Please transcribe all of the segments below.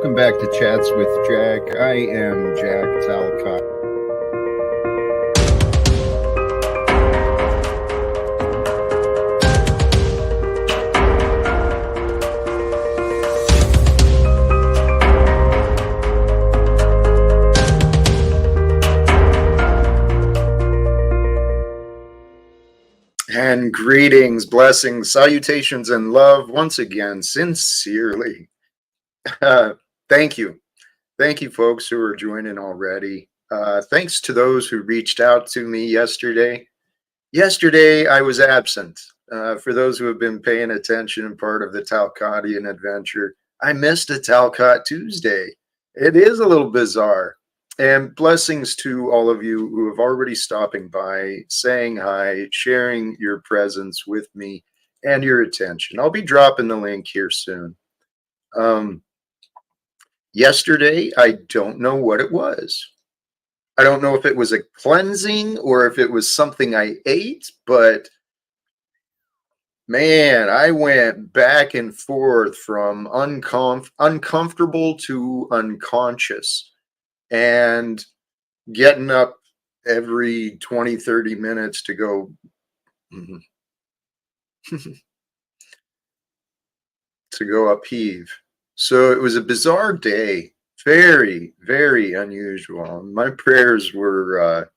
welcome back to Chats with Jack. I am Jack Talcott. And greetings, blessings, salutations, and love once again, sincerely. Thank you. Thank you, folks who are joining already. Thanks to those who reached out to me yesterday. Yesterday, I was absent. For those who have been paying attention and part of the Talcottian adventure, I missed a Talcott Tuesday. It is a little bizarre. And blessings to all of you who have already stopping by, saying hi, sharing your presence with me and your attention. I'll be dropping the link here soon. Yesterday, I don't know what it was. I don't know if it was a cleansing or if it was something I ate, but man, I went back and forth from uncomfortable to unconscious. And getting up every 20, 30 minutes to go to go upheave. So it was a bizarre day, very, very unusual. My prayers were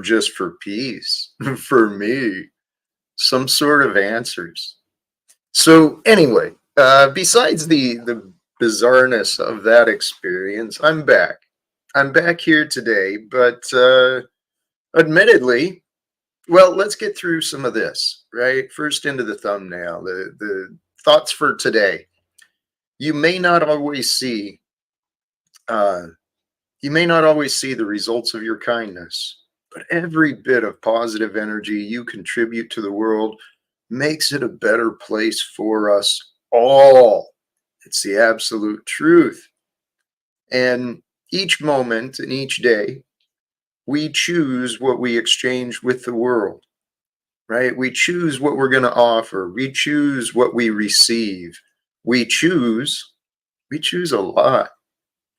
just for peace, for me, some sort of answers. So anyway, besides the bizarreness of that experience, I'm back. I'm back here today, but admittedly, well, let's get through some of this, right? First into the thumbnail, the thoughts for today. You may not always see the results of your kindness, but every bit of positive energy you contribute to the world makes it a better place for us all. It's the absolute truth. And each moment and each day, we choose what we exchange with the world, right? We choose what we're going to offer. We choose what we receive. We choose a lot,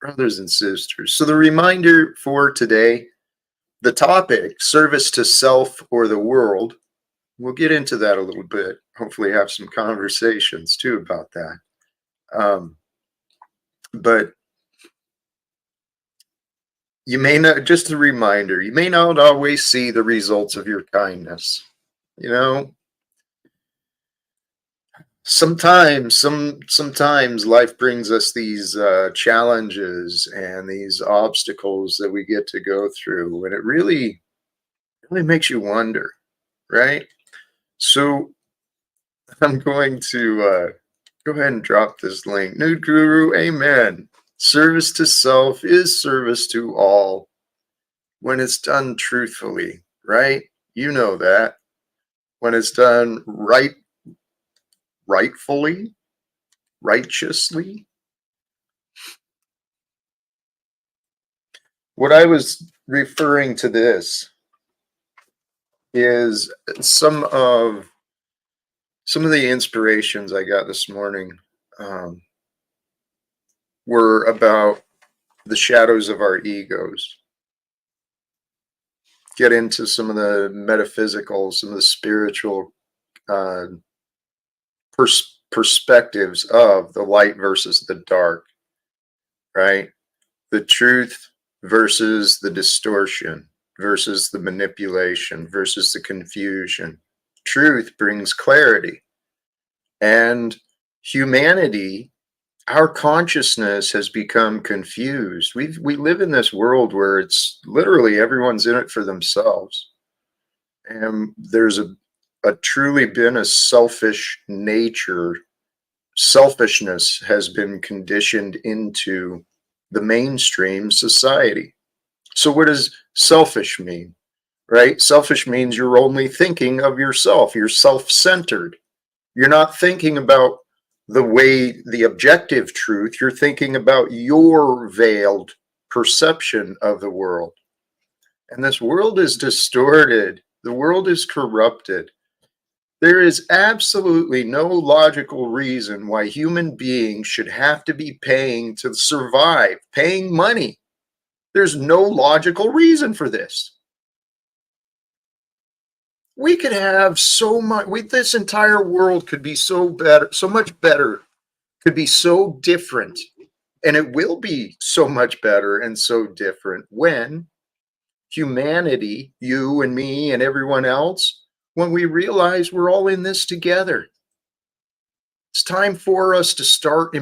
brothers and sisters. So the reminder for today, the topic, service to self or the world, we'll get into that a little bit. Hopefully have some conversations too about that. But you may not, just a reminder, you may not always see the results of your kindness. You know, sometimes life brings us these challenges and these obstacles that we get to go through, and it really makes you wonder, right? So I'm going to go ahead and drop this link. Nude Guru, amen. Service to self is service to all when it's done truthfully, right? You know that. When it's done rightfully, righteously. What I was referring to this is some of the inspirations I got this morning were about the shadows of our egos. Get into some of the metaphysical, some of the spiritual perspectives of the light versus the dark, right? The truth versus the distortion, versus the manipulation, versus the confusion. Truth brings clarity. And humanity, our consciousness has become confused. We live in this world where it's literally everyone's in it for themselves. And there's a truly been a selfish nature. Selfishness has been conditioned into the mainstream society. So what does selfish mean, right? Selfish means you're only thinking of yourself. You're self-centered. You're not thinking about the objective truth. You're thinking about your veiled perception of the world. And this world is distorted. The world is corrupted. There is absolutely no logical reason why human beings should have to be paying to survive, paying money. There's no logical reason for this. We could have so much, this entire world could be so better, so much better, could be so different. And it will be so much better and so different when humanity, you and me and everyone else, when we realize we're all in this together. It's time for us to stop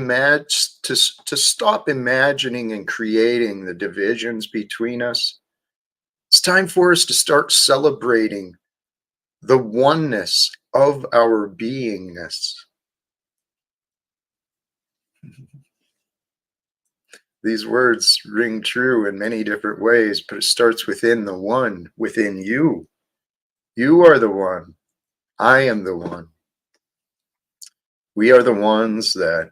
imagining and creating the divisions between us. It's time for us to start celebrating the oneness of our beingness. These words ring true in many different ways, but it starts within the one, within you. You are the one. I am the one. We are the ones that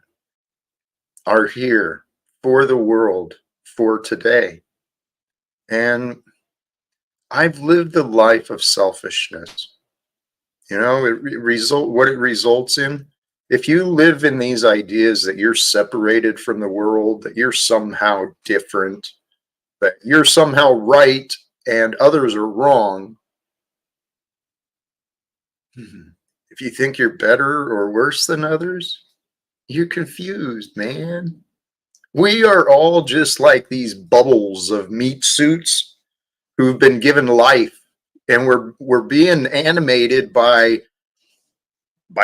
are here for the world, for today. And I've lived a life of selfishness. You know, what it results in. If you live in these ideas that you're separated from the world, that you're somehow different, that you're somehow right and others are wrong, if you think you're better or worse than others, you're confused, man. We are all just like these bubbles of meat suits who've been given life, and we're being animated by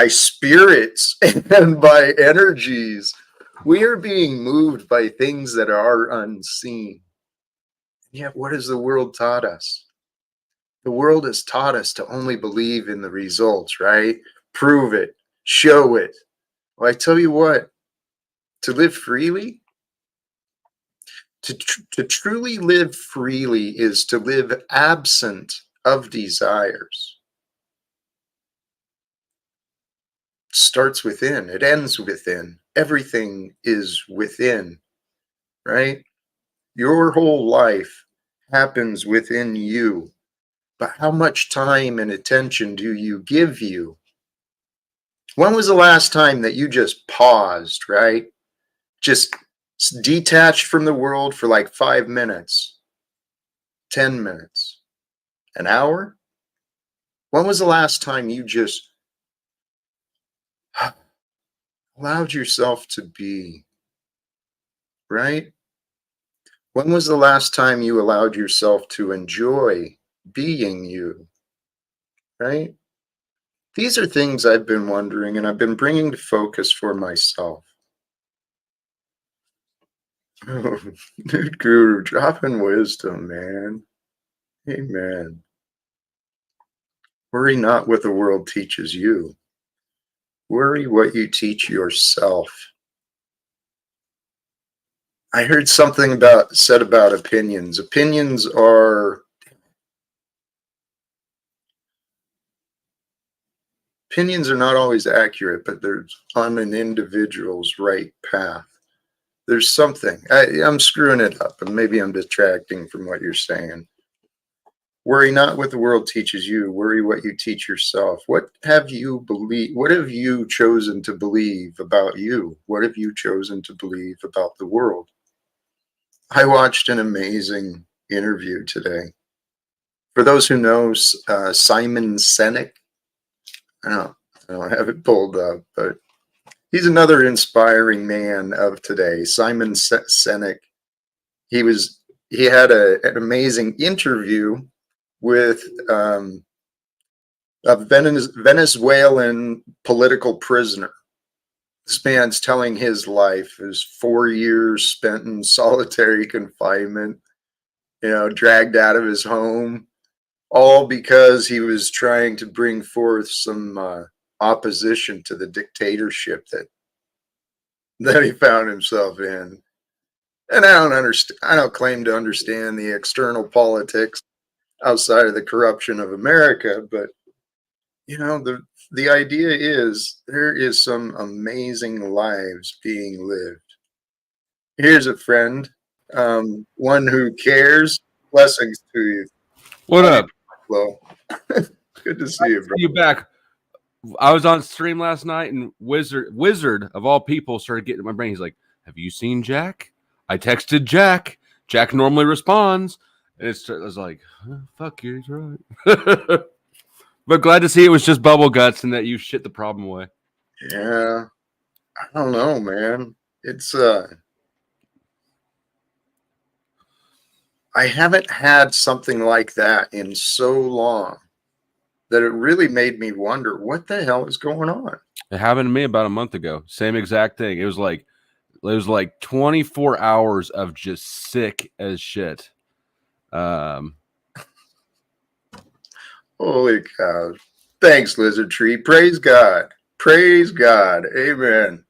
spirits and by energies. We are being moved by things that are unseen. Yet, what has the world taught us? The world has taught us to only believe in the results, right? Prove it, show it. Well, I tell you what, to live freely, to truly live freely is to live absent of desires. It starts within, it ends within. Everything is within, right? Your whole life happens within you. But how much time and attention do you give you? When was the last time that you just paused, right? Just detached from the world for like 5 minutes, 10 minutes, an hour? When was the last time you just allowed yourself to be, right? When was the last time you allowed yourself to enjoy being you, right? These are things I've been wondering and I've been bringing to focus for myself. Oh, dude, Guru, dropping wisdom, man. Amen. Worry not what the world teaches you. Worry what you teach yourself. I heard something said about opinions. Opinions are not always accurate, but they're on an individual's right path. There's something. I'm screwing it up, and maybe I'm detracting from what you're saying. Worry not what the world teaches you. Worry what you teach yourself. What have you chosen to believe about you? What have you chosen to believe about the world? I watched an amazing interview today. For those who know Simon Sinek, I don't have it pulled up, but he's another inspiring man of today. Simon Sinek. He had an amazing interview with a Venezuelan political prisoner. This man's telling his life, his 4 years spent in solitary confinement, dragged out of his home, all because he was trying to bring forth some opposition to the dictatorship that he found himself in. And I don't claim to understand the external politics outside of the corruption of America, but the idea is there is some amazing lives being lived. Here's a friend, one who cares. Blessings to you. What up? Well, good to see you, bro. You back. I was on stream last night, and Wizard of all people started getting in my brain. He's like, "Have you seen Jack?" I texted Jack. Jack normally responds, and I was like, "Fuck you, he's right." But glad to see it was just bubble guts and that you shit the problem away. Yeah, I don't know, man. It's I haven't had something like that in so long that it really made me wonder what the hell is going on. It happened to me about a month ago. Same exact thing. It was like 24 hours of just sick as shit. Holy cow. Thanks, Lizard Tree. Praise God. Praise God. Amen.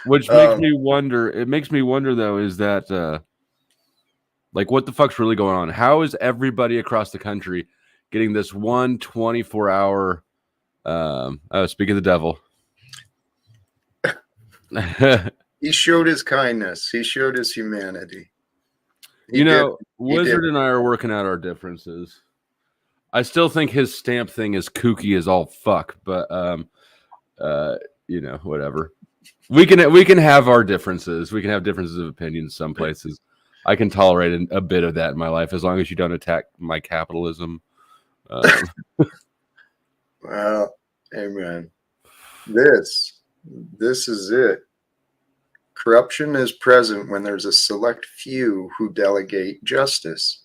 Which makes me wonder. It makes me wonder, though, is that like what the fuck's really going on? How is everybody across the country getting this 24-hour? Speak of the devil. He showed his kindness. He showed his humanity. Wizard and I are working out our differences. I still think his stamp thing is kooky as all fuck, but whatever. We can have our differences. We can have differences of opinions some places. I can tolerate a bit of that in my life as long as you don't attack my capitalism. Well, amen. This is it. Corruption is present when there's a select few who delegate justice.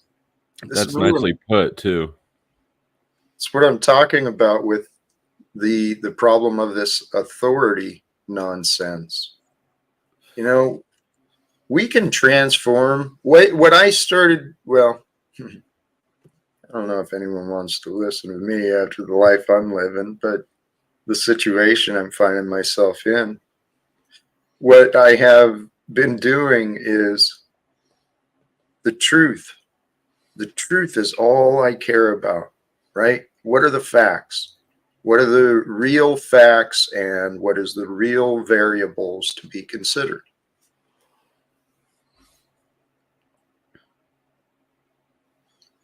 That's nicely put, too. It's what I'm talking about with the problem of this authority nonsense. We can transform. What I started, well, I don't know if anyone wants to listen to me after the life I'm living, but the situation I'm finding myself in. What I have been doing is the truth. The truth is all I care about, right? What are the facts? What are the real facts and what is the real variables to be considered?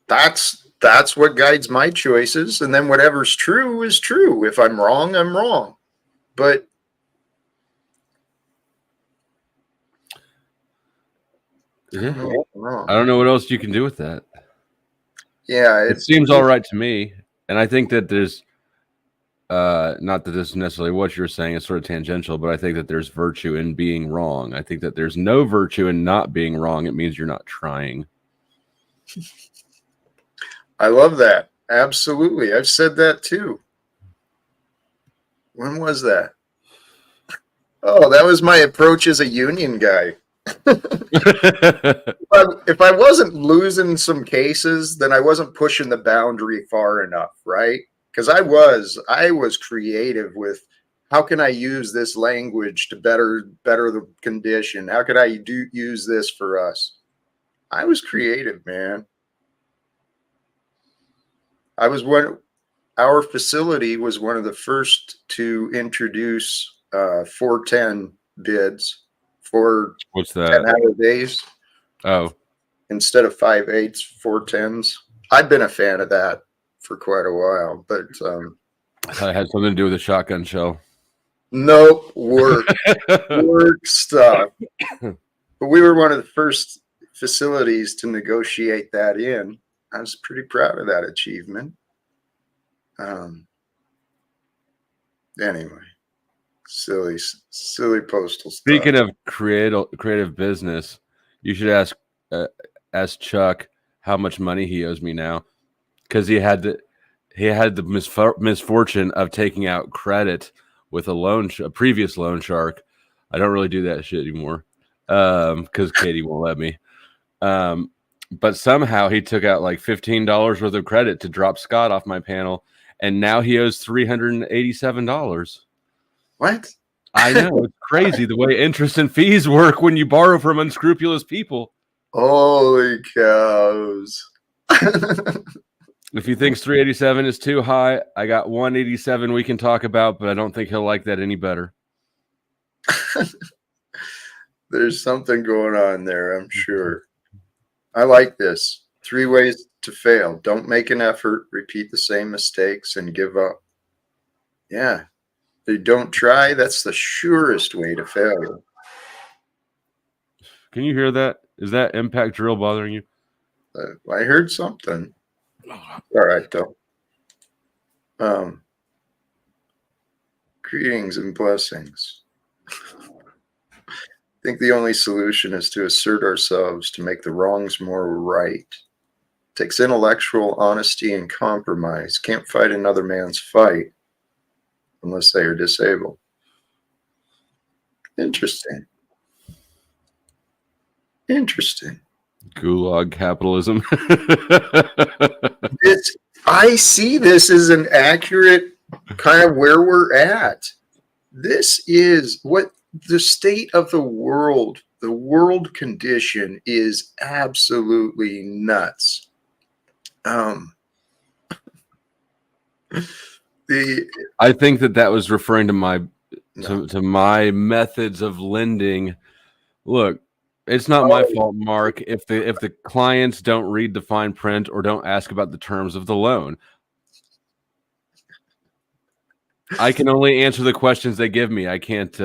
That's what guides my choices. And then whatever's true is true. If I'm wrong, I'm wrong. But yeah, I don't know what else you can do with that. Yeah, it seems all right to me. And I think that there's not that this is necessarily what you're saying, it's sort of tangential, but I think that there's virtue in being wrong. I think that there's no virtue in not being wrong. It means you're not trying. I love that. Absolutely. I've said that too. When was that? Oh, that was my approach as a union guy. If I wasn't losing some cases, then I wasn't pushing the boundary far enough, right? Because I was creative with how can I use this language to better the condition? How could I use this for us? I was creative, man. Our facility was one of the first to introduce 410 bids for what's that? 10-hour days. Oh, instead of 5/8, 410s. I've been a fan of that for quite a while, but I thought it had something to do with a shotgun shell. Nope, work stuff. But we were one of the first facilities to negotiate that in. I was pretty proud of that achievement. Anyway, silly postal stuff. Speaking of creative business, you should ask Chuck how much money he owes me now, because he had the misfortune of taking out credit with a previous loan shark. I don't really do that shit anymore because Katie won't let me. But somehow he took out like $15 worth of credit to drop Scott off my panel, and now he owes $387. What? I know, it's crazy the way interest and fees work when you borrow from unscrupulous people. Holy cows. If he thinks 387 is too high, I got 187 we can talk about, but I don't think he'll like that any better. There's something going on there, I'm sure. I like this. 3 ways to fail. Don't make an effort, repeat the same mistakes, and give up. Yeah. If you don't try, that's the surest way to failure. Can you hear that? Is that impact drill bothering you? I heard something. All right, though. Greetings and blessings. I think the only solution is to assert ourselves to make the wrongs more right. Takes intellectual honesty and compromise. Can't fight another man's fight unless they are disabled. Interesting. Interesting. Gulag capitalism. I see this as an accurate kind of where we're at. This is what the state of the world condition is absolutely nuts. I think that was referring to my to my methods of lending. Look, it's not my fault, Mark, if the clients don't read the fine print or don't ask about the terms of the loan. I can only answer the questions they give me. I can't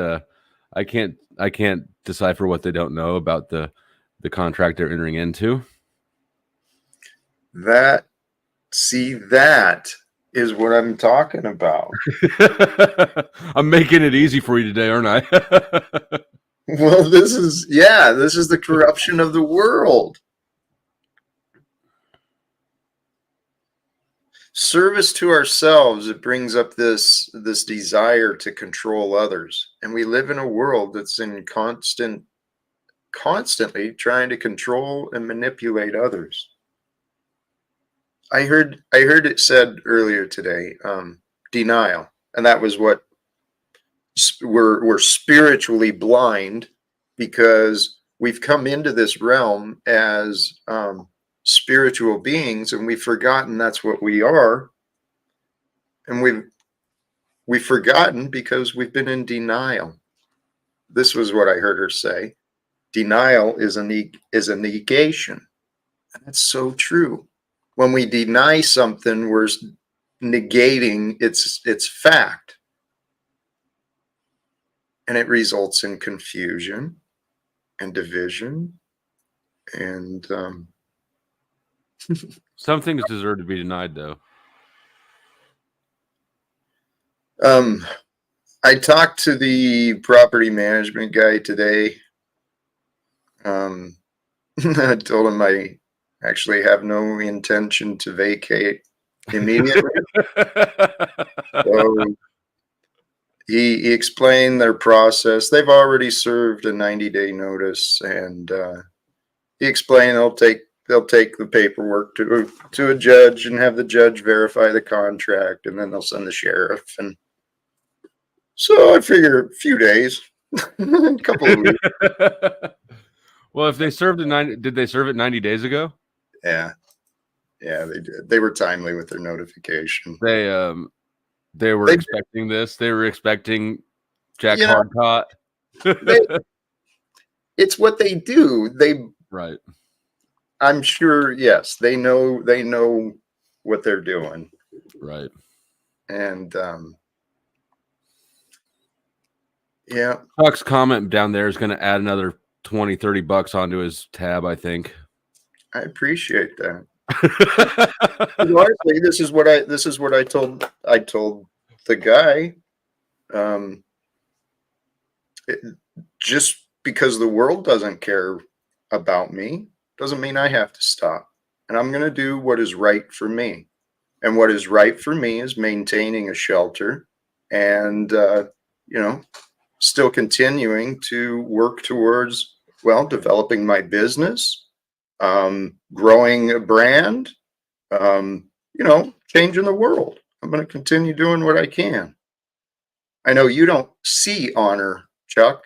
decipher what they don't know about the contract they're entering into. That is what I'm talking about. I'm making it easy for you today, aren't I? Well, this is the corruption of the world. Service to ourselves, it brings up this desire to control others. And we live in a world that's in constantly trying to control and manipulate others. I heard it said earlier today, denial. And that was what we're spiritually blind, because we've come into this realm as spiritual beings, and we've forgotten that's what we are. And we've forgotten because we've been in denial. This was what I heard her say. Denial is a negation. And that's so true. When we deny something, we're negating its fact. And it results in confusion and division. And some things deserve to be denied, though. I talked to the property management guy today. I told him I actually have no intention to vacate immediately. So he explained their process. They've already served a 90-day notice, and he explained they'll take the paperwork to a judge and have the judge verify the contract, and then they'll send the sheriff. And so I figure a few days, a couple of weeks. Well, if they served did they serve it 90 days ago? Yeah, they did. They were timely with their notification. They were expecting this. They were expecting Jack Hardcott. It's what they do. Right. I'm sure. Yes, they know what they're doing. Right. And yeah. Chuck's comment down there is going to add another $20-$30 onto his tab, I think. I appreciate that. Largely, this is what I told the guy. Just because the world doesn't care about me doesn't mean I have to stop. And I'm going to do what is right for me. And what is right for me is maintaining a shelter and still continuing to work towards, developing my business, growing a brand, changing the world. I'm going to continue doing what I can. I know you don't see honor, Chuck,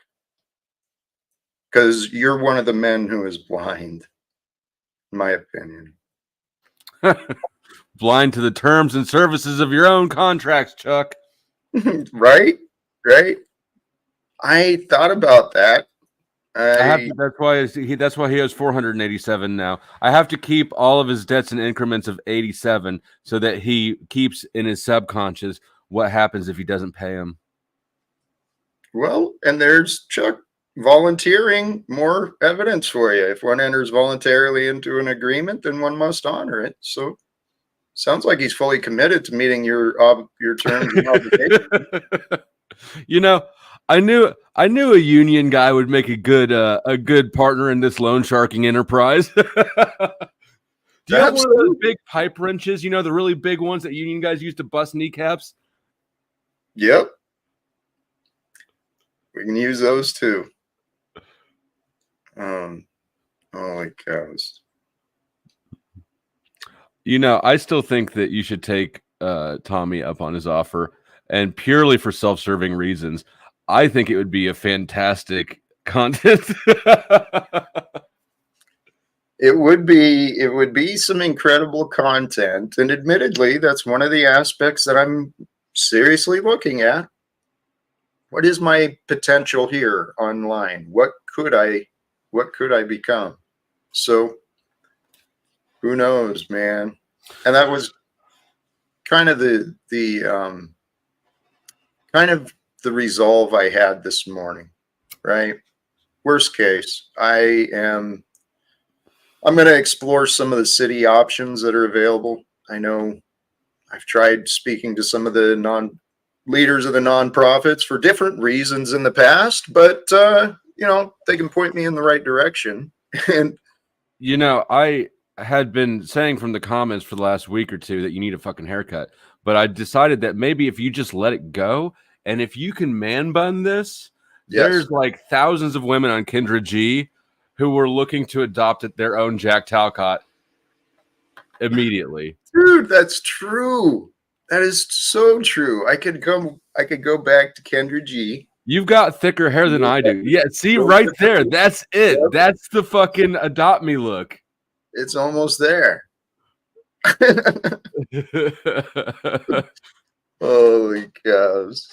because you're one of the men who is blind, in my opinion. Blind to the terms and services of your own contracts, Chuck. Right. I thought about that. That's why he owes 487 now. I have to keep all of his debts in increments of 87 so that he keeps in his subconscious, what happens if he doesn't pay him. Well, and there's Chuck volunteering more evidence for you. If one enters voluntarily into an agreement, then one must honor it. So sounds like he's fully committed to meeting your terms and obligations. You know, I knew a union guy would make a good partner in this loan sharking enterprise. Do you have one of those big pipe wrenches? You know, the really big ones that union guys use to bust kneecaps? Yep. We can use those too. Holy cows. You know, I still think that you should take Tommy up on his offer, and purely for self-serving reasons. I think it would be a fantastic content. It would be some incredible content, and admittedly, that's one of the aspects that I'm seriously looking at. What is my potential here online? What could I become? So who knows, man? And that was kind of the resolve I had this morning, right? Worst case, I'm going to explore some of the city options that are available. I know I've tried speaking to some of the leaders of the nonprofits for different reasons in the past, but they can point me in the right direction. And I had been saying from the comments for the last week or two that you need a fucking haircut, but I decided that maybe if you just let it go, and if you can man bun this, there's like thousands of women on Kendra G who were looking to adopt their own Jack Talcott immediately. Dude, that's true. That is so true. I could go back to Kendra G. You've got thicker hair than I do. Yeah, see right there. That's it. Yep. That's the fucking adopt me look. It's almost there. Holy cows.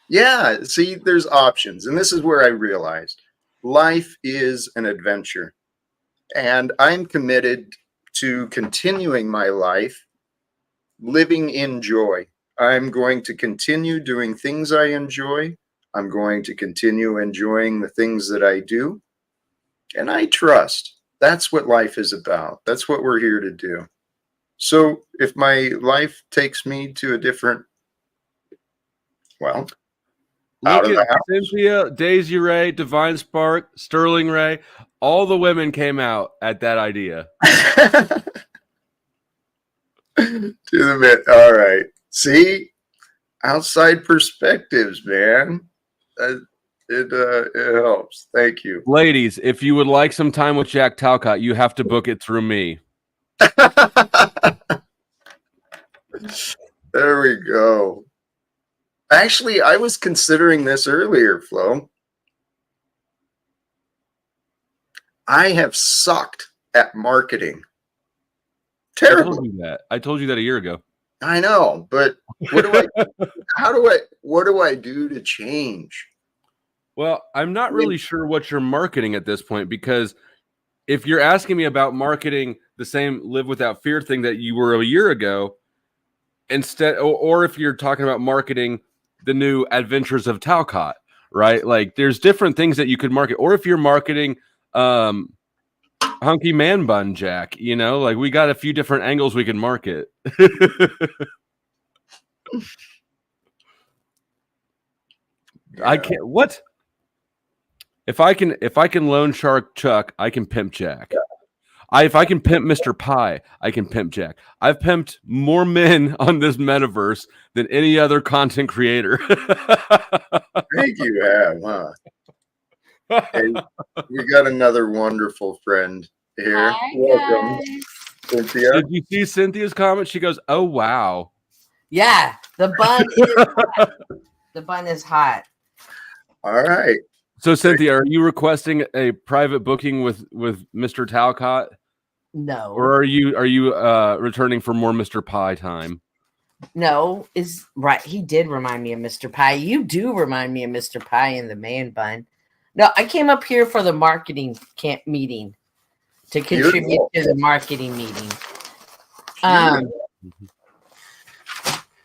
Yeah, see, there's options. And this is where I realized life is an adventure. And I'm committed to continuing my life living in joy. I'm going to continue doing things I enjoy. I'm going to continue enjoying the things that I do. And I trust. That's what life is about. That's what we're here to do. So if my life takes me to a different, well, look at Cynthia, Daisy Ray, Divine Spark, Sterling Ray. All the women came out at that idea. To the bit. All right. See, outside perspectives, man. It helps. Thank you, ladies. If you would like some time with Jack Talcott, you have to book it through me. There we go. Actually, I was considering this earlier, Flo. I have sucked at marketing. Terrible. I told you that a year ago. I know, but what do I do to change? Well, I'm not really sure what you're marketing at this point, because if you're asking me about marketing the same Live Without Fear thing that you were a year ago, instead, or if you're talking about marketing the new Adventures of Talcott, right? Like there's different things that you could market, or if you're marketing Hunky Man Bun Jack, like we got a few different angles we can market. I can't. What? If I can loan shark Chuck, I can pimp Jack. Yeah. If I can pimp Mr. Pie, I can pimp Jack. I've pimped more men on this metaverse than any other content creator. I think you have, huh? Hey, we got another wonderful friend here. Hi, welcome, guys. Cynthia. Did you see Cynthia's comment? She goes, "Oh wow." Yeah, the bun is hot. The bun is hot. All right. So, Cynthia, are you requesting a private booking with Mr. Talcott? No. Or are you returning for more Mr. Pie time? No, is right. He did remind me of Mr. Pie. You do remind me of Mr. Pie in the man bun. No, I came up here for the marketing camp meeting to contribute to the marketing meeting.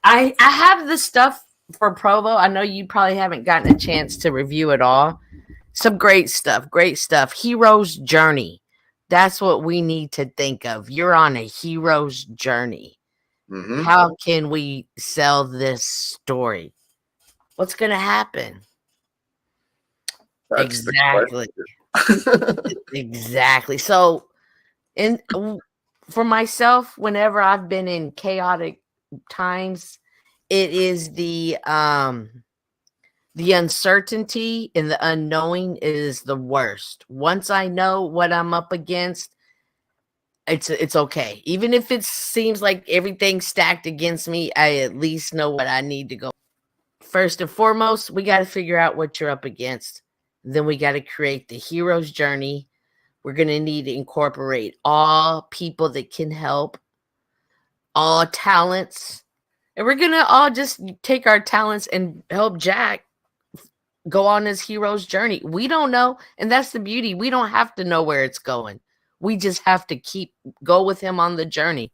I have the stuff for Provo. I know you probably haven't gotten a chance to review it all. Some great stuff. Great stuff. Hero's journey. That's what we need to think of. You're on a hero's journey. Mm-hmm. How can we sell this story? What's going to happen? That's Exactly. the question. Exactly. So, for myself, whenever I've been in chaotic times, it is the uncertainty and the unknowing is the worst. Once I know what I'm up against, it's okay. Even if it seems like everything's stacked against me, I at least know what I need to go. First and foremost, we got to figure out what you're up against. Then we got to create the hero's journey. We're going to need to incorporate all people that can help, all talents. And we're going to all just take our talents and help Jack go on his hero's journey. We don't know. And that's the beauty. We don't have to know where it's going. We just have to go with him on the journey.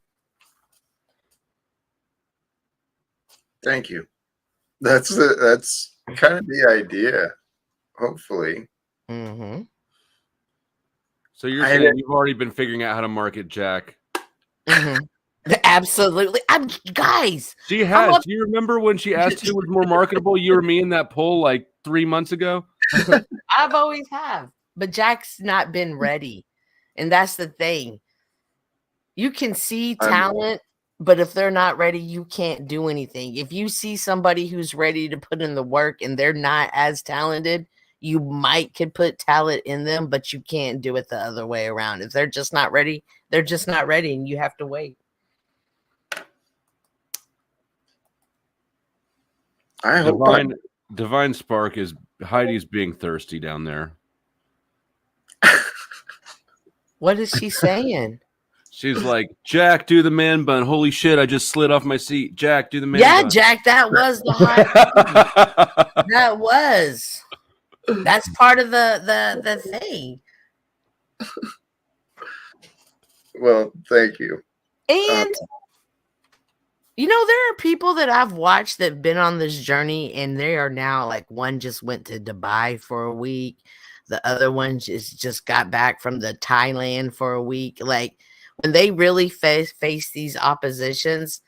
Thank you. That's kind of the idea. Hopefully. Mm-hmm. So you're saying you've already been figuring out how to market Jack? Mm-hmm. Absolutely. Guys. She has. Do you remember when she asked who was more marketable? You or me in that poll like 3 months ago? I've always have. But Jack's not been ready. And that's the thing. You can see talent, but if they're not ready, you can't do anything. If you see somebody who's ready to put in the work and they're not as talented, you could put talent in them, but you can't do it the other way around. If they're just not ready, they're just not ready, and you have to wait. I hope Divine Spark is Heidi's being thirsty down there. What is she saying? She's like, Jack, do the man bun. Holy shit, I just slid off my seat. Jack, do the man bun. Yeah, Jack, that was the high. That was. That's part of the thing. Well, thank you. And there are people that I've watched that have been on this journey, and they are now like, one just went to Dubai for a week. The other one just got back from the Thailand for a week. Like, when they really face these oppositions,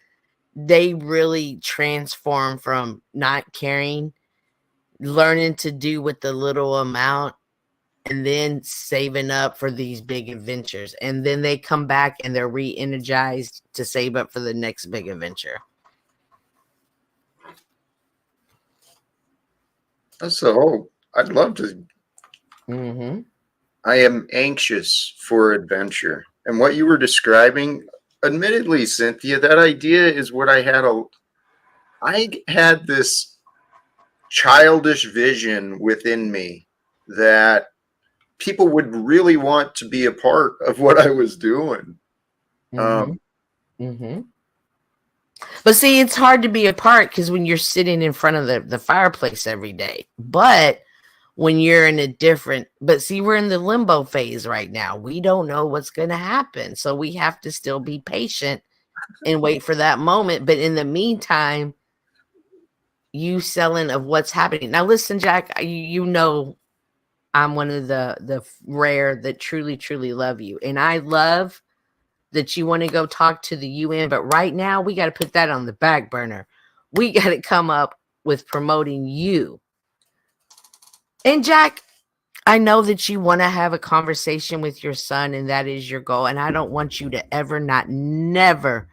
they really transform from not caring, learning to do with the little amount, and then saving up for these big adventures. And then they come back and they're re-energized to save up for the next big adventure. That's the hope. I'd love to. Mm-hmm. I am anxious for adventure. And what you were describing, admittedly, Cynthia, that idea is what I had this childish vision within me that people would really want to be a part of what I was doing. But see, it's hard to be a part because when you're sitting in front of the fireplace every day. But when you're in we're in the limbo phase right now. We don't know what's going to happen. So we have to still be patient and wait for that moment. But in the meantime, you selling of what's happening. Now, listen, Jack, I'm one of the rare that truly, truly love you. And I love that you want to go talk to the UN. But right now, we got to put that on the back burner. We got to come up with promoting you. And Jack, I know that you want to have a conversation with your son, and that is your goal. And I don't want you to ever never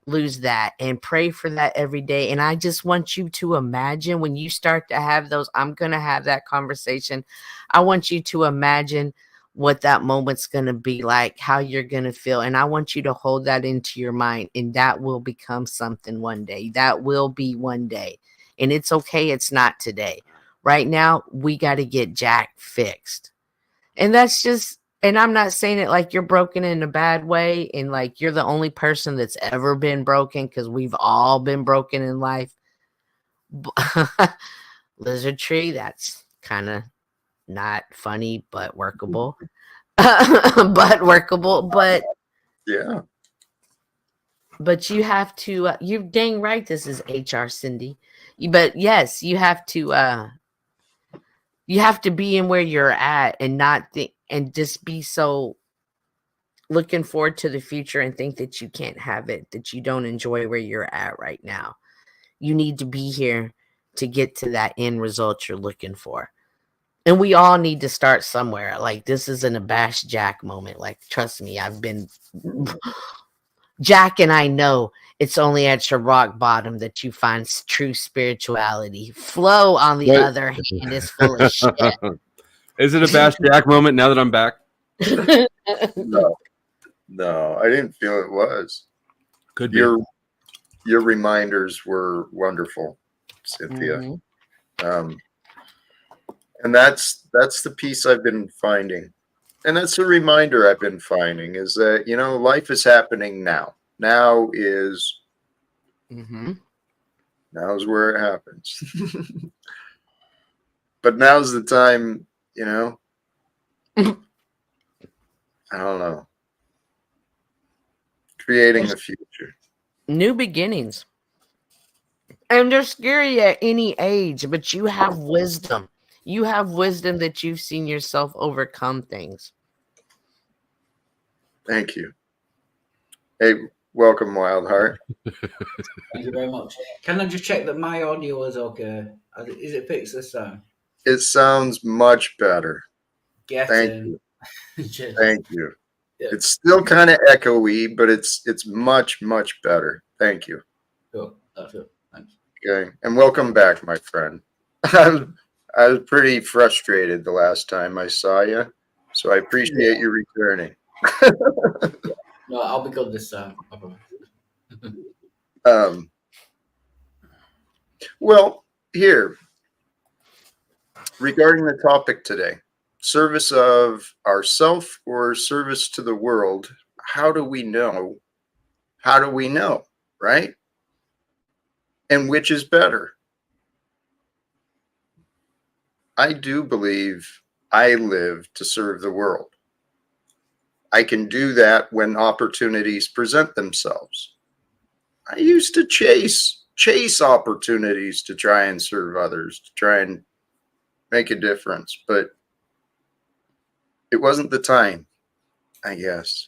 lose that, and pray for that every day. And I just want you to imagine when you start to have those, I'm going to have that conversation. I want you to imagine what that moment's going to be like, how you're going to feel. And I want you to hold that into your mind, and that will become something one day. That will be one day. And it's okay. It's not today. Right now, we got to get Jack fixed. And that's just, and I'm not saying it like you're broken in a bad way and like you're the only person that's ever been broken, because we've all been broken in life. Lizard tree, that's kind of not funny, but workable. But yeah. But you have to. You're dang right. This is HR Cindy. But yes, you have to. You have to be in where you're at and not think and just be so looking forward to the future and think that you can't have it, that you don't enjoy where you're at right now. You need to be here to get to that end result you're looking for. And we all need to start somewhere. Like, this isn't a bash Jack moment. Like, trust me, I've been Jack, and I know it's only at your rock bottom that you find true spirituality. Flo, on the But- other hand, is full of shit. Is it a Bash Jack moment now that I'm back? No, I didn't feel it was. Could be. Your reminders were wonderful, Cynthia. Mhm. And that's the piece I've been finding. And that's a reminder I've been finding is that, life is happening now. Now is Mhm. now's where it happens. But now's the time, I don't know. Creating the future. New beginnings. And they're scary at any age, but you have wisdom. You have wisdom that you've seen yourself overcome things. Thank you. Hey, welcome, Wild Heart. Thank you very much. Can I just check that my audio is okay? Is it fixed this time? It sounds much better. Get Thank in. you. Cheers. Thank you. Yeah. It's still kind of echoey, but it's much, much better. Thank you. Cool. That's it. Thanks. Okay. And welcome back, my friend. I was pretty frustrated the last time I saw you, so I appreciate you returning. No, I'll be good this time. I promise. Well, here, regarding the topic today, service of ourself or service to the world, how do we know? How do we know, right? And which is better? I do believe I live to serve the world. I can do that when opportunities present themselves. I used to chase opportunities to try and serve others, to try and make a difference, but it wasn't the time, I guess.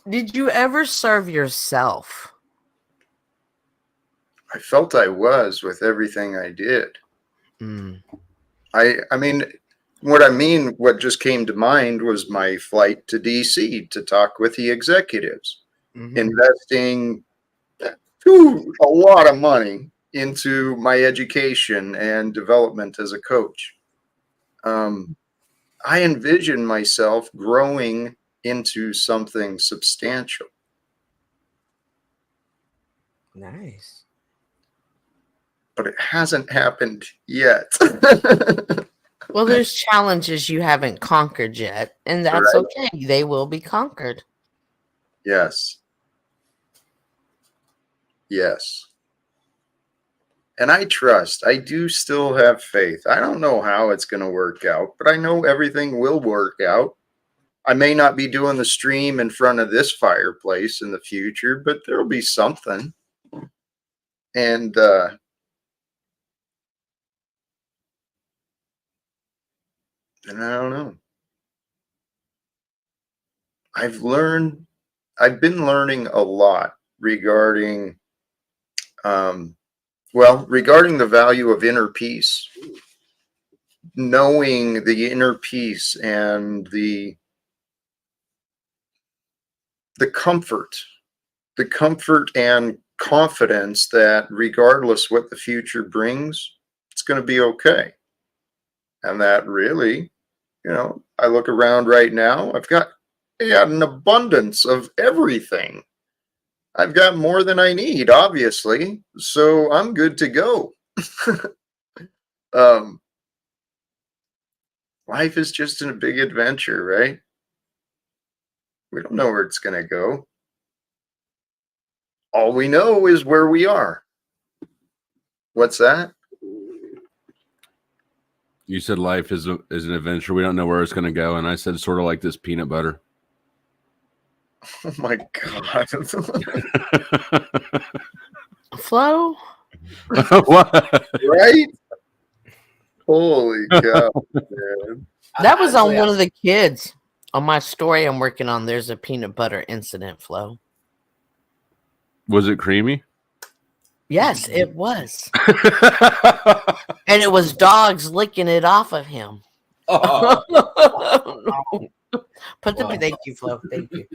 Did you ever serve yourself? I felt I was with everything I did. Mm. I mean, what just came to mind was my flight to DC to talk with the executives, investing a lot of money into my education and development as a coach. I envision myself growing into something substantial. Nice. But it hasn't happened yet. Well, there's challenges you haven't conquered yet, and that's Right. okay. They will be conquered. Yes. Yes. And I do still have faith. I don't know how it's going to work out, but I know everything will work out. I may not be doing the stream in front of this fireplace in the future, but there'll be something. And I don't know. I've been learning a lot regarding regarding the value of inner peace, knowing the inner peace and the comfort and confidence that regardless what the future brings, it's going to be okay. And that really, I look around right now, I've got an abundance of everything. I've got more than I need, obviously, so I'm good to go. Life is just a big adventure, right? We don't know where it's going to go. All we know is where we are. What's that? You said life is an adventure. We don't know where it's going to go. And I said sort of like this peanut butter. Oh my God. Flo, What? Right? Holy cow, man. that was on Actually, one of the kids. On my story I'm working on, there's a peanut butter incident, Flo. Was it creamy? Yes, it was. And it was dogs licking it off of him. Oh, Put the Wow. thank you, Flo. Thank you.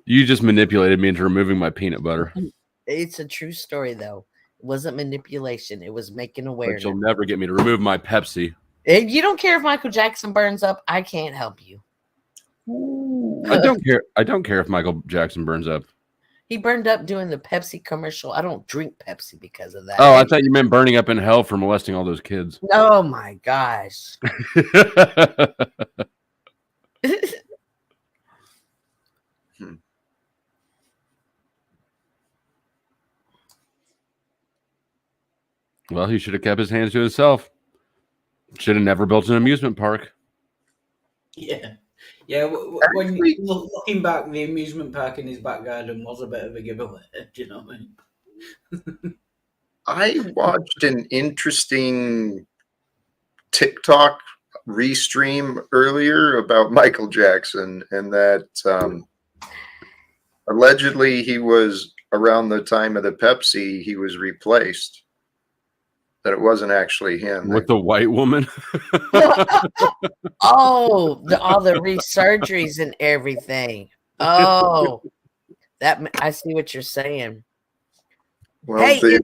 You just manipulated me into removing my peanut butter, It's a true story, though. It wasn't manipulation. It was making but awareness. you'll never get me to remove my Pepsi. If you don't care if Michael Jackson burns up, I can't help you. I don't care. I don't care if Michael Jackson burns up. He burned up doing the Pepsi commercial. I don't drink Pepsi because of that. Oh, I thought you meant burning up in hell for molesting all those kids. Oh my gosh. Well, he should have kept his hands to himself. Should have never built an amusement park. yeah. Yeah, when Actually- looking back, the amusement park in his back garden was a bit of a giveaway. Do you know what I mean? I watched an interesting TikTok restream earlier about Michael Jackson, and that allegedly he was around the time of the Pepsi, he was replaced. That it wasn't actually him. With the white woman. Oh, all the resurgeries and everything. Oh, I see what you're saying. Well, Hey, the-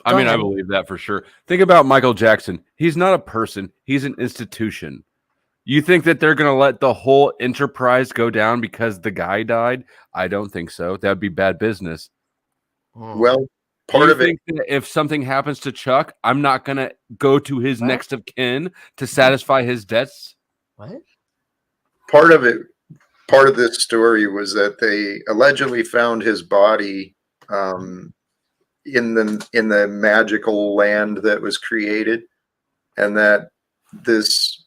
I Go mean, I ahead. believe that for sure. Think about Michael Jackson. He's not a person. He's an institution. You think that they're going to let the whole enterprise go down because the guy died? I don't think so. That would be bad business. well, Do part you of it, think that if something happens to Chuck, I'm not going to go to his next of kin to satisfy his debts? What? part of it, part of this story was that they allegedly found his body in the magical land that was created, and that this,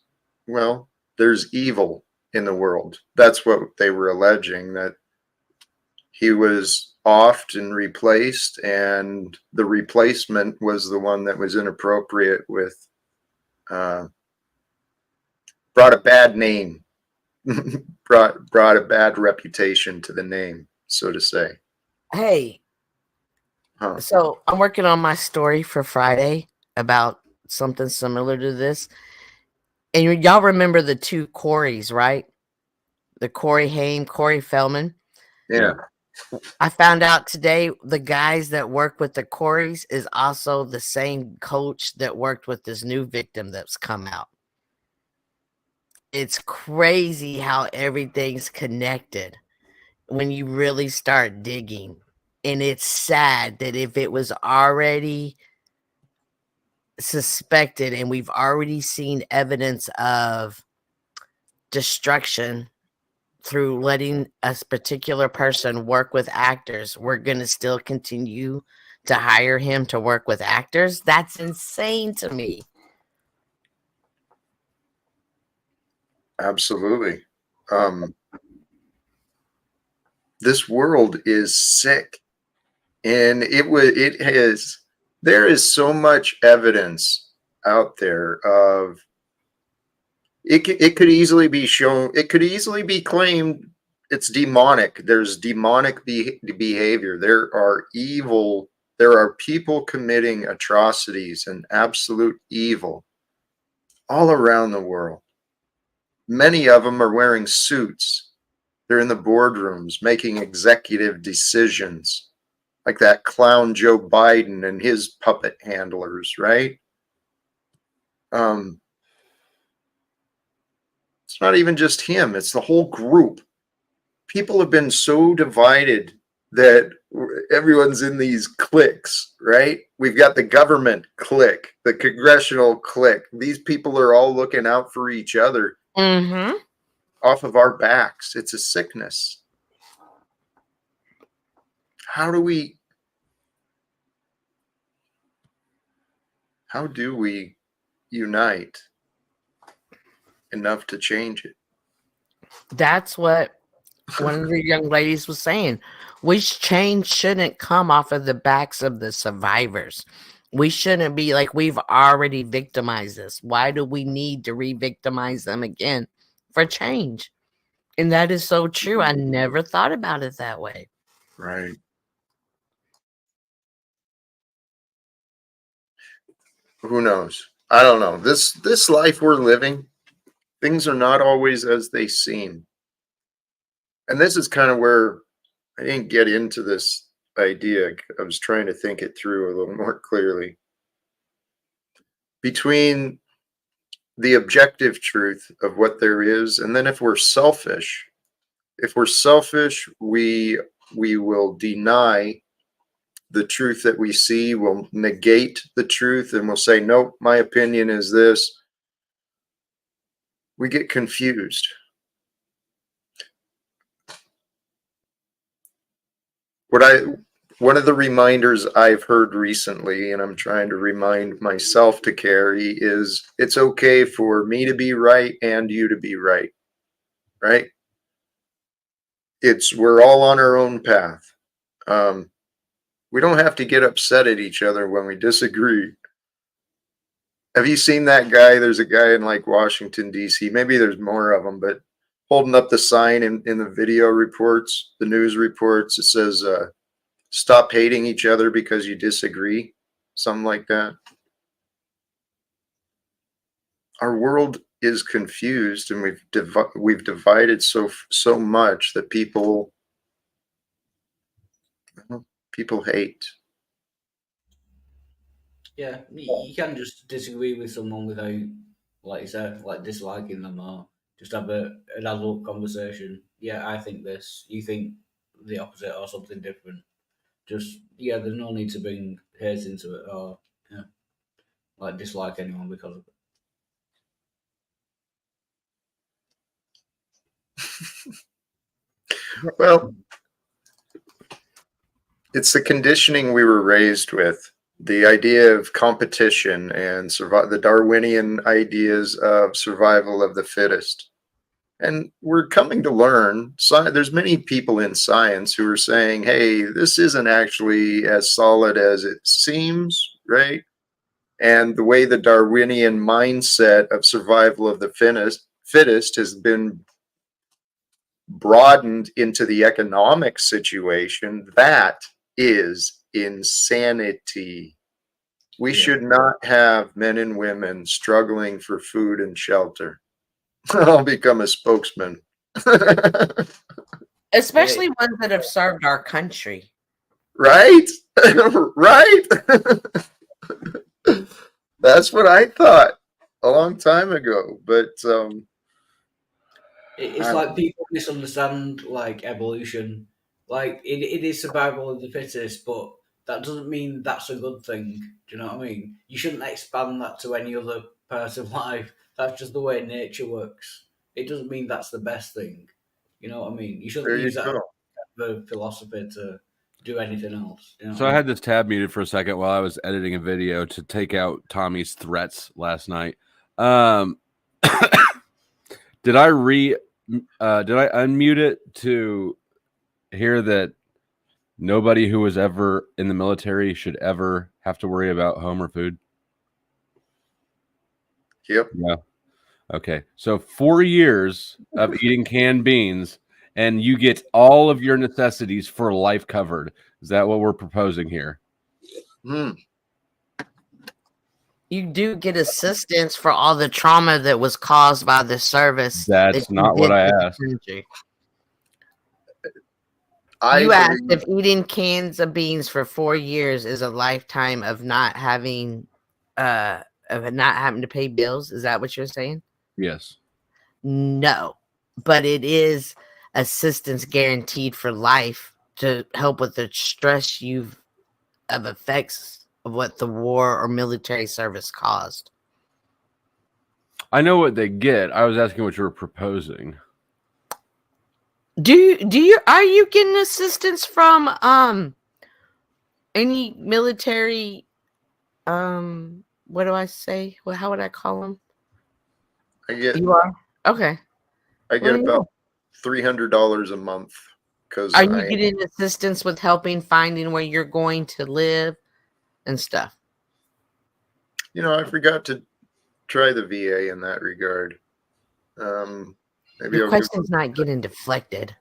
well, there's evil in the world. That's what they were alleging, that he was offed and replaced, and the replacement was the one that was inappropriate with brought a bad name, brought a bad reputation to the name, so to say. Hey, Huh. so I'm working on my story for Friday about something similar to this. And y'all remember the two Corys, right? The Corey Haim, Corey Feldman. Yeah. I found out today the guys that work with the Corys is also the same coach that worked with this new victim that's come out. It's crazy how everything's connected when you really start digging. And it's sad that if it was already suspected and we've already seen evidence of destruction through letting a particular person work with actors, we're going to still continue to hire him to work with actors. That's insane to me. Absolutely. This world is sick, and there is so much evidence out there of it could easily be shown, it could easily be claimed it's demonic. There's demonic behavior. There are people committing atrocities and absolute evil all around the world. Many of them are wearing suits. They're in the boardrooms making executive decisions, like that clown Joe Biden and his puppet handlers, right? It's not even just him, it's the whole group. People have been so divided that everyone's in these cliques, right? We've got the government clique, the congressional clique. These people are all looking out for each other Mm-hmm. off of our backs. It's a sickness. How do we unite enough to change it? That's what One of the young ladies was saying, which change shouldn't come off of the backs of the survivors. We shouldn't be like, we've already victimized us. Why do we need to re-victimize them again for change? And that is so true. I never thought about it that way. Right. Who knows? I don't know. This life we're living, things are not always as they seem. And this is kind of where I didn't get into this idea. I was trying to think it through a little more clearly. Between the objective truth of what there is, and then if we're selfish, we will deny the truth that we see, we'll negate the truth, and we'll say, nope, my opinion is this. We get confused. One of the reminders I've heard recently, and I'm trying to remind myself to carry, is it's okay for me to be right and you to be right. Right? We're all on our own path. We don't have to get upset at each other when we disagree. Have you seen that guy? There's a guy in like Washington, D.C. Maybe there's more of them, but holding up the sign in the video reports, the news reports, it says, stop hating each other because you disagree. Something like that. Our world is confused, and we've divided so much that people hate. Yeah, you can just disagree with someone without, like you said, like disliking them, or just have an adult conversation. Yeah, I think this. You think the opposite or something different. Just there's no need to bring hate into it, or like dislike anyone because of it. Well, it's the conditioning we were raised with. The idea of competition and the Darwinian ideas of survival of the fittest. And we're coming to learn, there's many people in science who are saying, hey, this isn't actually as solid as it seems, right? And the way the Darwinian mindset of survival of the fittest has been broadened into the economic situation, that is insanity. We should not have men and women struggling for food and shelter. I'll become a spokesman. Especially ones that have served our country. Right? Right? That's what I thought a long time ago. But it's like people misunderstand like evolution. Like it is survival of the fittest, but that doesn't mean that's a good thing. Do you know what I mean? You shouldn't expand that to any other part of life. That's just the way nature works. It doesn't mean that's the best thing. You know what I mean? You shouldn't there you use that go. as a philosophy to do anything else. You know So I had this tab muted for a second while I was editing a video to take out Tommy's threats last night. Did I unmute it to hear that nobody who was ever in the military should ever have to worry about home or food? Yep. Yeah. Okay. So 4 years of eating canned beans and you get all of your necessities for life covered. Is that what we're proposing here? You do get assistance for all the trauma that was caused by the service. That's not what I asked. You asked if eating cans of beans for 4 years is a lifetime of not having to pay bills. Is that what you're saying? Yes. No, but it is assistance guaranteed for life to help with the stress of effects of what the war or military service caused. I know what they get. I was asking what you were proposing. Are you getting assistance from any military what do I say? How would I call them? I get You are? Okay. about $300 a month because Are you getting assistance with helping finding where you're going to live and stuff? I forgot to try the VA in that regard. Maybe Your I'll give question's not getting deflected.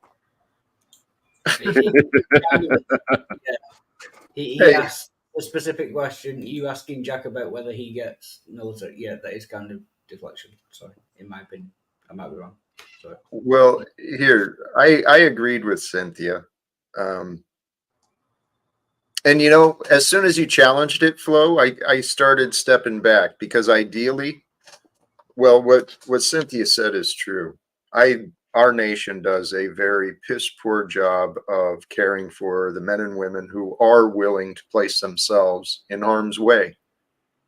He asked a specific question. You asking Jack about whether he gets military? Yeah, that is kind of deflection. Sorry, in my opinion, I might be wrong. Sorry. Well, here I agreed with Cynthia, and as soon as you challenged it, Flo, I started stepping back because ideally, well, what Cynthia said is true. Our nation does a very piss poor job of caring for the men and women who are willing to place themselves in harm's way,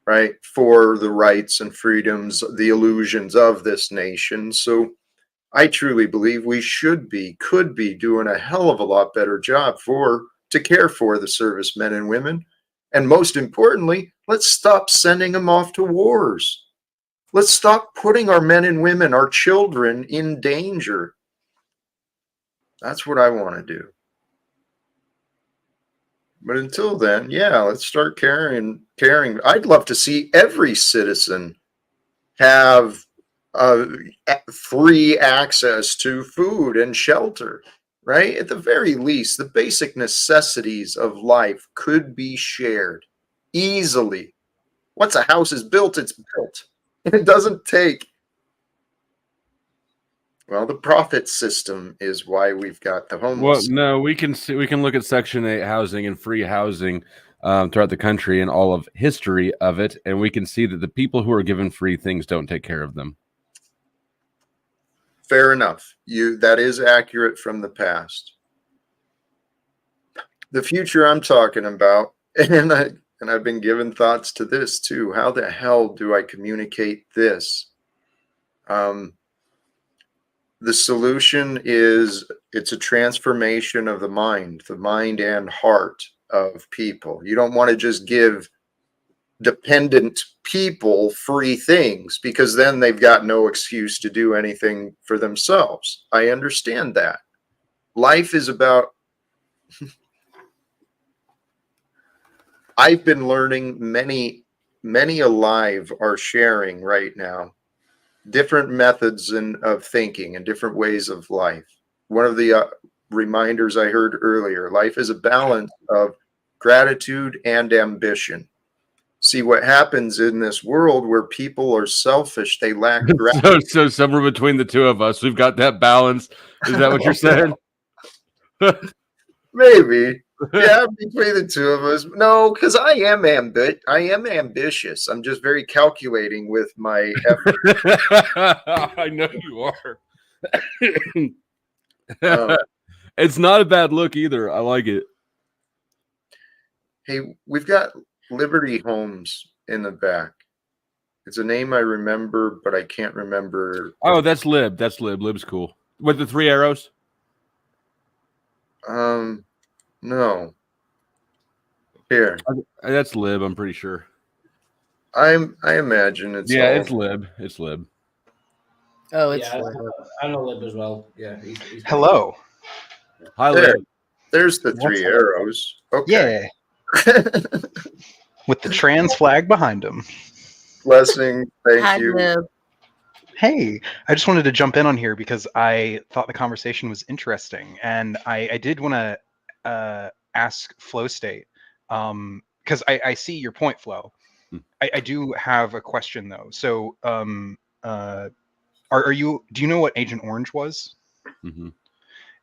right? For the rights and freedoms, the illusions of this nation. So I truly believe we could be doing a hell of a lot better job to care for the servicemen and women. And most importantly, let's stop sending them off to wars. Let's stop putting our men and women, our children in danger. That's what I want to do. But until then, yeah, let's start caring. I'd love to see every citizen have free access to food and shelter, right? At the very least, the basic necessities of life could be shared easily. Once a house is built, it's built. It doesn't take. Well, the profit system is why we've got the homeless. Well, no, we can look at Section 8 housing and free housing throughout the country and all of history of it, and we can see that the people who are given free things don't take care of them. Fair enough. That is accurate from the past. The future I'm talking about, and I've been given thoughts to this too. How the hell do I communicate this? The solution is it's a transformation of the mind and heart of people. You don't want to just give dependent people free things because then they've got no excuse to do anything for themselves. I understand that. Life is about I've been learning many alive are sharing right now different methods of thinking and different ways of life. One of the reminders I heard earlier, life is a balance of gratitude and ambition. See what happens in this world where people are selfish, they lack gratitude. So somewhere between the two of us, we've got that balance. Is that what you're saying? Maybe. Yeah, between the two of us. No, because I am ambitious. I'm just very calculating with my effort. I know you are. It's not a bad look either. I like it. Hey, we've got Liberty Homes in the back. It's a name I remember, but I can't remember. Oh, that's Lib. That's Lib. Lib's cool. With the 3 arrows? No. Here. That's Lib, I'm pretty sure. I imagine it's it's Lib. It's Lib. Oh, it's Lib. I know Lib as well. Yeah. He's Hello. Hi, Lib. There's the 3 arrows. Okay. Yeah. With the trans flag behind him. Blessing. Thank you. Lib. Hey, I just wanted to jump in on here because I thought the conversation was interesting, and I did want to ask Flow State because I see your point, Flo. I do have a question though. So, do you know what Agent Orange was? Mm-hmm.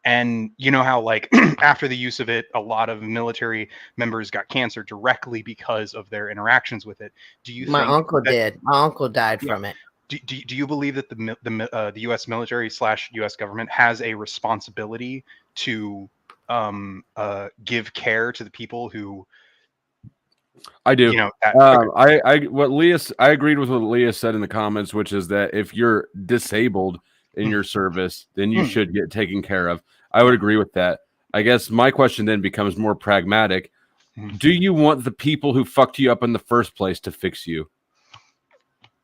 And you know how, like, after the use of it, a lot of military members got cancer directly because of their interactions with it. Do you? My uncle did. My uncle died from it. Do you believe that the U.S. military / U.S. government has a responsibility to give care to the people who? I do. You know, I agreed with what Leah said in the comments, which is that if you're disabled in your service, then you should get taken care of. I would agree with that. I guess my question then becomes more pragmatic. Do you want the people who fucked you up in the first place to fix you?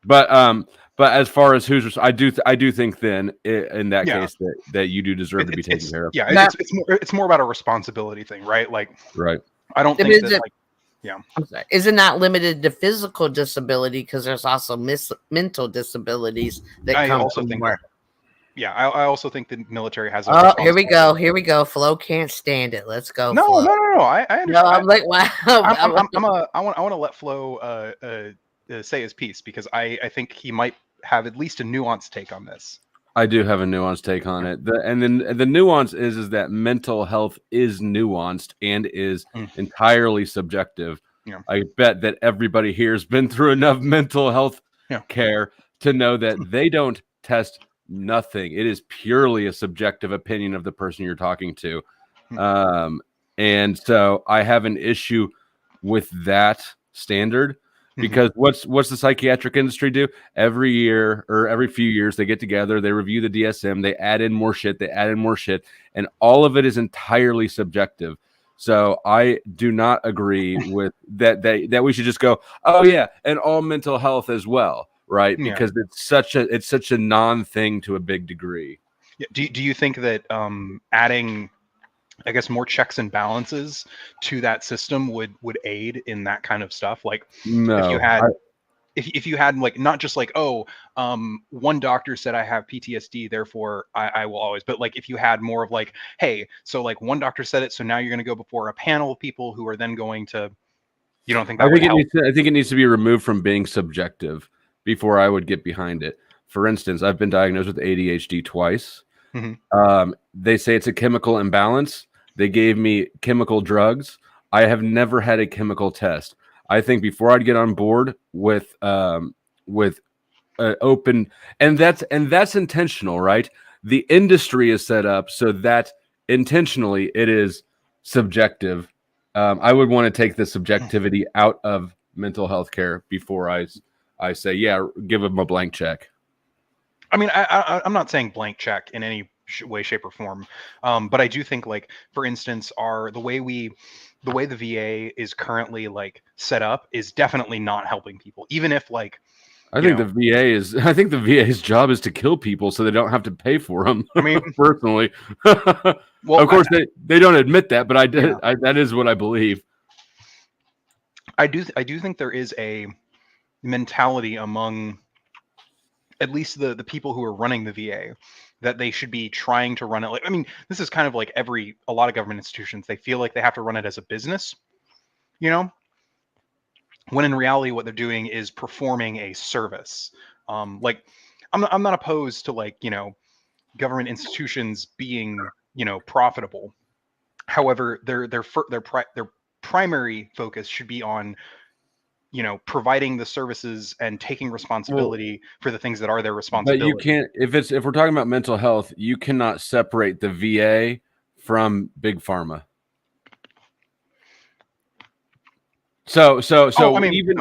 But But as far as I do think then in that Yeah. case that you do deserve to be taken care of. Yeah, That- it's more about a responsibility thing, right? Like, Right. I don't It think is that a- like I'm sorry. Is it not limited to physical disability? Because there's also mental disabilities that I come also from think work. I also think the military has a Oh, here we go. responsibility. Here we go. Flo can't stand it. Let's go. No, Flo. I No, understand. I'm like, wow. I want to let Flo say his piece because I think he might have at least a nuanced take on this. I do have a nuanced take on it. The nuance is that mental health is nuanced and is entirely subjective. Yeah. I bet that everybody here has been through enough mental health Yeah. care to know that they don't test nothing. It is purely a subjective opinion of the person you're talking to. And so I have an issue with that standard. Because what's the psychiatric industry do? Every year or every few years, they get together, they review the DSM, they add in more shit, and all of it is entirely subjective. So I do not agree with that we should just go, oh yeah, and all mental health as well, right? Yeah. Because it's such a non-thing to a big degree. Yeah. Do you think that adding, I guess, more checks and balances to that system would aid in that kind of stuff? Like, No, if you had if you had like not just like, oh, one doctor said I have PTSD, therefore I will always, but like if you had more of like, hey, so like one doctor said it, so now you're going to go before a panel of people who are then going to, you don't think that would help? I think it needs to be removed from being subjective before I would get behind it. For instance, I've been diagnosed with ADHD twice. They say it's a chemical imbalance. They gave me chemical drugs. I have never had a chemical test. I think before I'd get on board with open, and that's intentional, right? The industry is set up so that intentionally it is subjective. I would want to take the subjectivity out of mental health care before I say, yeah, give them a blank check. I mean, I'm not saying blank check in any way, shape, or form, but I do think, like, for instance, the way the VA is currently like set up is definitely not helping people. Even if like, I think the VA's job is to kill people so they don't have to pay for them. I mean, personally, well, of course they don't admit that, but that is what I believe. I do think there is a mentality among at least the people who are running the VA that they should be trying to run it. Like, I mean, this is kind of like a lot of government institutions. They feel like they have to run it as a business, you know, when in reality, what they're doing is performing a service. Like, I'm not opposed to, like, you know, government institutions being, you know, profitable. However, their primary focus should be on, you know, providing the services and taking responsibility for the things that are their responsibility. But you can't, if we're talking about mental health, you cannot separate the VA from big pharma. So I mean, even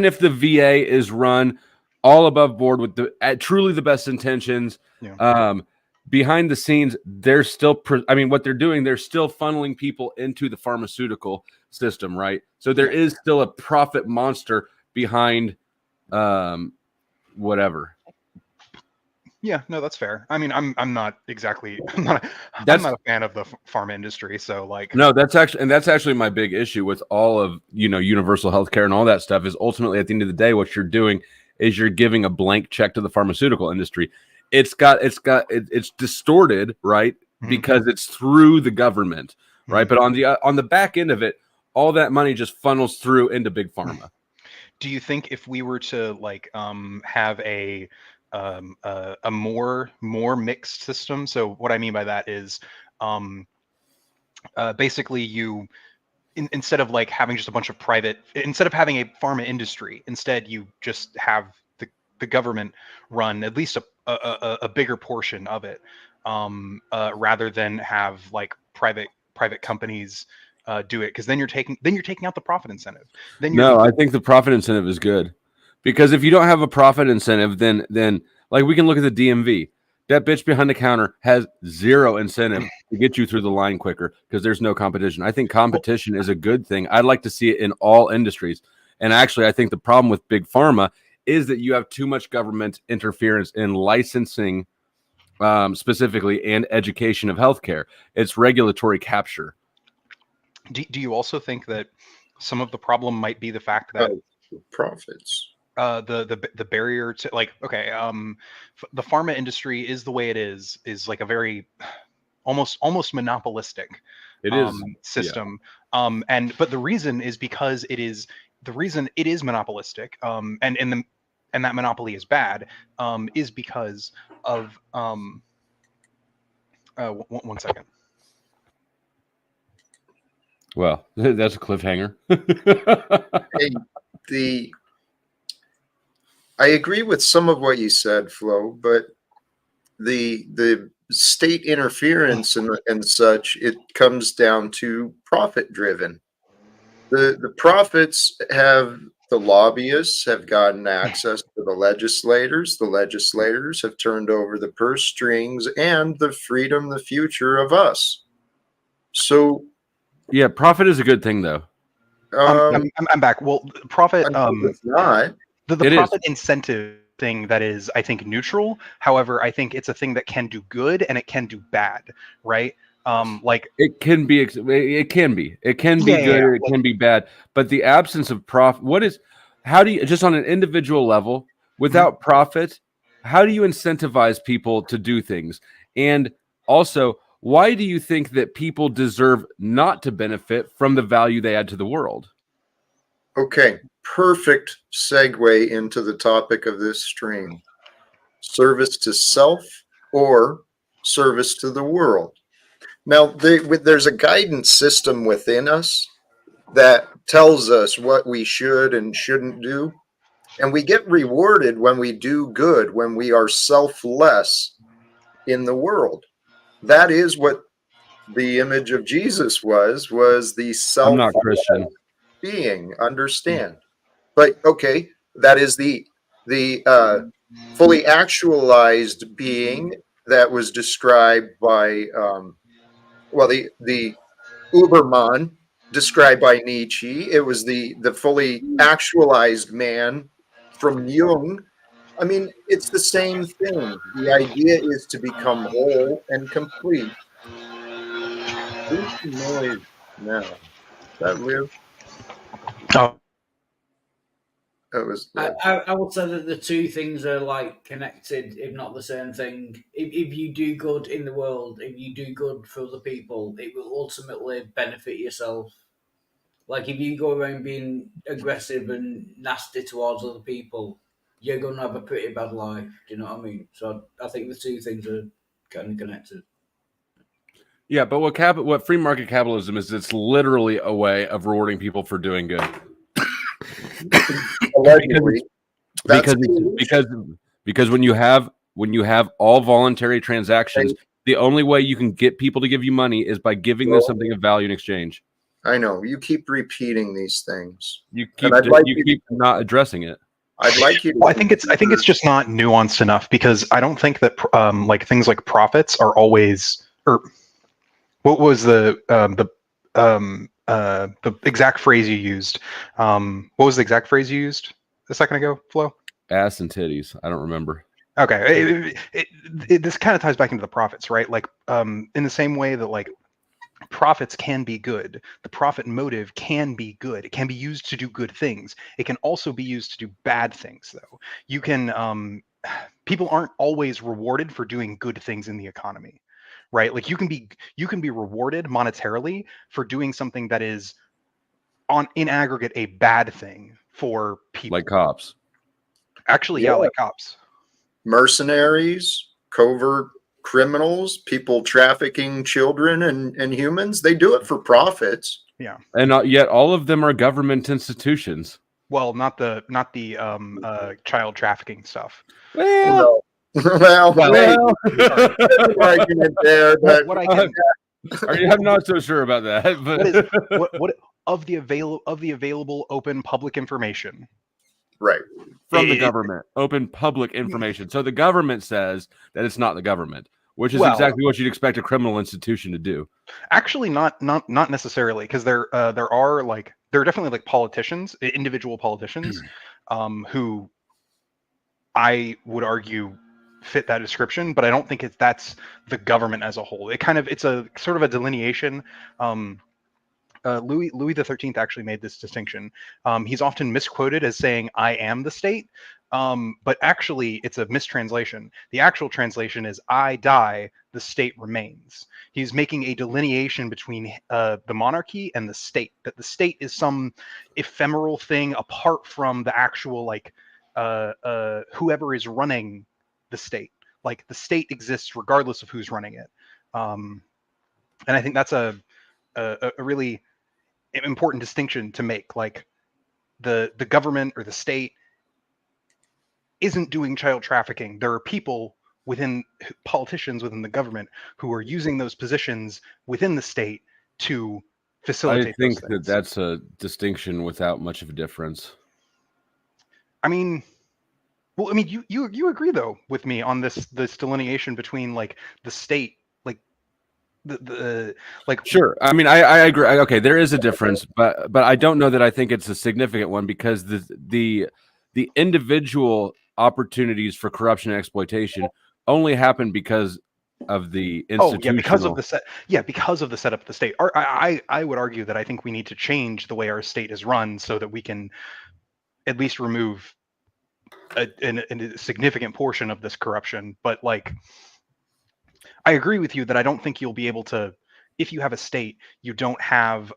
if the VA is run all above board with truly the best intentions, behind the scenes, they're still, what they're doing, they're still funneling people into the pharmaceutical system, right? So there is still a profit monster behind whatever. Yeah, no, that's fair. I mean, I'm not a fan of the pharma industry, so like, no, that's actually my big issue with all of, you know, universal healthcare and all that stuff is ultimately at the end of the day, what you're doing is you're giving a blank check to the pharmaceutical industry. It's distorted, right? Because it's through the government, right? But on the back end of it, all that money just funnels through into big pharma. Do you think if we were to like have a more mixed system? So what I mean by that is basically you instead of like having just a bunch of instead of having a pharma industry, instead you just have the government run at least a bigger portion of it, rather than have like private companies do it, because then you're taking out the profit incentive. I think the profit incentive is good, because if you don't have a profit incentive, then like we can look at the DMV. That bitch behind the counter has zero incentive to get you through the line quicker because there's no competition. I think competition is a good thing. I'd like to see it in all industries. And actually, I think the problem with big pharma is that you have too much government interference in licensing, specifically, and education of healthcare. It's regulatory capture. Do you also think that some of the problem might be the fact that Profits. The barrier to, like, okay, the pharma industry is the way it is like a very almost monopolistic It is system. But the reason is because it is monopolistic, and that monopoly is bad, is because of one second. Well, that's a cliffhanger. Hey, I agree with some of what you said, Flo, but the state interference and such, it comes down to profit driven. The profits have, the lobbyists have gotten access to the legislators. The legislators have turned over the purse strings and the freedom, the future of us. So yeah, profit is a good thing, though. I'm back. Well, profit. it's not. The It profit incentive thing that is, I think, neutral. However, I think it's a thing that can do good and it can do bad, right? Like it can be good, it can be bad, but the absence of profit, how do you, just on an individual level, without profit, how do you incentivize people to do things? And also, why do you think that people deserve not to benefit from the value they add to the world? Okay, perfect segue into the topic of this stream. Service to self or service to the world. Now, there's a guidance system within us that tells us what we should and shouldn't do. And we get rewarded when we do good, when we are selfless in the world. That is what the image of Jesus was the I'm not selfless Christian. being. Understand? But okay, that is the fully actualized being that was described by the Uberman described by Nietzsche. It was the fully actualized man from Jung. I mean, it's the same thing. The idea is to become whole and complete. Who's the noise now? That Liv? Oh. That was I would say that the two things are like connected, if not the same thing. If you do good in the world, if you do good for other people, it will ultimately benefit yourself. Like if you go around being aggressive and nasty towards other people, you're going to have a pretty bad life. Do you know what I mean? So I think the two things are kind of connected. Yeah, but what free market capitalism is, it's literally a way of rewarding people for doing good. allegedly. Because when you have all voluntary transactions, the only way you can get people to give you money is by giving them something of value in exchange. I know you keep repeating these things. You keep not addressing it. I'd like you to. Well, I think it's just not nuanced enough, because I don't think that like things like profits are always, or what was the exact phrase you used? What was the exact phrase you used a second ago, Flo? Ass and titties. I don't remember. Okay, this kind of ties back into the profits, right? Like, in the same way that like profits can be good, the profit motive can be good. It can be used to do good things. It can also be used to do bad things, though. You can people aren't always rewarded for doing good things in the economy, right? Like you can be rewarded monetarily for doing something that is in aggregate a bad thing for people, like cops. Actually, yeah, like cops. Mercenaries, covert criminals, people trafficking children and humans, they do it for profits. Yeah. And yet all of them are government institutions. Well, not the child trafficking stuff. Well, argument there, but what I can, I'm not so sure about that. But what of the available open public information, right, from the government, open public information. So the government says that it's not the government, which is exactly what you'd expect a criminal institution to do. Actually, not necessarily, because there are definitely like politicians, individual politicians, who I would argue fit that description, but I don't think that's the government as a whole. It's a sort of a delineation. Louis the 13th actually made this distinction. He's often misquoted as saying "I am the state," but actually it's a mistranslation. The actual translation is "I die, the state remains." He's making a delineation between the monarchy and the state. That the state is some ephemeral thing apart from the actual whoever is running the state. Like the state exists regardless of who's running it, and I think that's a really important distinction to make. Like the government or the state isn't doing child trafficking. There are people politicians within the government who are using those positions within the state to I facilitate those think that things. that's a distinction without much of a difference. I mean, well, I mean, you agree though with me on this delineation between like the state, like the like. Sure. I mean, I agree. Okay, there is a difference, but I don't know that I think it's a significant one, because the individual opportunities for corruption and exploitation only happen because of the Oh yeah, because of institutional. because of the setup of the state. I would argue that I think we need to change the way our state is run so that we can at least remove a significant portion of this corruption. But like, I agree with you that I don't think you'll be able to, if you have a state, you don't have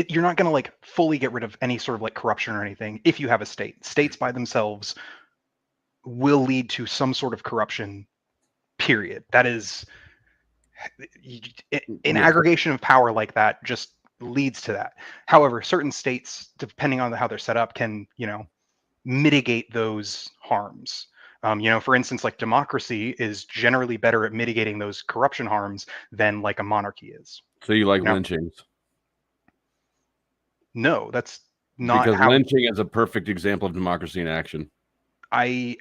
you're not going to like fully get rid of any sort of like corruption or anything. If you have a state, states by themselves will lead to some sort of corruption. Period. That is an Yeah. aggregation of power like that just leads to that. However, certain states, depending on how they're set up, can mitigate those harms. For instance, like democracy is generally better at mitigating those corruption harms than like a monarchy is. So you like You know? lynchings? No, that's not Because how. lynching is a perfect example of democracy in action. I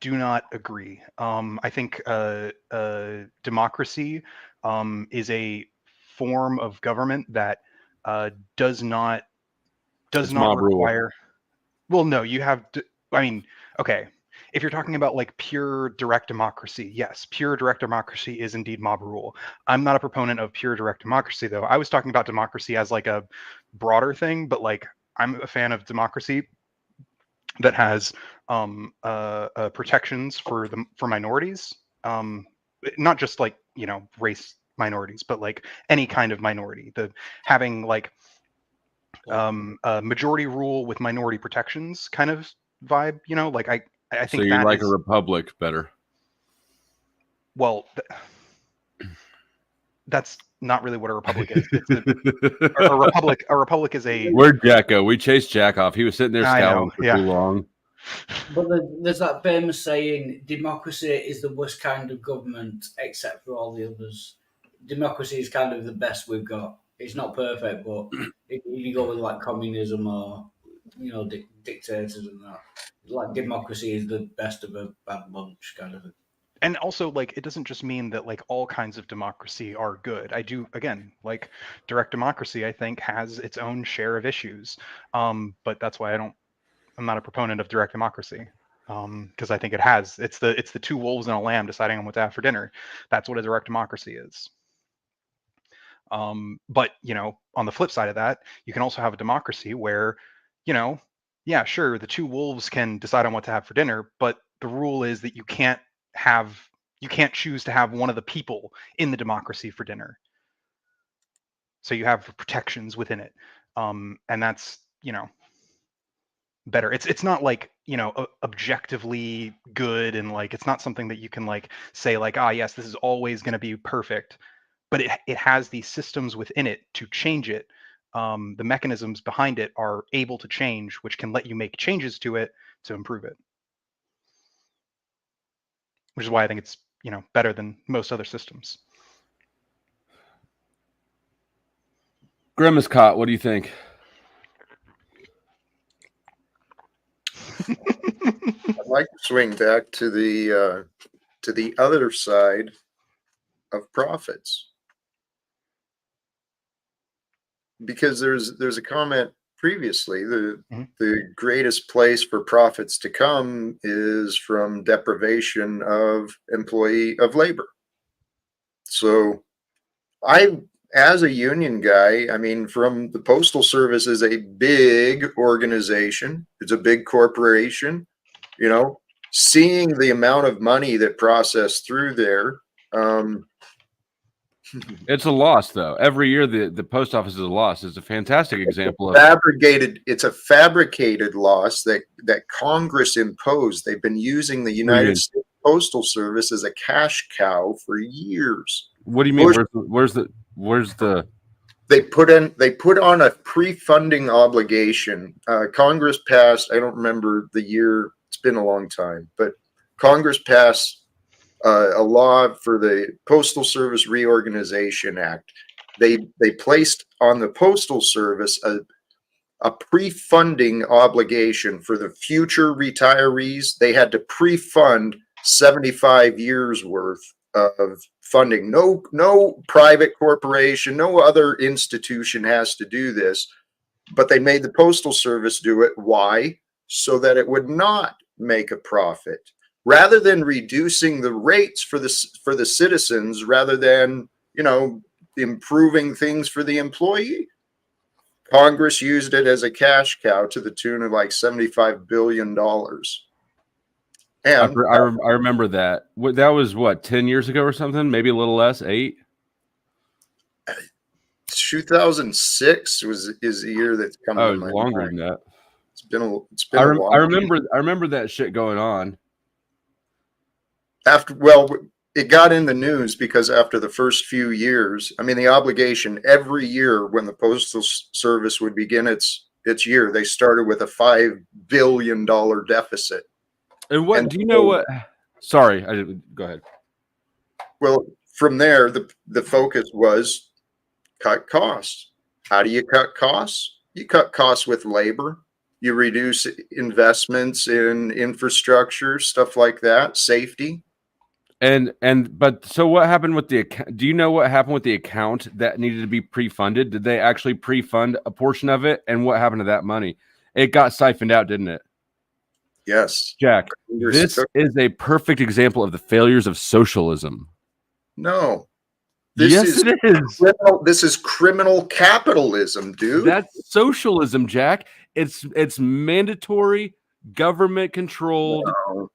do not agree. I think democracy is a form of government that does not It's mob rule. require. Well, no, you have. I mean, okay. If you're talking about like pure direct democracy, yes, pure direct democracy is indeed mob rule. I'm not a proponent of pure direct democracy, though. I was talking about democracy as like a broader thing, but like I'm a fan of democracy that has protections for minorities, not just like race minorities, but like any kind of minority. The having like majority rule with minority protections kind of vibe. Like I think So you that like is a republic better? well. That's not really what a republic is. It's a republic. A republic is a. Where'd Jack go? We chased Jack off. He was sitting there I know, scowling for yeah. too long. But there's that famous saying, democracy is the worst kind of government except for all the others. Democracy is kind of the best we've got. It's not perfect, but if you go with like communism or dictators and that, like democracy is the best of a bad bunch kind of thing. And also, like, it doesn't just mean that like all kinds of democracy are good. I do, again, like direct democracy, I think has its own share of issues. But that's why I'm not a proponent of direct democracy. Because I think it's the two wolves and a lamb deciding on what to have for dinner. That's what a direct democracy is. But on the flip side of that, you can also have a democracy where, yeah, sure, the two wolves can decide on what to have for dinner, but the rule is that you can't choose to have one of the people in the democracy for dinner. So you have protections within it, and that's better. It's not like objectively good, and like it's not something that you can like say like, ah, yes, this is always going to be perfect, but it has these systems within it to change it. The mechanisms behind it are able to change, which can let you make changes to it to improve it, which is why I think it's better than most other systems. Grimace Cot, what do you think? I'd like to swing back to the other side of profits, because there's a comment previously, Mhm. the greatest place for profits to come is from deprivation of labor. So as a union guy, I mean, from the Postal Service is a big organization. It's a big corporation, seeing the amount of money that processed through there. It's a loss, though. Every year, the post office is a loss. It's a fantastic example of It's a fabricated loss that Congress imposed. They've been using the United States Postal Service as a cash cow for years. What do you mean? Where's the? They put on a pre-funding obligation. Congress passed, I don't remember the year, it's been a long time, but Congress passed a law for the Postal Service Reorganization Act. They placed on the Postal Service a pre-funding obligation for the future retirees. They had to pre-fund 75 years worth of funding. No private corporation, no other institution has to do this, but they made the Postal Service do it. Why? So that it would not make a profit. Rather than reducing the rates for the citizens, rather than, improving things for the employee, Congress used it as a cash cow to the tune of like $75 billion. And I remember that. That was what, 10 years ago or something? Maybe a little less, 8. 2006 is the year that's coming. Oh, to my longer mind. than that. It's been a long. I remember that shit going on. It got in the news because after the first few years, I mean, the obligation every year when the Postal Service would begin its year, they started with a $5 billion deficit. And what do you know? What? Sorry, go ahead. Well, from there, the focus was cut costs. How do you cut costs? You cut costs with labor. You reduce investments in infrastructure, stuff like that, safety. But so what happened with the account? Do you know what happened with the account that needed to be pre-funded? Did they actually pre-fund a portion of it? And what happened to that money? It got siphoned out, didn't it? Yes. Jack, this is a perfect example of the failures of socialism. No. Yes, it is. This is criminal capitalism, dude. That's socialism, Jack. It's mandatory, government controlled,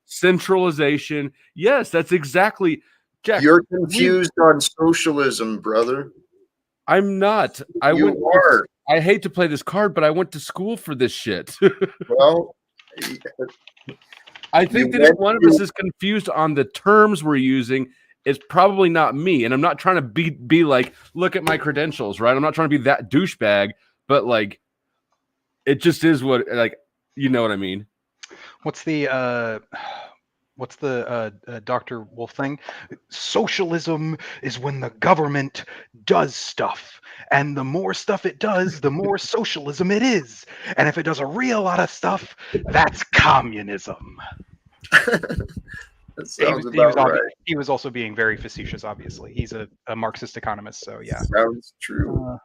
centralization. Yes, that's exactly. Jack, you're confused on socialism, brother. I'm not. You are. I hate to play this card, but I went to school for this shit. Well, I think that if one of us is confused on the terms we're using, it's probably not me. And I'm not trying to be like, look at my credentials, right? I'm not trying to be that douchebag, but like, it just is what, like, you know what I mean? What's the Dr. Wolf thing? Socialism is when the government does stuff, and the more stuff it does, the more socialism it is. And if it does a real lot of stuff, that's communism. That sounds about right. He was also being very facetious, obviously. He's a Marxist economist, so yeah. Sounds true.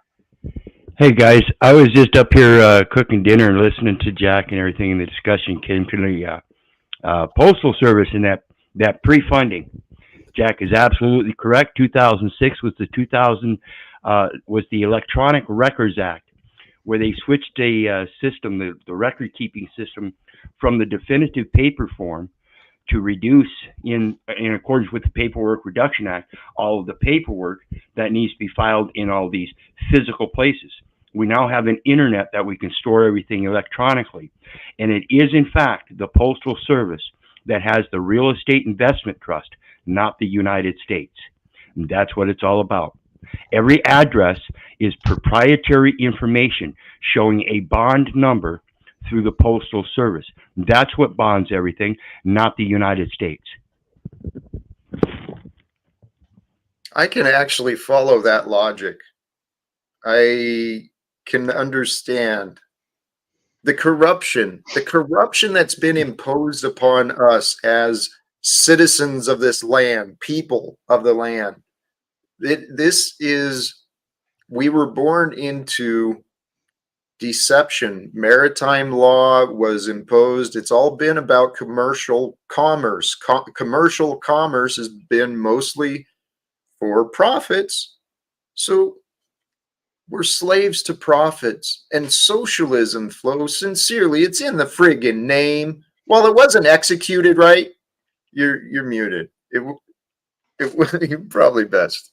Hey guys, I was just up here cooking dinner and listening to Jack and everything, and the discussion came to the Postal Service and that pre-funding. Jack is absolutely correct. 2006 was the Electronic Records Act, where they switched a system, the record keeping system, from the definitive paper form to reduce, in accordance with the Paperwork Reduction Act, all of the paperwork that needs to be filed in all these physical places. We now have an internet that we can store everything electronically. And it is, in fact, the Postal Service that has the Real Estate Investment Trust, not the United States. And that's what it's all about. Every address is proprietary information showing a bond number through the Postal Service. That's what bonds everything, not the United States. I can actually follow that logic. I can understand the corruption that's been imposed upon us as citizens of this land, people of the land. We were born into deception. Maritime law was imposed. It's all been about commercial commerce. Commercial commerce has been mostly for profits. So we're slaves to profits. And socialism, Flo, sincerely, it's in the friggin' name. While it wasn't executed right, you're muted. You're probably best.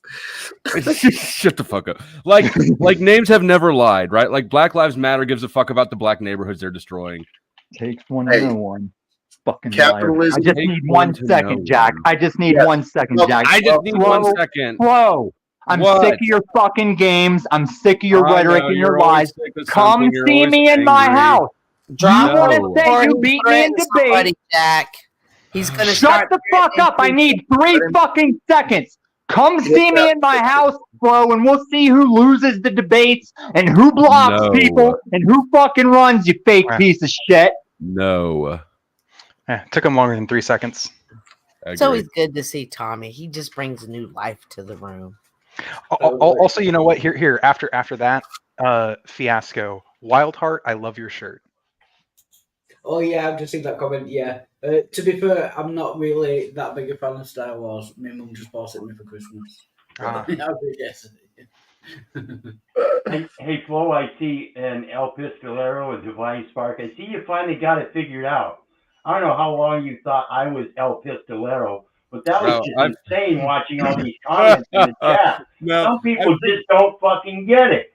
Shut the fuck up. Like names have never lied, right? Like Black Lives Matter gives a fuck about the black neighborhoods they're destroying. Takes one to know one. Fucking Capitalism. liar. I just Takes need one one to second, know Jack. one. I just need Yeah. 1 second, Well, Jack. I just need Slow, 1 second. Slow. I'm What? sick of your fucking games. I'm sick of your I rhetoric know, and you're your always lies. sick of Come something, you're see always me in my angry. house. Drop You want No. to say before you he beat me in threatens debate? somebody, Jack. He's gonna Shut start the fuck up. I need 3 fucking seconds. Come see me in my house, bro, and we'll see who loses the debates and who blocks No. people and who fucking runs, you fake piece of shit. No. It took him longer than 3 seconds. It's always good to see Tommy. He just brings new life to the room. Also, you know what? Here. After that fiasco, Wildheart, I love your shirt. Oh yeah, I've just seen that comment. Yeah. To be fair, I'm not really that big a fan of Star Wars. My mum just bought it me for Christmas. Yes. Hey, Flo, I see an El Pistolero, a Divine Spark. I see you finally got it figured out. I don't know how long you thought I was El Pistolero, but that was just insane watching all these comments in the chat. No, Some people just don't fucking get it.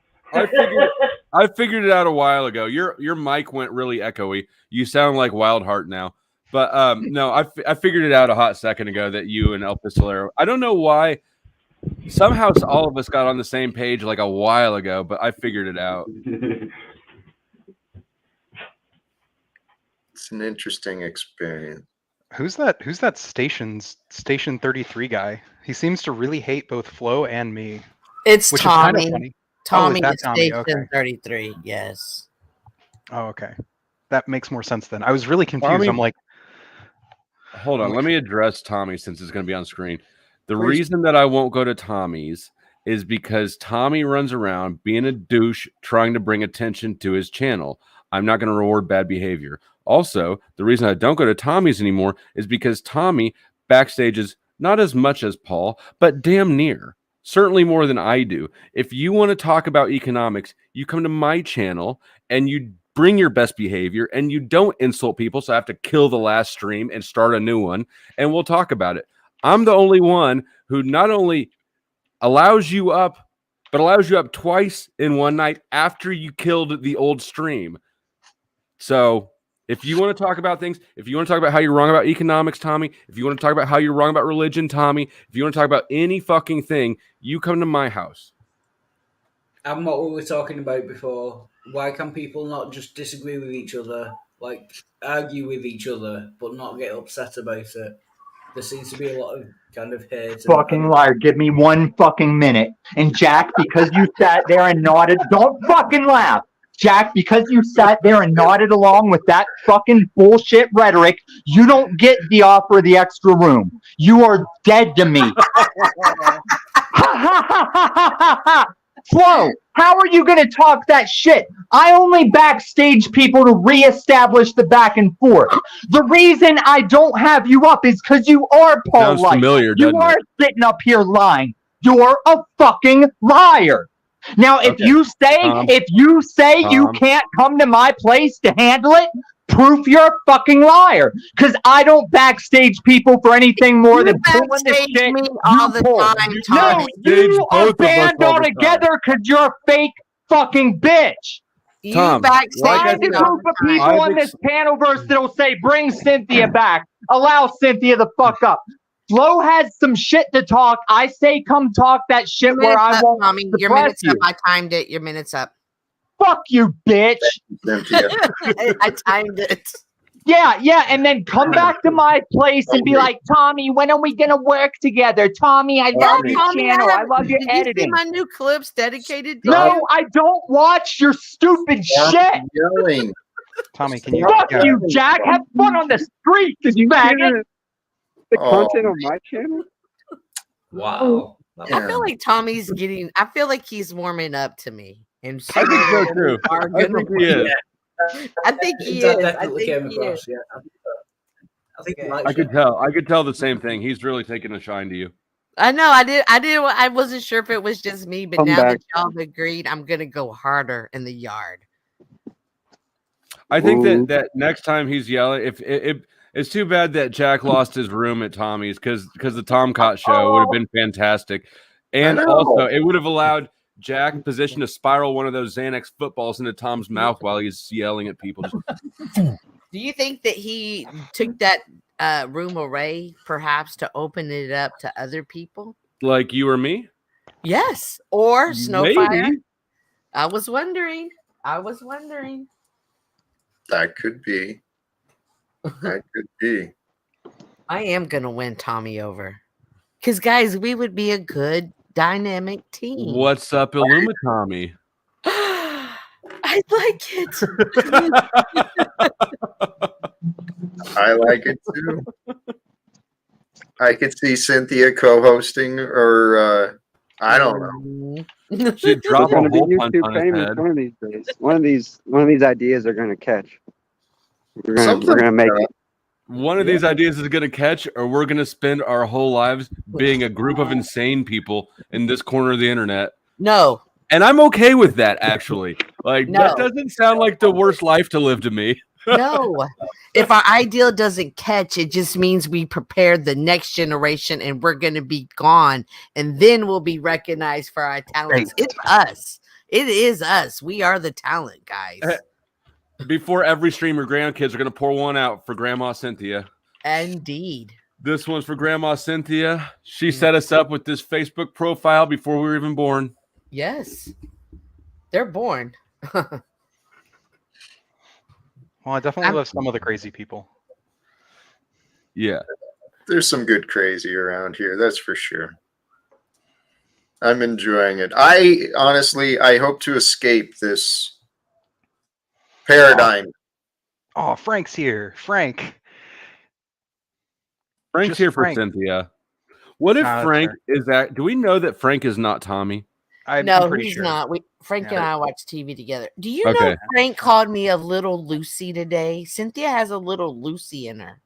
I figured it out a while ago. Your mic went really echoey. You sound like Wildheart now. But no, I figured it out a hot second ago that you and El Pistolero. I don't know why. Somehow all of us got on the same page like a while ago, but I figured it out. It's an interesting experience. Who's that Station 33 guy? He seems to really hate both Flo and me. It's Which is kind of Tommy. funny. Tommy is that is Tommy? Station Okay. 33. Yes. Oh, okay. That makes more sense then. I was really confused. Tommy- I'm like, Hold on, let me address Tommy since it's going to be on screen. The Please. reason that I won't go to Tommy's is because Tommy runs around being a douche trying to bring attention to his channel. I'm not going to reward bad behavior. Also, the reason I don't go to Tommy's anymore is because Tommy backstages not as much as Paul, but damn near. Certainly more than I do. If you want to talk about economics, you come to my channel and you bring your best behavior and you don't insult people. So I have to kill the last stream and start a new one and we'll talk about it. I'm the only one who not only allows you up, but allows you up twice in one night after you killed the old stream. So if you want to talk about things, if you want to talk about how you're wrong about economics, Tommy, if you want to talk about how you're wrong about religion, Tommy, if you want to talk about any fucking thing, you come to my house. And what we were talking about before, why can people not just disagree with each other, like argue with each other, but not get upset about it? There seems to be a lot of kind of hate. Fucking liar. Give me 1 fucking minute. And Jack, because you sat there and nodded, don't fucking laugh. Jack, because you sat there and nodded along with that fucking bullshit rhetoric, you don't get the offer of the extra room. You are dead to me. Flo, how are you going to talk that shit? I only backstage people to reestablish the back and forth. The reason I don't have you up is because you are Paul Sounds Light. familiar, You doesn't are it? sitting up here lying. You're a fucking liar. Now, if Okay. you say you Tom. can't come to my place to handle it, proof you're a fucking liar. Because I don't backstage people for anything more You than pulling the backstage shit me you all the pull. time, No, Tommy. Backstage you both are of us banned all the altogether because you're a fake fucking bitch. You Tom, backstage like I Find a me said, all group of the time. people I've on this panelverse that'll say, bring Cynthia back. Allow Cynthia the fuck up. Flo has some shit to talk. I say come talk that shit Your where minute's I up, won't Tommy. Your suppress minute's you. up. I timed it. Your minute's up. Fuck you, bitch. Cynthia. I timed it. Yeah, and then come back to my place and be like, Tommy, when are we gonna work together? Tommy, I love your Tommy, channel. I love your did you see editing. my new clips dedicated to No, you? I don't watch your stupid shit. Yelling. Tommy, can you? Fuck you, Jack. Have fun on the streets, you faggot. The Oh. content on my channel? Wow. I feel like Tommy's getting. I feel like he's warming up to me. And I think so too. are I gonna think he is. I think he That is. I definitely think came he across. is. Yeah, I think he Okay. likes I could you. tell. I could tell the same thing. He's really taking a shine to you. I know. I wasn't sure if it was just me, but Come now back. that y'all have agreed, I'm gonna go harder in the yard. I think Ooh. that next time he's yelling, if it's too bad that Jack lost his room at Tommy's because the Talcott show would have been fantastic, and know. also it would have allowed Jack position to spiral one of those Xanax footballs into Tom's mouth while he's yelling at people. Just, Do you think that he took that room away, perhaps to open it up to other people? like you or me? Yes, or Snowfire. Maybe. I was wondering. That could be. That could be. I am gonna win Tommy over, because guys, we would be a good dynamic team. What's up, Illumitami? I like it. I like it too. I could see Cynthia co-hosting, or I don't know. know. She'd We're drop a going to be hole punch YouTube on his famous head. one of these days. One of these ideas are going to catch. We're Something going to make it. One of these ideas is going to catch, or we're going to spend our whole lives being a group of insane people in this corner of the internet. No, And I'm okay with that, actually. Like, No. that doesn't sound like the worst life to live to me. no. If our ideal doesn't catch, it just means we prepared the next generation and we're going to be gone. And then we'll be recognized for our talents. It's us. It is us. We are the talent, guys. Before every stream, your grandkids are going to pour one out for Grandma Cynthia. Indeed. This one's for Grandma Cynthia. She set us up with this Facebook profile before we were even born. Yes. They're born. Well, I definitely love some of the crazy people. Yeah. There's some good crazy around here, that's for sure. I'm enjoying it. I honestly hope to escape this paradigm. Oh, Frank's here. Frank's Frank's here for Cynthia. What if That's Frank fair. is that? Do we know that Frank is not Tommy? I'm No, pretty he's sure. not. Frank and Yeah. I watch TV together. Do you know Okay. Frank called me a little Lucy today? Cynthia has a little Lucy in her.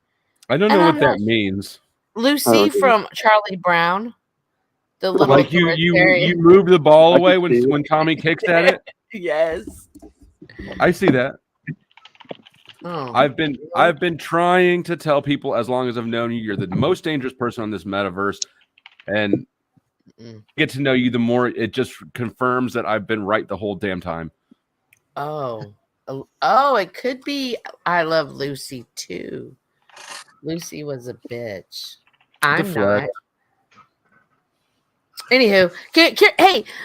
I don't And know I'm what that not- means. Lucy Oh, from Charlie Brown. The little Like you authoritarian- move the ball I can away see it. when Tommy kicks at it. Yes. I see that. Oh. I've been trying to tell people as long as I've known you, you're the most dangerous person on this metaverse, and get to know you, the more it just confirms that I've been right the whole damn time. Oh, it could be. I love Lucy too. Lucy was a bitch. I'm Deflect. not. Anywho, hey,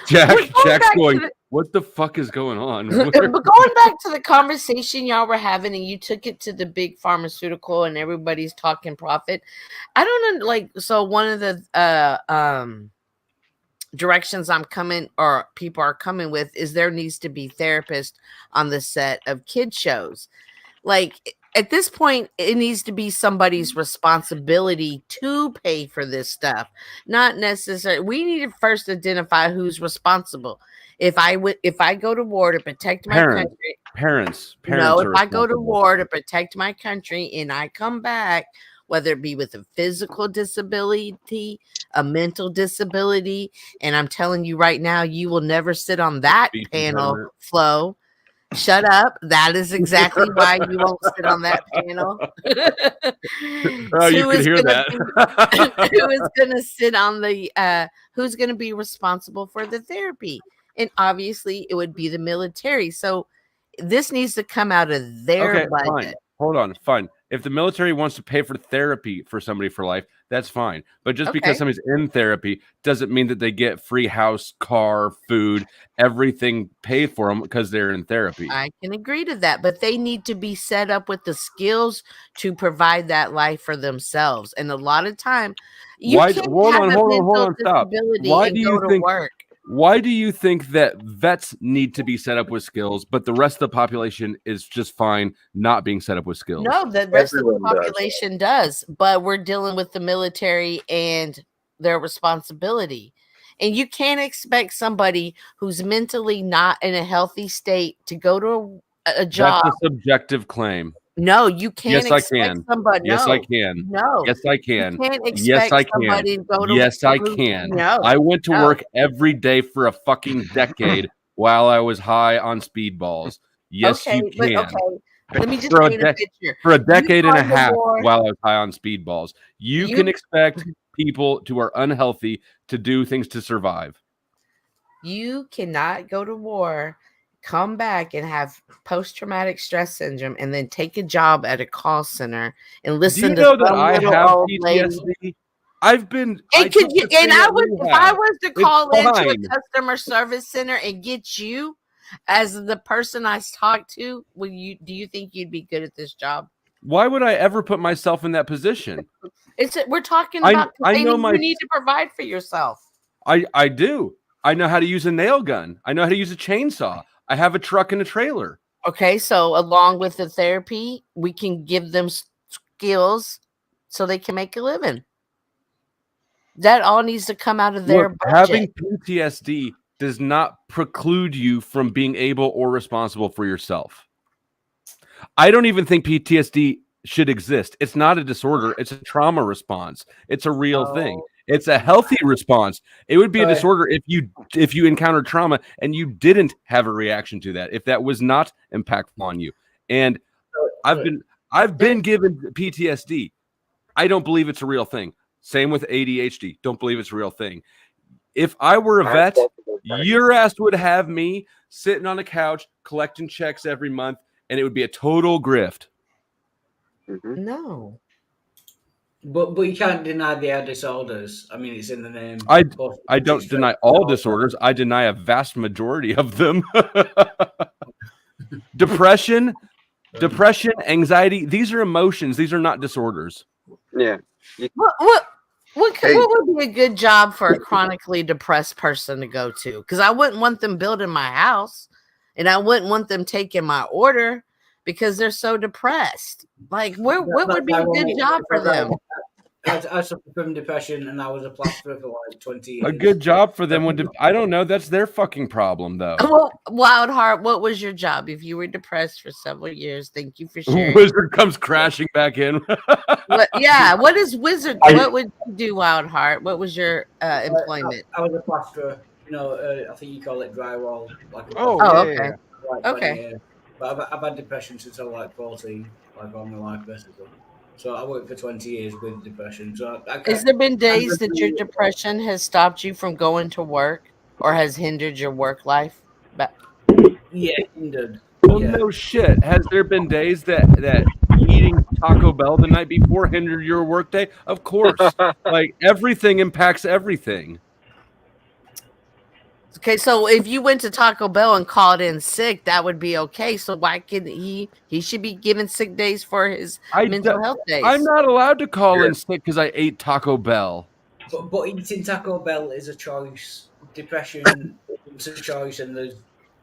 Jack's back to going, the- what the fuck is going on? but going back to the conversation y'all were having, and you took it to the big pharmaceutical, and everybody's talking profit. I don't know, like, so one of the directions I'm coming, or people are coming with, is there needs to be therapists on the set of kid shows. Like, at this point, it needs to be somebody's responsibility to pay for this stuff, not necessarily. We need to first identify who's responsible. If I go to war to protect my country, Parents. no, if are I go to responsible. war to protect my country and I come back, whether it be with a physical disability, a mental disability, and I'm telling you right now, you will never sit on that Speech panel, impediment. Flo. Shut up. That is exactly why you won't sit on that panel. Oh, you could hear that. Who is going to sit on the, who's going to be responsible for the therapy? And obviously, it would be the military. So this needs to come out of their Okay, budget. fine. Hold on, fine. If the military wants to pay for therapy for somebody for life, that's fine. But just because Okay. somebody's in therapy doesn't mean that they get free house, car, food, everything paid for them because they're in therapy. I can agree to that, but they need to be set up with the skills to provide that life for themselves. And a lot of time, you Why- can't hold have on, a hold on, hold mental on, stop. disability Why and do go you to think- work. Why do you think that vets need to be set up with skills, but the rest of the population is just fine not being set up with skills? No, the rest of the Everyone does. population does, but we're dealing with the military and their responsibility. And you can't expect somebody who's mentally not in a healthy state to go to a job. That's a subjective claim. No, you can't Yes, I expect can. somebody. Yes, no, I can. No, Yes, I you can. can't Yes, expect I can. somebody to go to Yes, I who- can. No, I went to no. work every day for a fucking decade while I was high on speedballs. Yes, okay, you but can. okay. Let me just For a paint a picture. For a decade and a gone to half war. while I was high on speedballs. You can expect people who are unhealthy to do things to survive. You cannot go to war, come back and have post-traumatic stress syndrome, and then take a job at a call center and Do listen you to know that some I little have old lady. PTSD? I've been. I And could took you? the And thing I at was, if rehab. I was to It's call into a fine. customer service center and get you as the person I talked to, would you? Do you think you'd be good at this job? Why would I ever put myself in that position? We're talking I about know containing my. you need to provide for yourself. I do. I know how to use a nail gun. I know how to use a chainsaw. I have a truck and a trailer. Okay, so along with the therapy, we can give them skills so they can make a living. That all needs to come out of their Look, budget. having PTSD does not preclude you from being able or responsible for yourself. I don't even think PTSD should exist. It's not a disorder. It's a trauma response. It's a real thing. It's a healthy response. It would be a disorder if you encountered trauma and you didn't have a reaction to that, if that was not impactful on you. And I've been given PTSD. I don't believe it's a real thing. Same with ADHD. Don't believe it's a real thing. If I were a vet, your ass would have me sitting on a couch collecting checks every month, and it would be a total grift. No. But you can't deny they are disorders. I mean, it's in the name. I don't deny all disorders. I deny a vast majority of them. Depression, anxiety, these are emotions. These are not disorders. Yeah. What would be a good job for a chronically depressed person to go to? Because I wouldn't want them building my house, and I wouldn't want them taking my order because they're so depressed. Like, what would be a good job for them? I suffered from depression, and I was a plasterer for like 20 years. A good job for them would. I don't know. That's their fucking problem, though. Well, Wild Heart, what was your job if you were depressed for several years? Thank you for sharing. Wizard comes crashing back in. What is Wizard? What would you do, Wild Heart? What was your employment? I was a plasterer. I think you call it drywall. Okay. Like Okay. But I've had depression since I was like 14, like all my life basically. So I worked for 20 years with depression. So Has there been days that your depression has stopped you from going to work or has hindered your work life? Yeah, hindered. Well, no shit. Has there been days that eating Taco Bell the night before hindered your workday? Of course. Like, everything impacts everything. Okay, so if you went to Taco Bell and called in sick, that would be okay. So why can he should be given sick days for his mental health days? I'm not allowed to call in sick because I ate Taco Bell. But eating Taco Bell is a choice. Depression is a choice, and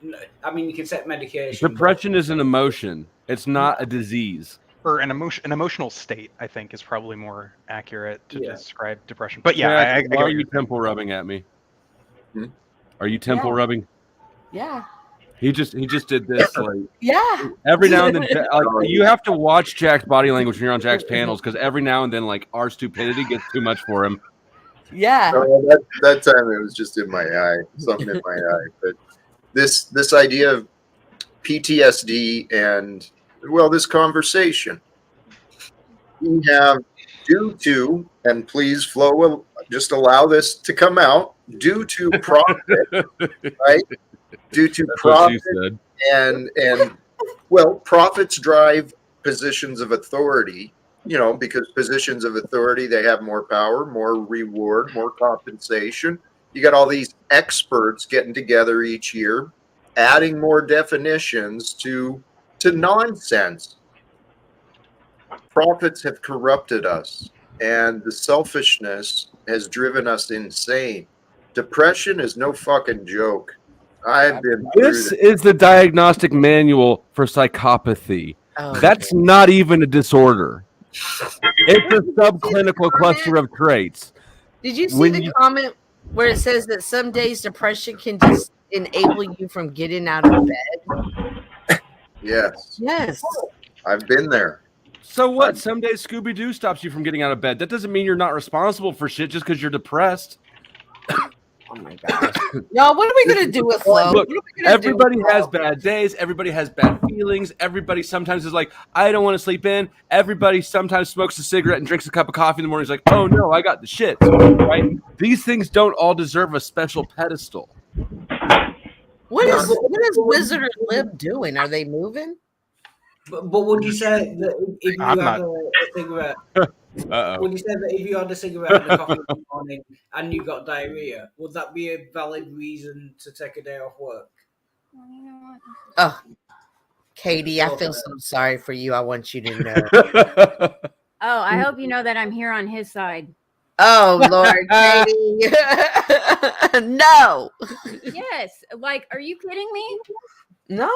you can set medication. Depression is an emotion. It's not a disease. Or an emotional state, I think, is probably more accurate to describe depression. But yeah, I why are you temple rubbing at me? Are you temple rubbing? Yeah. He just did this like every now and then. You have to watch Jack's body language when you're on Jack's panels because every now and then like our stupidity gets too much for him. Yeah. That time it was just in my eye, something in my eye. But this idea of PTSD and this conversation we have due to, and please Flo will just allow this to come out, due to profit, right? Due to profit and profits drive positions of authority, because positions of authority, they have more power, more reward, more compensation. You got all these experts getting together each year, adding more definitions to nonsense. Profits have corrupted us, and the selfishness has driven us insane. Depression is no fucking joke. I've been through This is the diagnostic manual for psychopathy. That's not even a disorder. It's a subclinical cluster of traits. Did you see the comment where it says that some days depression can just enable you from getting out of bed? Yes, Yes. I've been there. So what? Some days Scooby Doo stops you from getting out of bed. That doesn't mean you're not responsible for shit just because you're depressed. Oh my gosh. Y'all, what are we gonna do with Flo? Look, What are we gonna do with everybody has Flo? bad days. Everybody has bad feelings. Everybody sometimes is like, I don't want to sleep in. Everybody sometimes smokes a cigarette and drinks a cup of coffee in the morning. He's like, oh no, I got the shits. Right? These things don't all deserve a special pedestal. What is Wizard or Lib doing? Are they moving? But would you say that if you I'm had not. a cigarette, Uh-oh. would you say that if you had a cigarette and a coffee in the morning and you got diarrhea, would that be a valid reason to take a day off work? Oh, Katie, I feel so sorry for you. I want you to know. Oh, I hope you know that I'm here on his side. Oh Lord, Katie. No. Yes. Like, are you kidding me? No.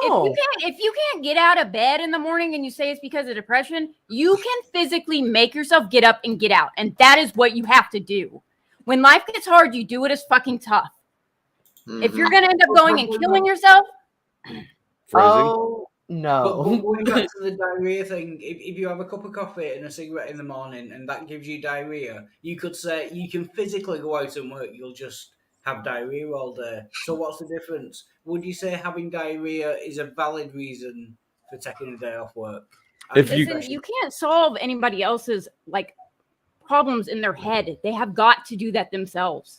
If you can't get out of bed in the morning and you say it's because of depression, you can physically make yourself get up and get out. And that is what you have to do. When life gets hard, you do it as fucking tough. If you're gonna end up going and killing yourself, Oh But no. going back to the diarrhea thing, if you have a cup of coffee and a cigarette in the morning and that gives you diarrhea, you could say you can physically go out and work, you'll just have diarrhea all day. So what's the difference? Would you say having diarrhea is a valid reason for taking a day off work? If And you- listen, you can't solve anybody else's like problems in their head. They have got to do that themselves.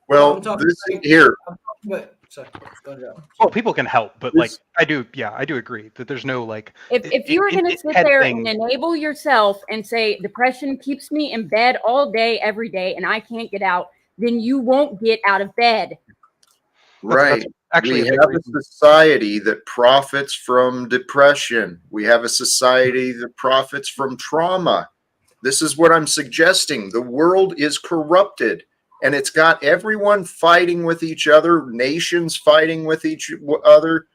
Well, I'm talking this about- here, sorry, go on, Joe. Well, people can help, but like This- I do agree that there's no like If you were going to sit head there thing. and enable yourself and say depression keeps me in bed all day, every day, and I can't get out, then you won't get out of bed. right. actually We a big have reason. a society that profits from depression. We have a society that profits from trauma. This is what I'm suggesting. The world is corrupted, and it's got everyone fighting with each other, nations fighting with each other.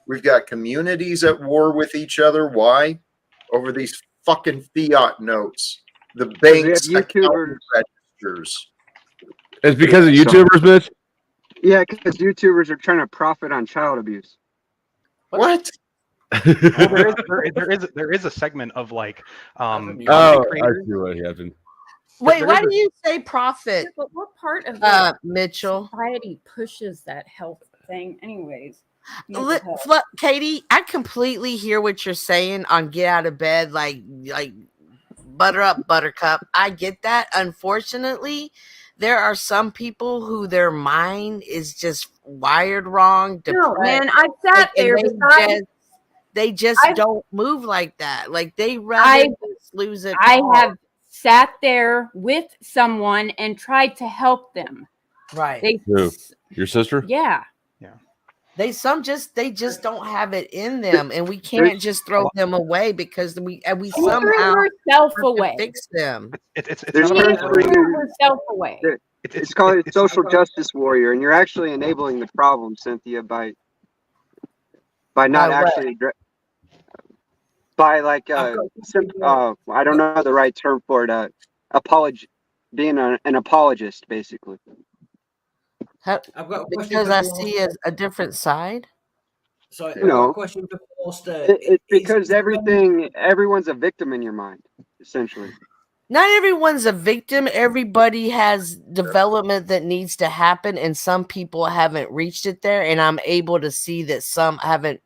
We've got communities at war with each other. Why? Over these fucking fiat notes. The banks, we have account YouTubers. registers. It's because of YouTubers, Mitch. Yeah, because YouTubers are trying to profit on child abuse. What? Well, there is a segment of like Oh, content I creators. see what happened. Wait, there why is do you say profit, But what part of the Mitchell? society pushes that health thing, anyways? Mental health. Katie, I completely hear what you're saying on get out of bed, like butter up, buttercup. I get that. Unfortunately, there are some people who their mind is just wired wrong. No, depressed, man, I've sat and there beside. they just I've- don't move like that. Like they rather just lose it. I all. have sat there with someone and tried to help them. right. They, Who? Your sister? yeah. They just don't have it in them, and we can't just throw them away because we She somehow threw herself have to away. fix them. It's There's not She about threw herself away. It's called it's social not about- justice warrior, and you're actually enabling the problem, Cynthia, by not By what? actually by like I don't know the right term for it. Being an apologist, basically. How- I've got a question because for I Forster. see a different side. So I've You got know, a question for Forster. It's because everyone's a victim in your mind, essentially. Not everyone's a victim. Everybody has development that needs to happen, and some people haven't reached it there. And I'm able to see that some haven't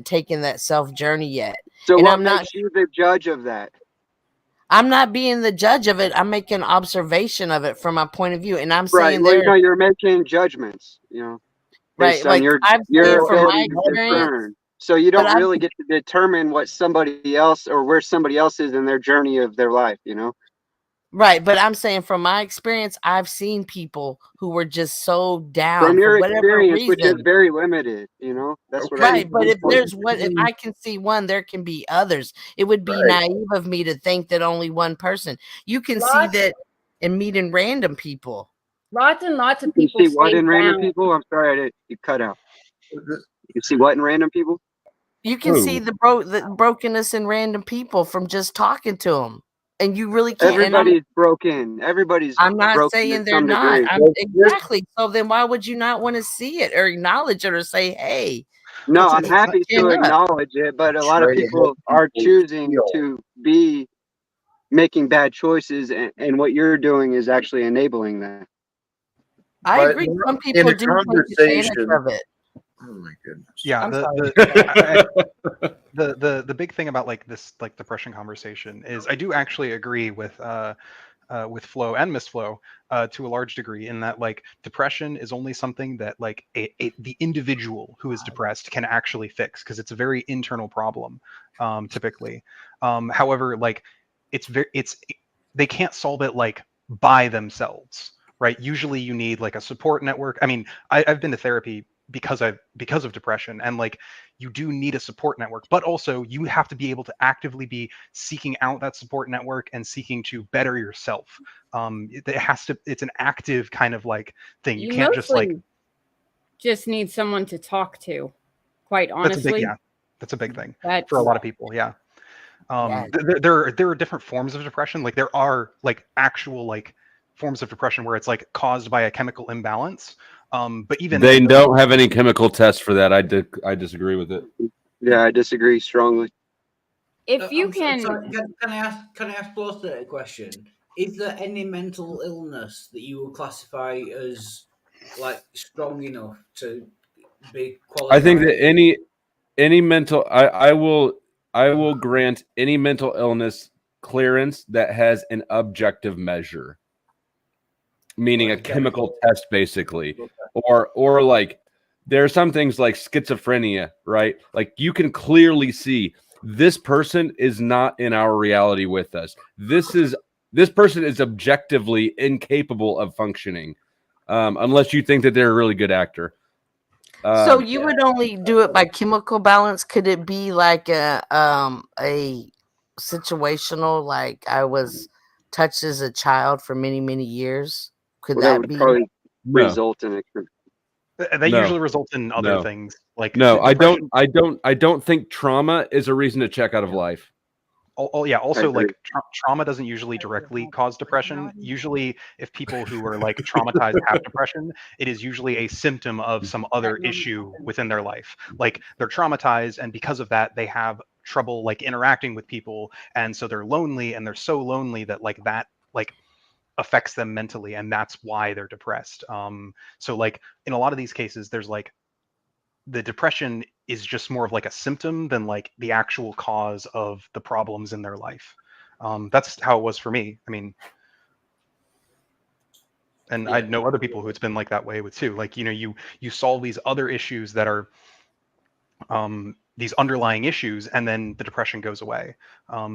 taken that self journey yet. So And what I'm not- makes you the judge of that? I'm not being the judge of it. I'm making observation of it from my point of view, and I'm Right. saying Well, there, you're making judgments, based on like your I've seen your from my ability to experience. discern. So you But don't I've- really get to determine what somebody else or where somebody else is in their journey of their life, Right, but I'm saying from my experience, I've seen people who were just so down From for your whatever experience, reason. which is very limited, that's what Right, but if mean. there's one, if I can see one, there can be others. It would be Right. naive of me to think that only one person. You can see Lots- that in meeting random people. Lots and lots of You people see what stay in random down. people? I'm sorry, you cut out. You see what in random people? You can Who? see the brokenness in random people from just talking to them. and you really can't. Everybody's broken. Everybody's I'm not broken saying to they're some not. degree. Exactly. So then why would you not want to see it or acknowledge it or say, hey, No, let's I'm happy chin to up. acknowledge it, but a lot of Try to people help are people choosing heal. to be making bad choices, and what you're doing is actually enabling that. I But agree. Some in people a do take advantage conversation, of it. oh my goodness. Yeah, I'm the big thing about like this like depression conversation is I do actually agree with Flo and Miss Flo to a large degree in that like depression is only something that like the individual who is depressed can actually fix because it's a very internal problem typically. However, like they can't solve it like by themselves, right? Usually you need like a support network. I mean, I've been to therapy because of depression, and like you do need a support network, but also you have to be able to actively be seeking out that support network and seeking to better yourself. It's an active kind of like thing. You can't just like just need someone to talk to, quite that's honestly. that's a big thing That's for a lot of people. Yeah. There are different forms of depression. Like there are like actual like forms of depression where it's like caused by a chemical imbalance. But even they don't have any chemical tests for that. I disagree with it. Yeah, I disagree strongly. if you can. Sorry, can I ask both a question? Is there any mental illness that you would classify as like strong enough to be qualified? I think that any mental I will grant any mental illness clearance that has an objective measure, meaning a chemical test basically, or like there are some things like schizophrenia, right? Like you can clearly see this person is not in our reality with us. This person is objectively incapable of functioning, unless you think that they're a really good actor. So you would only do it by chemical balance? Could it be like a situational, like I was touched as a child for many, many years? Could Well, that that would be? probably No. result in it. They usually result in other things like no. depression. I don't think trauma is a reason to check out of life. Yeah. Also, like trauma doesn't usually directly cause depression. Usually, if people who are like traumatized have depression, it is usually a symptom of some other issue within their life. Like they're traumatized, and because of that, they have trouble like interacting with people, and so they're lonely, and they're so lonely that like affects them mentally, and that's why they're depressed. So like in a lot of these cases, there's like the depression is just more of like a symptom than like the actual cause of the problems in their life. That's how it was for me. I mean, and I know other people who it's been like that way with too. Like, you know, you solve these other issues that are these underlying issues, and then the depression goes away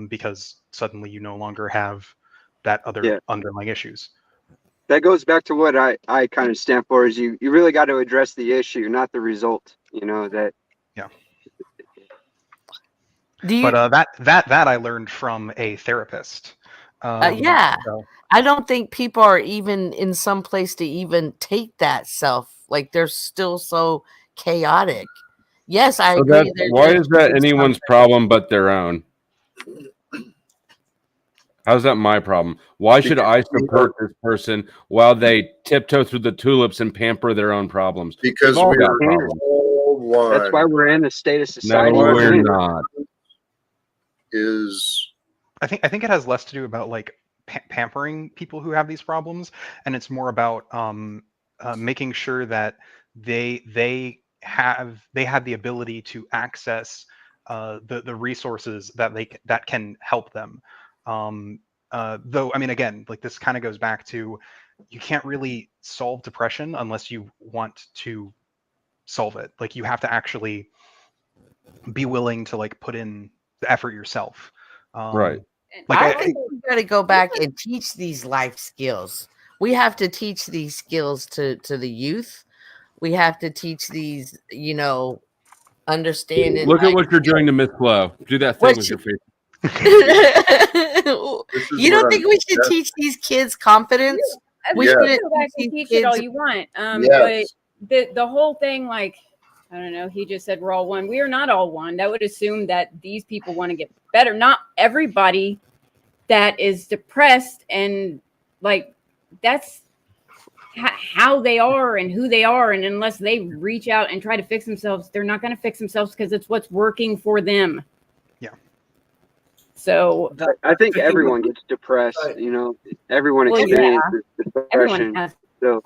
because suddenly you no longer have that other underlying issues. That goes back to what I kind of stand for is you really got to address the issue, not the result. You know that. Yeah. But that I learned from a therapist. Yeah. So. I don't think people are even in some place to even take that self. Like they're still so chaotic. Yes, I agree. Why is that anyone's problem but their own? How's that my problem? Why should I support this person while they tiptoe through the tulips and pamper their own problems? Because we're all one. That's why we're in a state of society. No, we're not. I think it has less to do about like pampering people who have these problems, and it's more about making sure that they have the ability to access the resources that can help them. Though, I mean, again, like this kind of goes back to you can't really solve depression unless you want to solve it. Like you have to actually be willing to like put in the effort yourself. Right. Like I think we got to go back and teach these life skills. We have to teach these skills to the youth. We have to teach these, you know, understanding. Look at what you're doing to Miss Flo. Do that thing with your face. You don't think we should teach these kids confidence? We should go back and teach it all you want. But the whole thing, like, I don't know, he just said we're all one. We are not all one. That would assume that these people want to get better. Not everybody that is depressed, and like that's how they are and who they are, and unless they reach out and try to fix themselves, they're not going to fix themselves because it's what's working for them. Yeah. So I think everyone gets depressed. You know, everyone Well, experiences everyone depression. has. So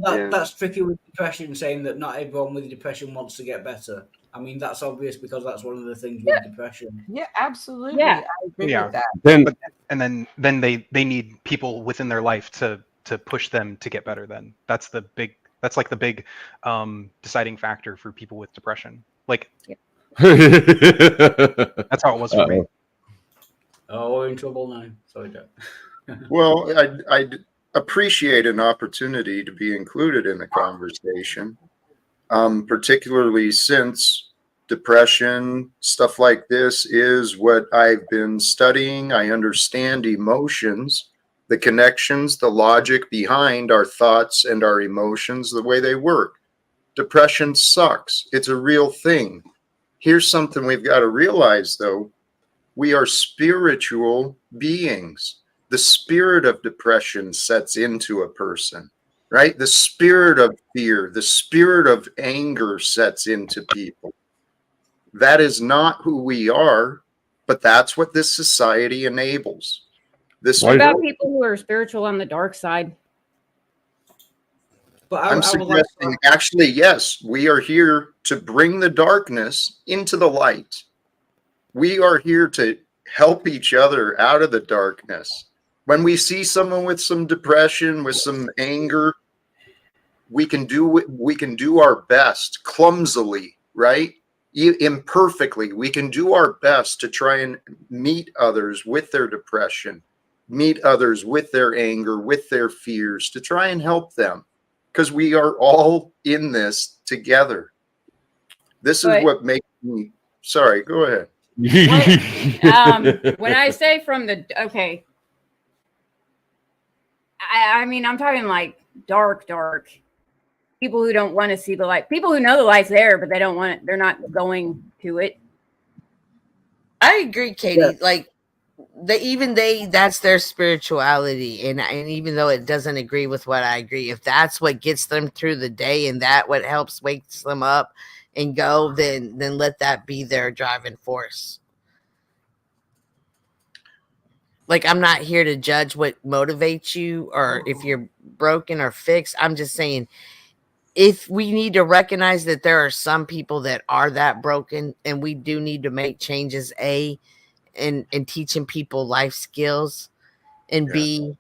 yeah. That's tricky with depression, saying that not everyone with depression wants to get better. I mean, that's obvious because that's one of the things with depression. Yeah, absolutely. Yeah. I agree Yeah. with that. Then And then they need people within their life to push them to get better. Then that's like the big deciding factor for people with depression. Like that's how it was for me. Oh, we're in trouble now. Sorry, Jack. Well, I'd appreciate an opportunity to be included in the conversation, particularly since depression, stuff like this is what I've been studying. I understand emotions, the connections, the logic behind our thoughts and our emotions, the way they work. Depression sucks. It's a real thing. Here's something we've got to realize, though. We are spiritual beings. The spirit of depression sets into a person, right? The spirit of fear, the spirit of anger sets into people. That is not who we are, but that's what this society enables. What about people who are spiritual on the dark side? But I'm suggesting, actually, yes, we are here to bring the darkness into the light. We are here to help each other out of the darkness. When we see someone with some depression, with some anger, we can do our best, clumsily, right? Imperfectly. We can do our best to try and meet others with their depression, meet others with their anger, with their fears, to try and help them, because we are all in this together. This is what makes me, sorry, go ahead. When I say from the I mean, I'm talking like dark people who don't want to see the light, people who know the light's there but they don't want it, they're not going to it. I agree, Katie. Like that's their spirituality, and even though it doesn't agree with what I agree, if that's what gets them through the day and that what helps wakes them up and go, then let that be their driving force. Like, I'm not here to judge what motivates you or if you're broken or fixed. I'm just saying, if we need to recognize that there are some people that are that broken, and we do need to make changes, and teaching people life skills, and B,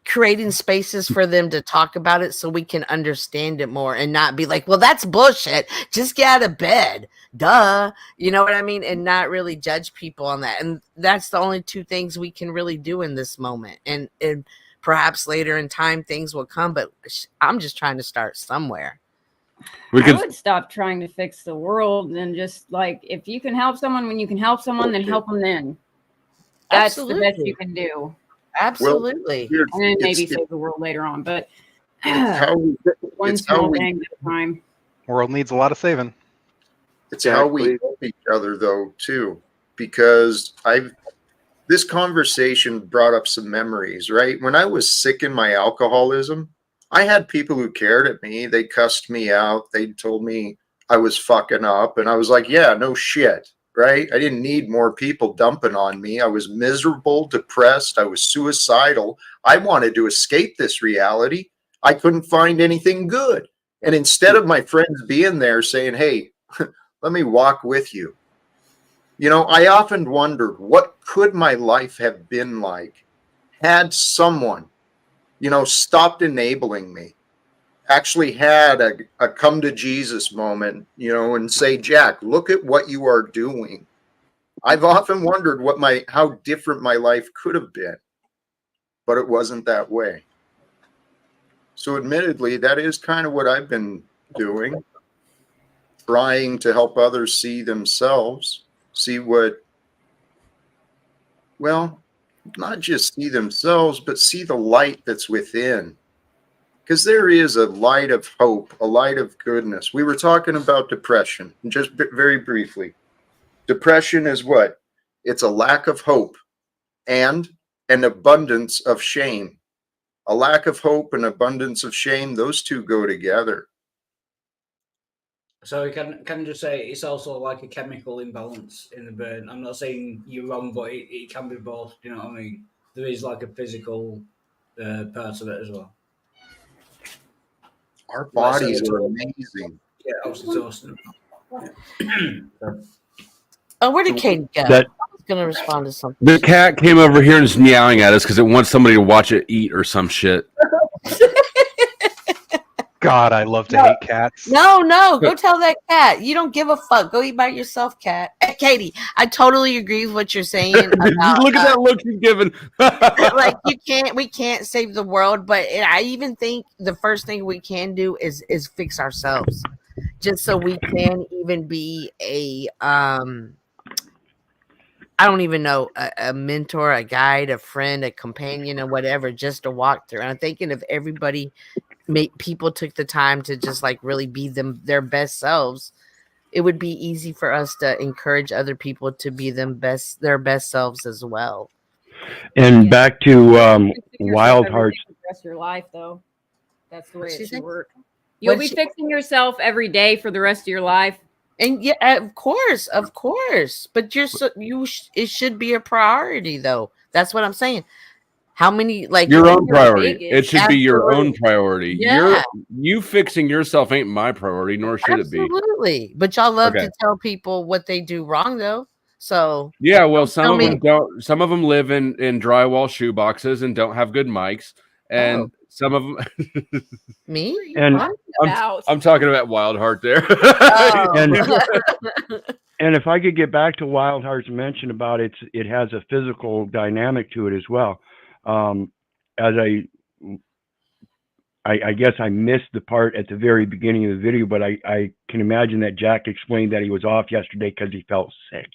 creating spaces for them to talk about it so we can understand it more and not be like, well, that's bullshit. Just get out of bed. Duh. You know what I mean? And not really judge people on that. And that's the only two things we can really do in this moment. And perhaps later in time things will come, but I'm just trying to start somewhere. I would stop trying to fix the world and just, like, if you can help someone when you can help someone, then help them then. That's the best you can do. Absolutely. Well, and then maybe save the world later on, but one it's small how we, thing at a time. World needs a lot of saving. It's how we help each other, though, too, because this conversation brought up some memories, right? When I was sick in my alcoholism, I had people who cared at me. They cussed me out. They told me I was fucking up. And I was like, yeah, no shit, right? I didn't need more people dumping on me. I was miserable, depressed. I was suicidal. I wanted to escape this reality. I couldn't find anything good. And instead of my friends being there saying, hey, let me walk with you, you know, I often wondered, what could my life have been like had someone, you know, stopped enabling me, actually had a come to Jesus moment, you know, and say, Jack, look at what you are doing. I've often wondered how different my life could have been, but it wasn't that way. So admittedly, that is kind of what I've been doing, trying to help others see themselves, see what, well, not just see themselves, but see the light that's within. Because there is a light of hope, a light of goodness. We were talking about depression, just very briefly. Depression is what? It's a lack of hope and an abundance of shame. A lack of hope and abundance of shame, those two go together. So we can just say it's also like a chemical imbalance in the brain. I'm not saying you're wrong, but it can be both. Do you know what I mean? There is like a physical part of it as well. Our Like bodies are serotonin. amazing. Yeah, oxytocin. Oh, where did Katie go? That- I was gonna respond to something. The cat came over here and is meowing at us because it wants somebody to watch it eat or some shit. God, I love to hate cats. No, go tell that cat. You don't give a fuck. Go eat by yourself, cat. Hey, Katie, I totally agree with what you're saying about Look at that look she's giving. like we can't save the world, but I even think the first thing we can do is fix ourselves, just so we can even be a I don't even know, a mentor, a guide, a friend, a companion, or whatever, just to walk through. And I'm thinking if everybody, people took the time to just like really be their best selves, it would be easy for us to encourage other people to be their best selves as well. And back to Fixing yourself Wild every Hearts. day for the rest of your life, though. That's the way What'd she it should say? work. You'll What'd be she- fixing yourself every day for the rest of your life. And yeah, of course, but it should be a priority, though. That's what I'm saying. How many like Your own Your priority. biggest- It should be your own Absolutely. priority. Yeah. You fixing yourself ain't my priority, nor should it be. Absolutely, but y'all love Okay. to tell people what they do wrong, though. So Yeah, well, some tell of me. them don't. Some of them live in drywall shoe boxes and don't have good mics, and some of them. Me? And About I'm talking about Wild Heart there. Oh. and if I could get back to Wild Heart's mention about it has a physical dynamic to it as well. As I guess I missed the part at the very beginning of the video, but I can imagine that Jack explained that he was off yesterday because he felt sick.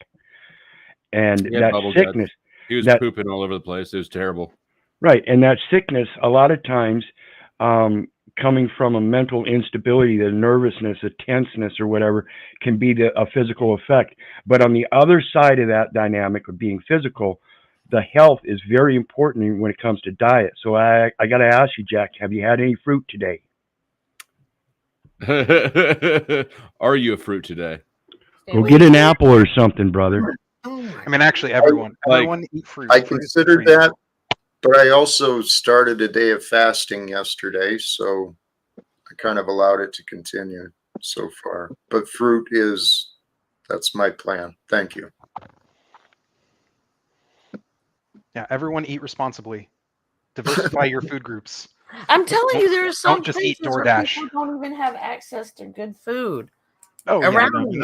And He had that bubble guts. sickness, He was that- pooping all over the place. It was terrible. right, and that sickness, a lot of times, coming from a mental instability, the nervousness, the tenseness, or whatever, can be a physical effect. But on the other side of that dynamic of being physical, the health is very important when it comes to diet. So I got to ask you, Jack, have you had any fruit today? Are you a fruit today? Go get an apple or something, brother. Oh my I mean, actually, everyone Like, eat fruit. I Fruit is considered free. that, but I also started a day of fasting yesterday, so I kind of allowed it to continue so far. But fruit that's my plan. Thank you. Yeah, everyone eat responsibly. Diversify your food groups. I'm telling you, there are some Don't just eat places where DoorDash. people don't even have access to good food. Oh yeah, Around no, me.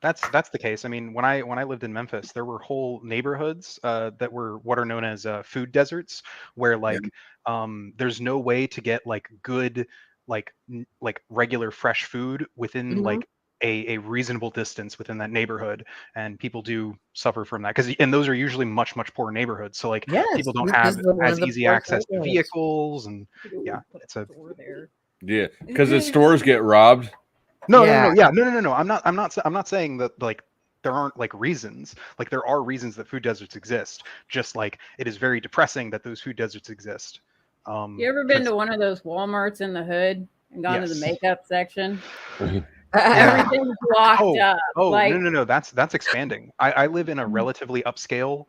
that's the case. I mean, when I lived in Memphis, there were whole neighborhoods that were what are known as food deserts, where like there's no way to get like good like regular fresh food within Mhm. like a reasonable distance within that neighborhood, and people do suffer from that and those are usually much poorer neighborhoods. So like Yes, people don't this have is one as of the easy poorest access to neighborhoods. vehicles, and yeah, it's a door there. Yeah, because the stores get robbed. No, Yeah. no. I'm not saying that like there aren't like reasons. Like there are reasons that food deserts exist. Just like it is very depressing that those food deserts exist. You ever been to one of those Walmarts in the hood and gone to the Yes. makeup section? Yeah. Everything's locked up. Oh, like, no. That's expanding. I live in a relatively upscale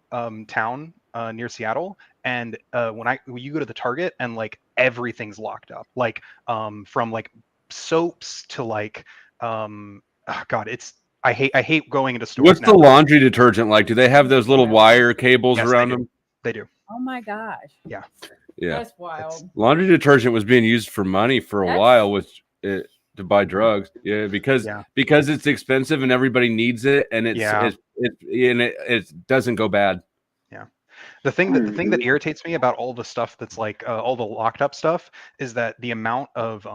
town near Seattle, and when you go to the Target and like everything's locked up, like from like soaps to like oh God, I hate going into stores. What's now. the laundry detergent like? Do they have those little wire cables Yes, around they do. them? They do. oh my gosh, Yeah. that's wild. Laundry detergent was being used for money for a That's- while with it to buy drugs. Yeah, because it's expensive and everybody needs it, and it doesn't go bad. Yeah. The thing that irritates me about all the stuff that's like all the locked up stuff is that the amount of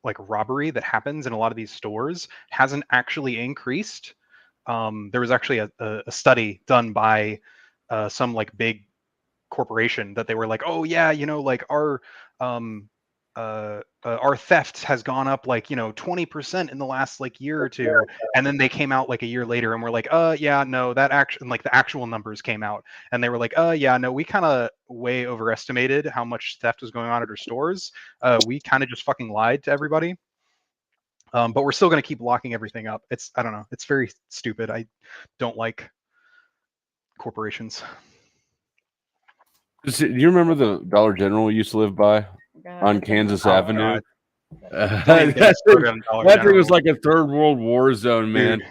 like robbery that happens in a lot of these stores hasn't actually increased. There was actually a study done by some like big corporation that they were like, oh yeah, like our our theft has gone up like 20% in the last like year or two, and then they came out like a year later and we're like, yeah, no, that action, like the actual numbers came out and they were like, yeah, no, we kind of way overestimated how much theft was going on at our stores. We kind of just fucking lied to everybody. But we're still going to keep locking everything up. I don't know, it's very stupid. I don't like corporations. Do you remember the Dollar General we used to live by on Kansas Avenue? Don't even get me started on Dollar That thing General. was like a third world war zone, man.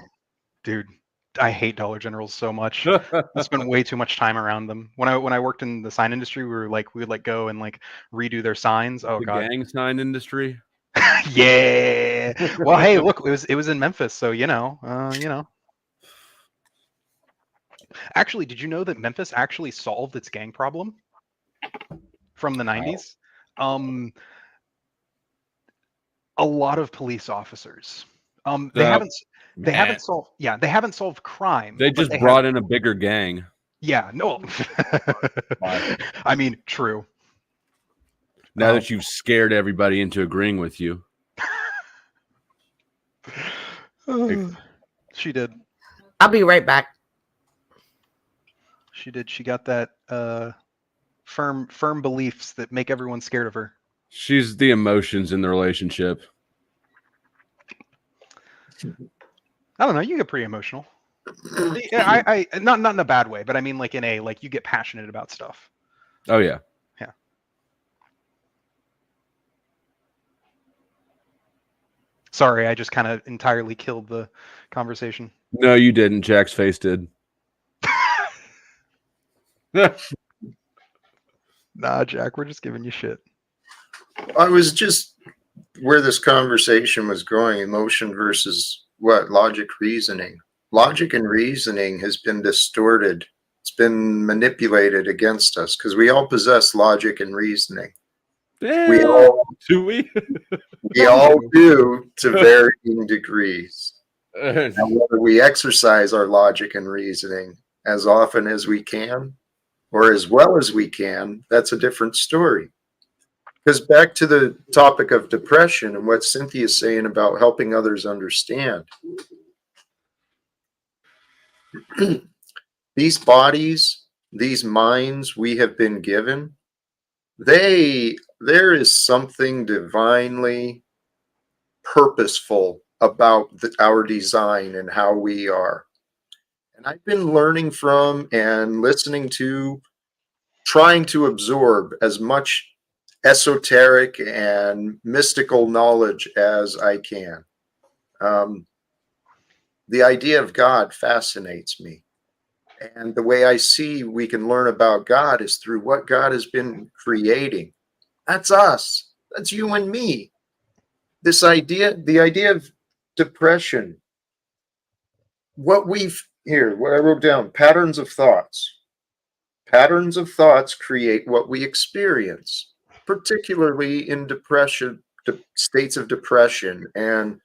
Dude, I hate Dollar Generals so much. I spent way too much time around them. When I worked in the sign industry, we would like go and like redo their signs. Oh The god. gang sign industry. Yeah. Well, hey, look, it was in Memphis, so Actually, did you know that Memphis actually solved its gang problem from the 90s? A lot of police officers. They haven't solved crime. They but just brought in a bigger gang. Yeah, no. I mean, true. Now that you've scared everybody into agreeing with you. She did. I'll be right back. She did. She got that firm beliefs that make everyone scared of her. She's the emotions in the relationship. I don't know. You get pretty emotional. I not in a bad way, but I mean like in a like you get passionate about stuff. Oh yeah. Yeah. Sorry, I just kind of entirely killed the conversation. No, you didn't. Jack's face did. Nah, Jack, we're just giving you shit. I was just where this conversation was going, emotion versus what? Logic, reasoning. Logic and reasoning has been distorted. It's been manipulated against us because we all possess logic and reasoning. Yeah, We all do we? We all do to varying degrees. Now, whether we exercise our logic and reasoning as often as we can or as well as we can, that's a different story. Because back to the topic of depression and what Cynthia's saying about helping others understand. These bodies, these minds we have been given, there is something divinely purposeful about our design and how we are. And I've been learning from and listening to, trying to absorb as much esoteric and mystical knowledge as I can. The idea of God fascinates me. And the way I see we can learn about God is through what God has been creating. That's us. That's you and me. The idea of depression, what I wrote down, patterns of thoughts. Patterns of thoughts create what we experience, particularly in depression, states of depression. And,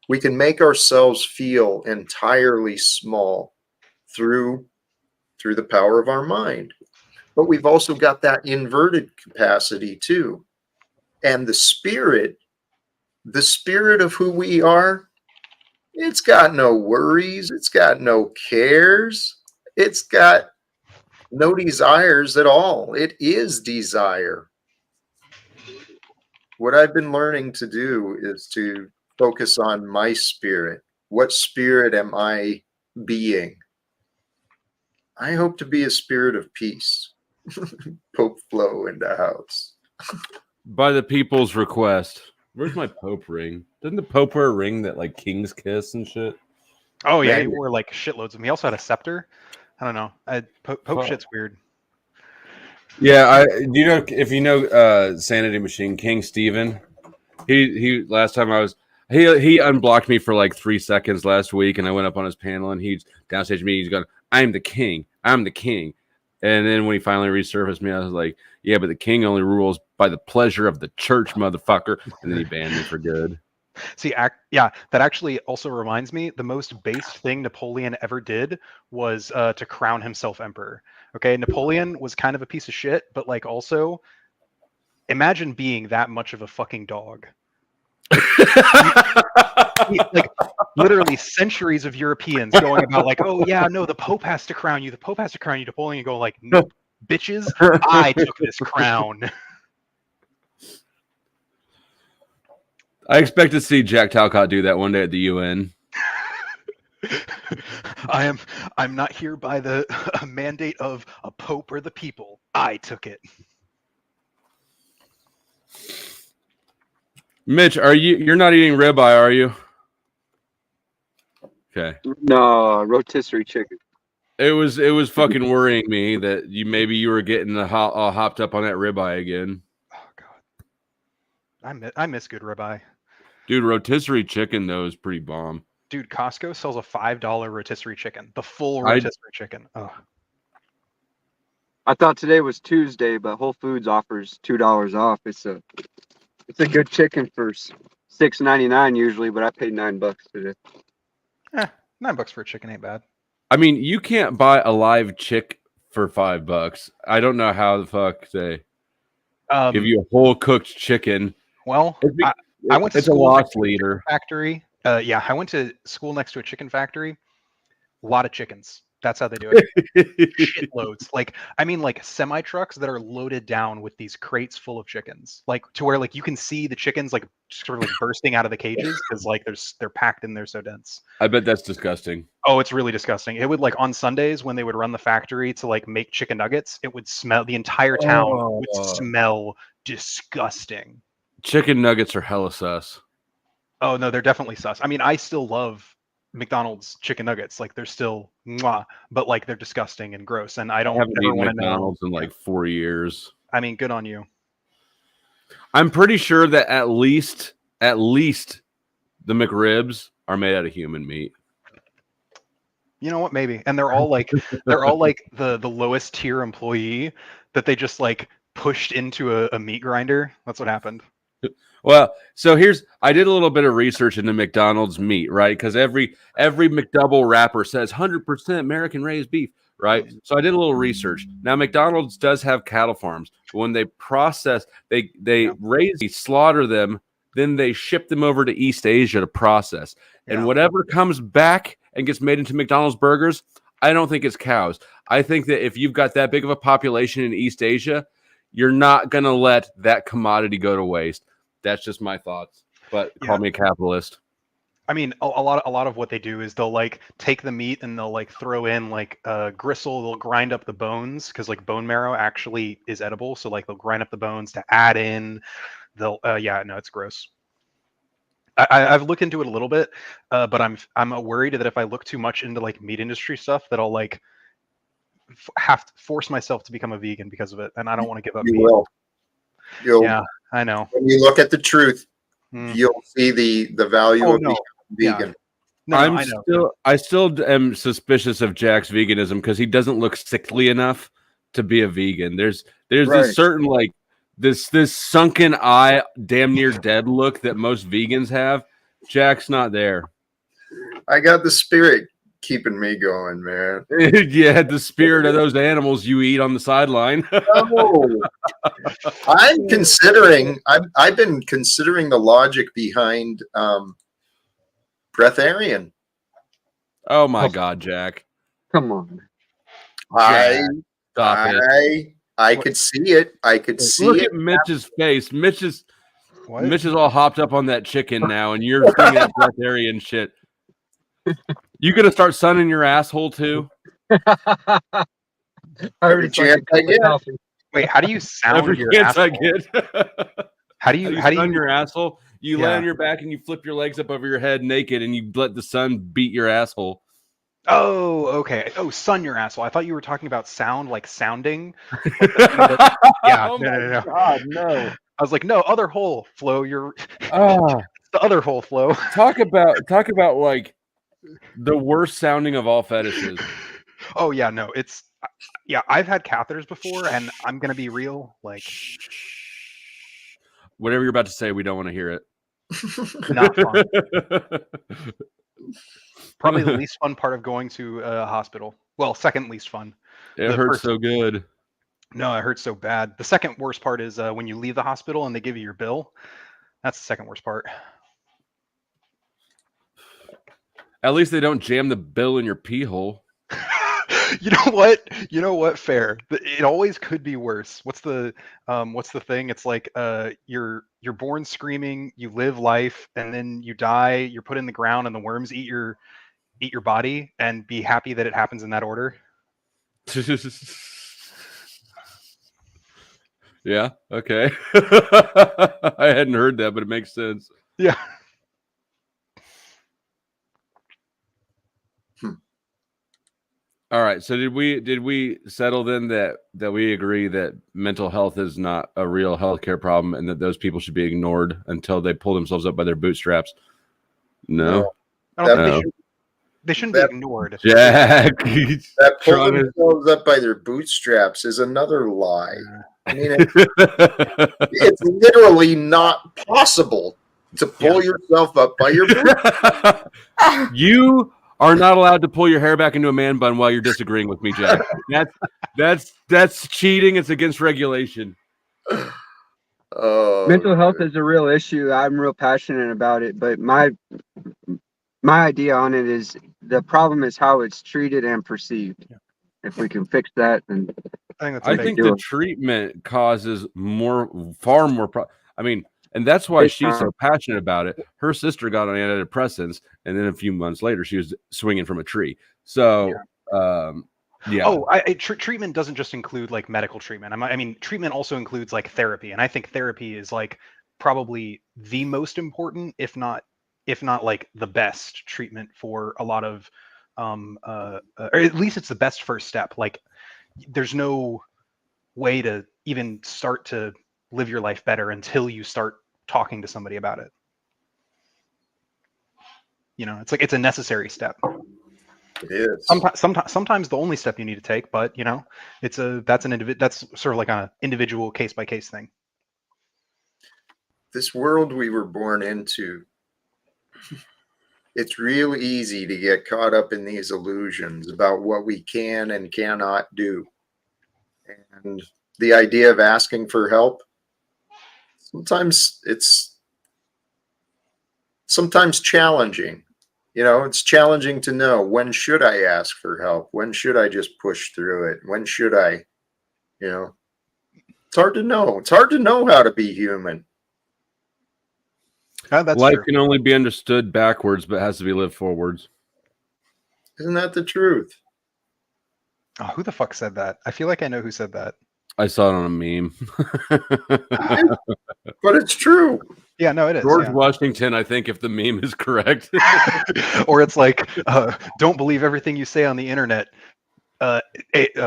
we can make ourselves feel entirely small through the power of our mind. But we've also got that inverted capacity too. And the spirit of who we are, it's got no worries. It's got no cares. It's got no desires at all. It is desire. What I've been learning to do is to focus on my spirit. What spirit am I being? I hope to be a spirit of peace. Pope Flo in the house. By the people's request. Where's my Pope ring? Didn't the Pope wear a ring that like kings kiss and shit? Oh yeah, he wore like shitloads of them. He also had a scepter. I don't know. Pope shit's weird. Yeah, if you know Sanity Machine, King Steven, he last time he unblocked me for like 3 seconds last week, and I went up on his panel, and he's downstage me. He's going, I'm the king. And then when he finally resurfaced me, I was like, yeah, but the king only rules by the pleasure of the church, motherfucker. And then he banned me for good. See, that actually also reminds me, the most base thing Napoleon ever did was to crown himself emperor. Okay, Napoleon was kind of a piece of shit, but like also imagine being that much of a fucking dog. Like literally centuries of Europeans going about like, oh yeah, no, the Pope has to crown you. The Pope has to crown you. Napoleon go like, nope, bitches, I took this crown. I expect to see Jack Talcott do that one day at the UN. I'm not here by the mandate of a pope or the people. I took it. Mitch, you're not eating ribeye, are you? Okay. No, rotisserie chicken. It was fucking worrying me that you were getting hopped up on that ribeye again. Oh god. I miss good ribeye. Dude, rotisserie chicken though is pretty bomb. Dude, Costco sells a $5 rotisserie chicken. The full rotisserie chicken. Oh. I thought today was Tuesday, but Whole Foods offers $2 off. It's a good chicken for $6.99 usually, but I paid $9 today. $9 for a chicken ain't bad. I mean, you can't buy a live chick for $5. I don't know how the fuck they give you a whole cooked chicken. Well, I went to it's a school loss leader factory. Yeah, I went to school next to a chicken factory. A lot of chickens. That's how they do it. Shitloads. Like, I mean, like semi trucks that are loaded down with these crates full of chickens, like to where like you can see the chickens like sort of like bursting out of the cages because like they're packed in there so dense. I bet that's disgusting. Oh, it's really disgusting. It would like on Sundays when they would run the factory to like make chicken nuggets, it would smell, the entire town would smell disgusting. Chicken nuggets are hella sus. Oh no, they're definitely sus. I mean, I still love McDonald's chicken nuggets. Like they're still mwah, but like they're disgusting and gross. And I haven't eaten McDonald's in like 4 years. I mean, good on you. I'm pretty sure that at least the McRibs are made out of human meat. You know what? Maybe. And they're all like the lowest tier employee that they just like pushed into a meat grinder. That's what happened. Well, so I did a little bit of research into McDonald's meat, right? Because every McDouble wrapper says 100% American raised beef, right? So I did a little research. Now McDonald's does have cattle farms. When they process, they slaughter them, then they ship them over to East Asia to process. And whatever comes back and gets made into McDonald's burgers, I don't think it's cows. I think that if you've got that big of a population in East Asia, you're not going to let that commodity go to waste. That's just my thoughts, but call me a capitalist. I mean, a lot of what they do is they'll like take the meat and they'll like throw in like gristle. They'll grind up the bones because like bone marrow actually is edible. So like they'll grind up the bones to add in. They'll it's gross. I've looked into it a little bit, but I'm worried that if I look too much into like meat industry stuff, that I'll like have to force myself to become a vegan because of it, and I don't want to give up meat. Yeah, I know. When you look at the truth, you'll see the value of being vegan. Yeah. No, I still am suspicious of Jack's veganism because he doesn't look sickly enough to be a vegan. There's this certain like this sunken eye, damn near dead look that most vegans have. Jack's not there. I got the spirit keeping me going, man. Yeah, the spirit of those animals you eat on the sideline. No. I've been considering the logic behind breatharian. Oh my God, Jack. Come on. I could see it. I could see Look it. at Mitch's face. Mitch is all hopped up on that chicken now, and you're thinking that breatharian shit. You gonna start sunning your asshole too? I already Wait, how do you sound Every your chance asshole? I get. How do you sun your asshole? You lay on your back and you flip your legs up over your head naked, and you let the sun beat your asshole. Oh, okay. Oh, sun your asshole. I thought you were talking about sound, like sounding. Yeah, Oh no. God, no. I was like, no, other hole, Flo. You're Oh, the other hole, Flo. talk about like the worst sounding of all fetishes. Oh yeah, no, it's I've had catheters before, and I'm gonna be real, like Whatever you're about to say, we don't want to hear it. not fun. Probably the least fun part of going to a hospital. Well, second least fun. It The hurts first- so good. No, it hurts so bad. The second worst part is when you leave the hospital and they give you your bill. That's the second worst part. At least they don't jam the bill in your pee hole. You know what? You know what? Fair. It always could be worse. What's the thing? It's like you're born screaming, you live life, and then you die. You're put in the ground, and the worms eat your body, and be happy that it happens in that order. Yeah. Okay. I hadn't heard that, but it makes sense. Yeah. All right. So did we settle then that we agree that mental health is not a real healthcare problem and that those people should be ignored until they pull themselves up by their bootstraps? No. I don't think No. they shouldn't be ignored. Jack. That pull themselves up by their bootstraps is another lie. I mean, it's literally not possible to pull yourself up by your bootstraps. You are not allowed to pull your hair back into a man bun while you're disagreeing with me, Jack. That's cheating. It's against regulation. Mental health is a real issue. I'm real passionate about it, but my idea on it is the problem is how it's treated and perceived. If we can fix that, then I think the treatment causes far more. I mean, and that's why she's so passionate about it. Her sister got on antidepressants, and then a few months later, she was swinging from a tree. So, yeah. Oh, treatment doesn't just include like medical treatment. I mean, treatment also includes like therapy, and I think therapy is like probably the most important, if not like the best treatment for a lot of, or at least it's the best first step. Like, there's no way to even start to live your life better until you start talking to somebody about it. You know, it's like it's a necessary step. It is. Sometimes the only step you need to take, but you know, that's sort of like an individual case by case thing. This world we were born into, it's real easy to get caught up in these illusions about what we can and cannot do. And the idea of asking for help, sometimes it's challenging. You know, it's challenging to know, when should I ask for help? When should I just push through it? When should I, you know, it's hard to know. It's hard to know how to be human. Life can only be understood backwards, but has to be lived forwards. Isn't that the truth? Oh, who the fuck said that? I feel like I know who said that. I saw it on a meme. But it's true. Yeah, no, it is. George Washington, I think, if the meme is correct. Or it's like, don't believe everything you say on the internet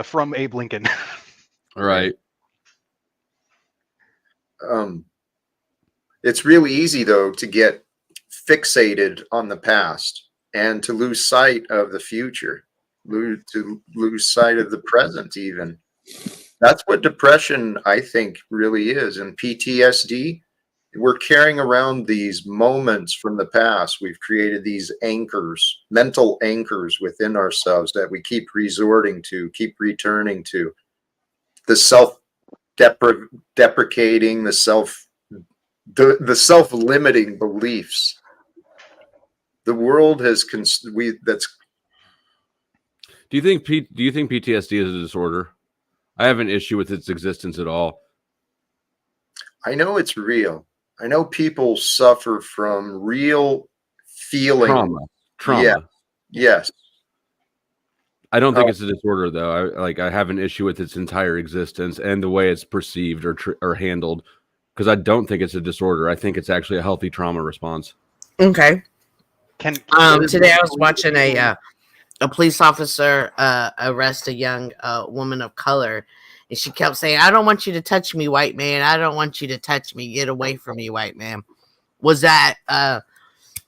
from Abe Lincoln. Right. It's really easy, though, to get fixated on the past and to lose sight of the future, to lose sight of the present even. That's what depression, I think, really is. And PTSD, we're carrying around these moments from the past. We've created these anchors, mental anchors within ourselves that we keep resorting to, keep returning to. The self-deprecating, the self-limiting beliefs. The world has Do you think PTSD is a disorder? I have an issue with its existence at all. I know it's real. I know people suffer from real feeling trauma. Yes. I don't think it's a disorder, though. I have an issue with its entire existence and the way it's perceived or handled, because I don't think it's a disorder. I think it's actually a healthy trauma response. Okay. Today I was watching a police officer arrest a young woman of color, and she kept saying, "I don't want you to touch me, white man. I don't want you to touch me. Get away from me, white man." Was that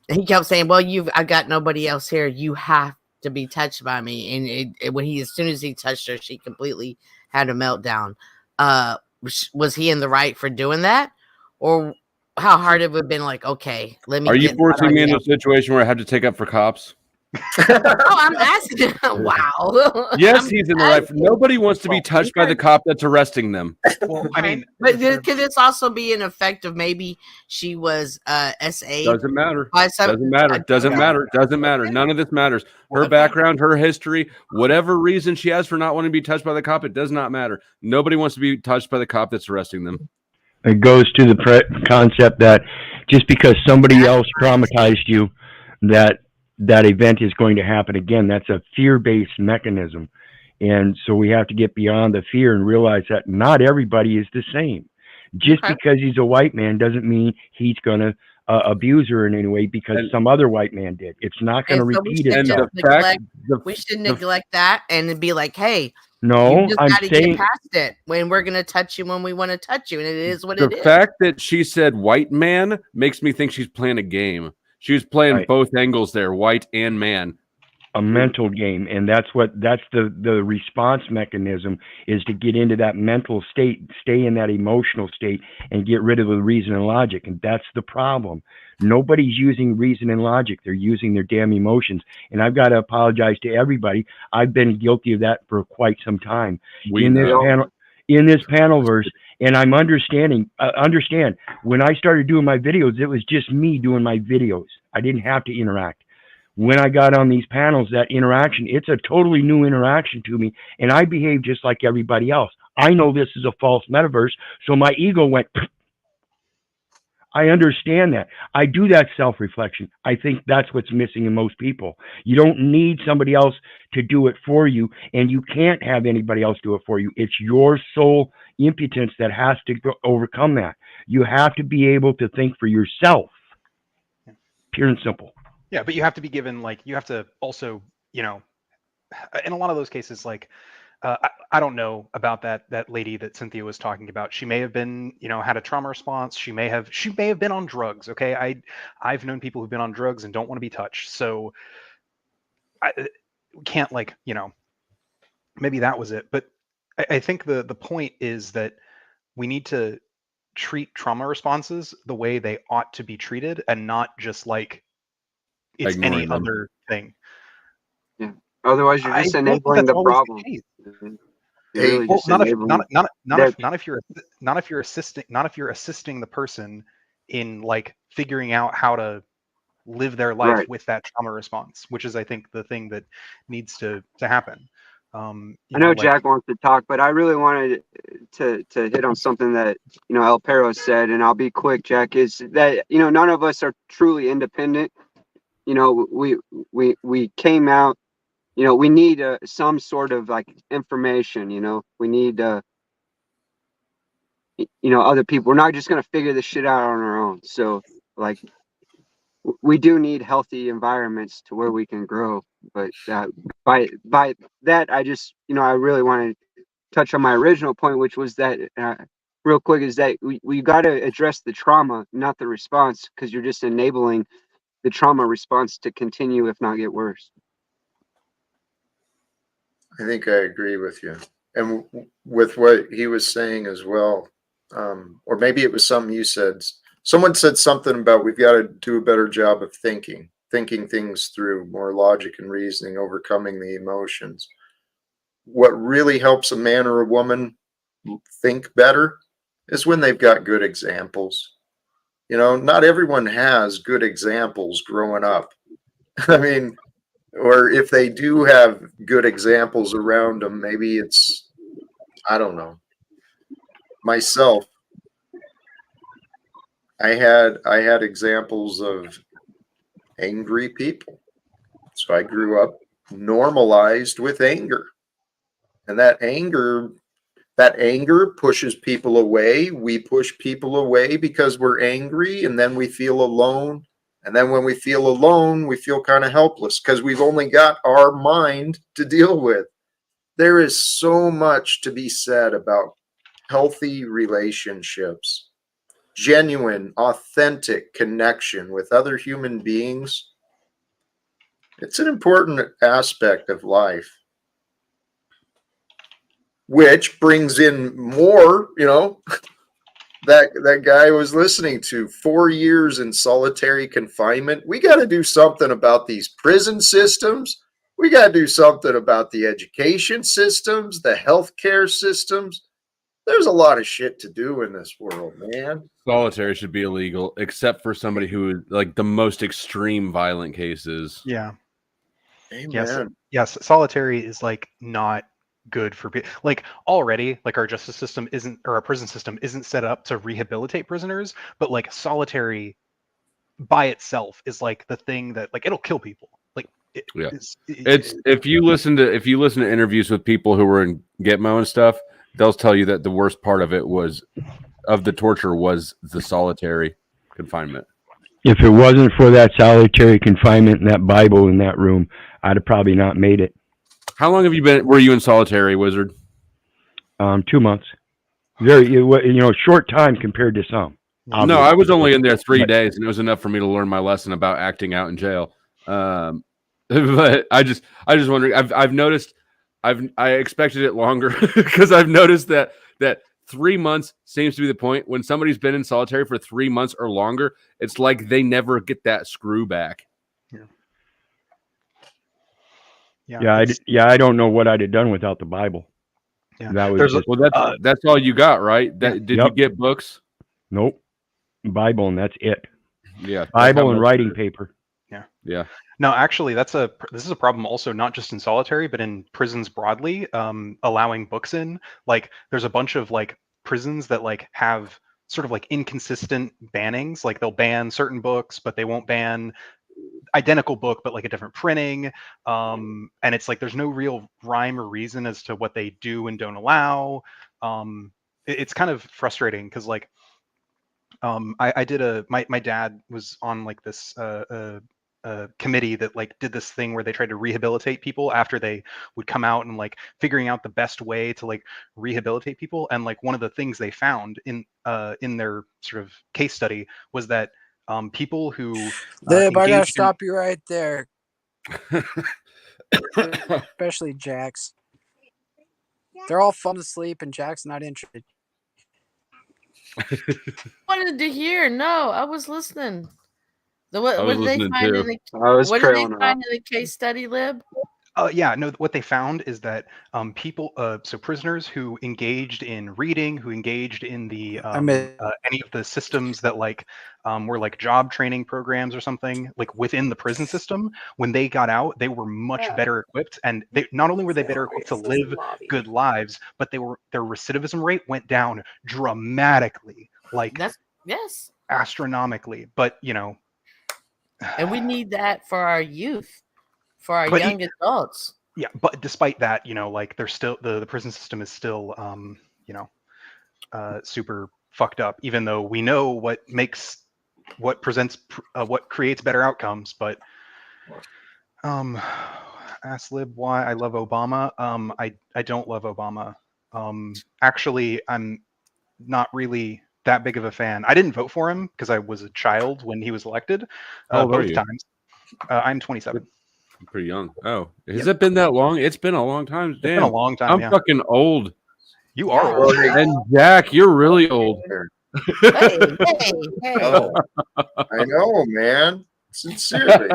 he kept saying, "Well, I got nobody else here. You have to be touched by me." And as soon as he touched her, she completely had a meltdown. Was he in the right for doing that, or how hard it would have been? Like, okay, let me. Are you forcing me into a situation where I have to take up for cops? Oh, I'm asking. Wow. Yes, I'm he's in the right. asking. Nobody wants to be Well, touched by the cop that's arresting them. Well, I mean, but there- could this also be an effect of maybe she was SA Doesn't matter. by some? Doesn't matter. Doesn't Yeah. matter. Doesn't matter. None of this matters. Well, Her background, her history, whatever reason she has for not wanting to be touched by the cop, it does not matter. Nobody wants to be touched by the cop that's arresting them. It goes to the concept that just because somebody else traumatized you, that event is going to happen again. That's a fear-based mechanism. And so we have to get beyond the fear and realize that not everybody is the same. Just Okay. because he's a white man doesn't mean he's going to abuse her in any way because And- some other white man did. It's not going to And so we repeat should And itself. the just fact, we should the- neglect that and be like, hey, you No, just I'm got to saying get past it when we're going to touch you when we want to touch you. And it is what the it is. fact that she said white man makes me think she's playing a game. She was playing Right. both angles there, white and man. a mental game, and that's the response mechanism, is to get into that mental state, stay in that emotional state, and get rid of the reason and logic. And that's the problem. Nobody's using reason and logic. They're using their damn emotions. And I've got to apologize to everybody. I've been guilty of that for quite some time We in this know. panel verse. And I'm understand when I started doing my videos, it was just me doing my videos. I didn't have to interact. When I got on these panels, that interaction, it's a totally new interaction to me, and I behave just like everybody else. I know this is a false metaverse, so my ego went, I understand that. I do that self-reflection. I think that's what's missing in most people. You don't need somebody else to do it for you, and you can't have anybody else do it for you. It's your soul impotence that has to overcome that. You have to be able to think for yourself. Pure and simple. yeah, but you have to be given, like, you have to also, in a lot of those cases, like, I don't know about that lady that Cynthia was talking about. She may have been, had a trauma response. She may have been on drugs. Okay, I've known people who've been on drugs and don't want to be touched. So I can't, like, maybe that was it. But I think the point is that we need to treat trauma responses the way they ought to be treated, and not just like it's Ignoring any them. other thing. Otherwise, you're I just don't think enabling that's the always problem. case. You're really Well, just not if enabling. not if you're assisting the person in, like, figuring out how to live their life Right. with that trauma response, which is, I think, the thing that needs to happen. I know like, Jack wants to talk, but I really wanted to hit on something that El Perro said, and I'll be quick. Jack, is that none of us are truly independent. We came out. We need some sort of, like, information. We need other people. We're not just gonna figure this shit out on our own. So, like, we do need healthy environments to where we can grow. But by that, I just I really want to touch on my original point, which was that real quick, is that we got to address the trauma, not the response, because you're just enabling the trauma response to continue, if not get worse. I think I agree with you. And with what he was saying as well, or maybe it was something you said. Someone said something about we've got to do a better job of thinking things through, more logic and reasoning, overcoming the emotions. What really helps a man or a woman think better is when they've got good examples. Not everyone has good examples growing up. I mean, or if they do have good examples around them, maybe it's, I don't know. Myself, I had examples of angry people. So I grew up normalized with anger. And that anger pushes people away. We push people away because we're angry, and then we feel alone. And then when we feel alone, we feel kind of helpless because we've only got our mind to deal with. There is so much to be said about healthy relationships, genuine, authentic connection with other human beings. It's an important aspect of life, which brings in more, that guy was listening to. 4 years in solitary confinement. We got to do something about these prison systems. We got to do something about the education systems, the healthcare systems. There's a lot of shit to do in this world, man. Solitary should be illegal, except for somebody who like the most extreme violent cases. Yeah. Amen. Yes. Solitary is like not good for people. Like already, like our justice system isn't, or our prison system isn't set up to rehabilitate prisoners, but like solitary by itself is like the thing that like it'll kill people. Like Yeah. It's if you listen to interviews with people who were in Gitmo and stuff, they'll tell you that the worst part of it was of the torture was the solitary confinement. If it wasn't for that solitary confinement and that Bible in that room, I'd have probably not made it. How long have you been? Were you in solitary, Wizard? 2 months. Very, short time compared to some. No, I was only in there 3 days, and it was enough for me to learn my lesson about acting out in jail. But I just wondering. I've noticed. I expected it longer because I've noticed that 3 months seems to be the point when somebody's been in solitary for 3 months or longer. It's like they never get that screw back. I don't know what I'd have done without the Bible. Yeah. That was that's all you got, right? Did you get books? Nope. Bible, and that's it. Yeah. Bible and writing paper. Yeah. No, actually, this is a problem also not just in solitary, but in prisons broadly. Allowing books in, like, there's a bunch of like prisons that like have sort of like inconsistent bannings. Like they'll ban certain books, but they won't ban identical book, but like a different printing. And it's like there's no real rhyme or reason as to what they do and don't allow. It's kind of frustrating because like I did my dad was on like this committee that like did this thing where they tried to rehabilitate people after they would come out, and like figuring out the best way to like rehabilitate people. And like one of the things they found in their sort of case study was that people who Lib, I gotta stop you right there. Especially Jax. They're all falling asleep and Jack's not interested. Wanted to hear. No, I was listening. What did they find in the case study, Lib? Yeah, no, what they found is that people, so prisoners who engaged in reading, who engaged in the any of the systems that like were like job training programs or something like within the prison system, when they got out, they were much better equipped, and they not only were they better equipped to live good lives, but their recidivism rate went down dramatically, like astronomically. But and we need that for our youth. For our young adults. Yeah, but despite that, like there's still the prison system is still super fucked up, even though we know what creates better outcomes. But ask Lib why I love Obama. I don't love Obama. Actually, I'm not really that big of a fan. I didn't vote for him because I was a child when he was elected. Both times. I'm 27. I'm pretty young. Oh, has it been that long? It's been a long time. Damn, it's been a long time. I'm fucking old. You are old. And Jack, you're really old. Hey. Oh, I know, man. Sincerely.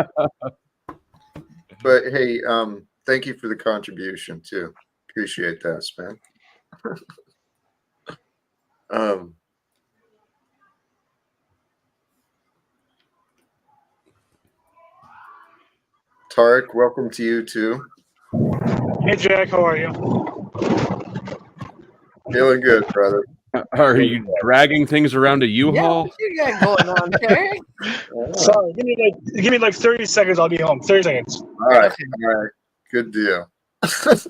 But hey, thank you for the contribution too. Appreciate that, Sven. Tarek, welcome to you too. Hey Jack, how are you? Feeling good, brother. Are you dragging things around a U-Haul? What you got going on, Tarek? Sorry, give me like 30 seconds. I'll be home. 30 seconds. All right. Good deal. It's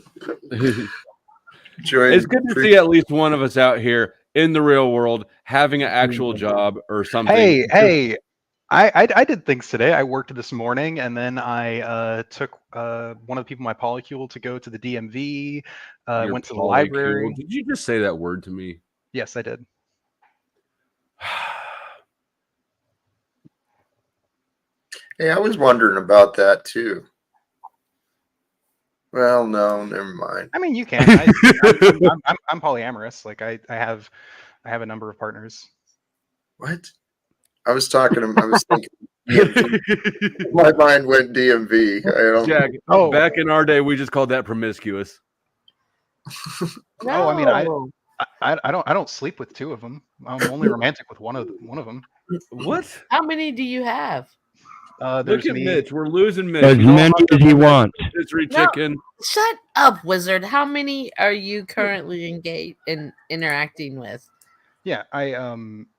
good to see at least one of us out here in the real world having an actual job or something. Hey. I did things today. I worked this morning, and then I took one of the people in my polycule to go to the DMV. Went to the library. Did you just say that word to me? Yes, I did. Hey, I was wondering about that too. Well, no, never mind. I mean, you can. I'm polyamorous. Like I have I have a number of partners. What? I was thinking DMV. My mind went DMV. I don't. Jack, Oh. back in our day, we just called that promiscuous. Oh, I mean, No. I don't sleep with two of them. I'm only romantic with one of them. What? How many do you have? Look There's at me. Mitch. We're losing Mitch. As He's all many hopped as up he on that wants. rotisserie No. chicken. Shut up, Wizard. How many are you currently engaged in interacting with? Yeah, I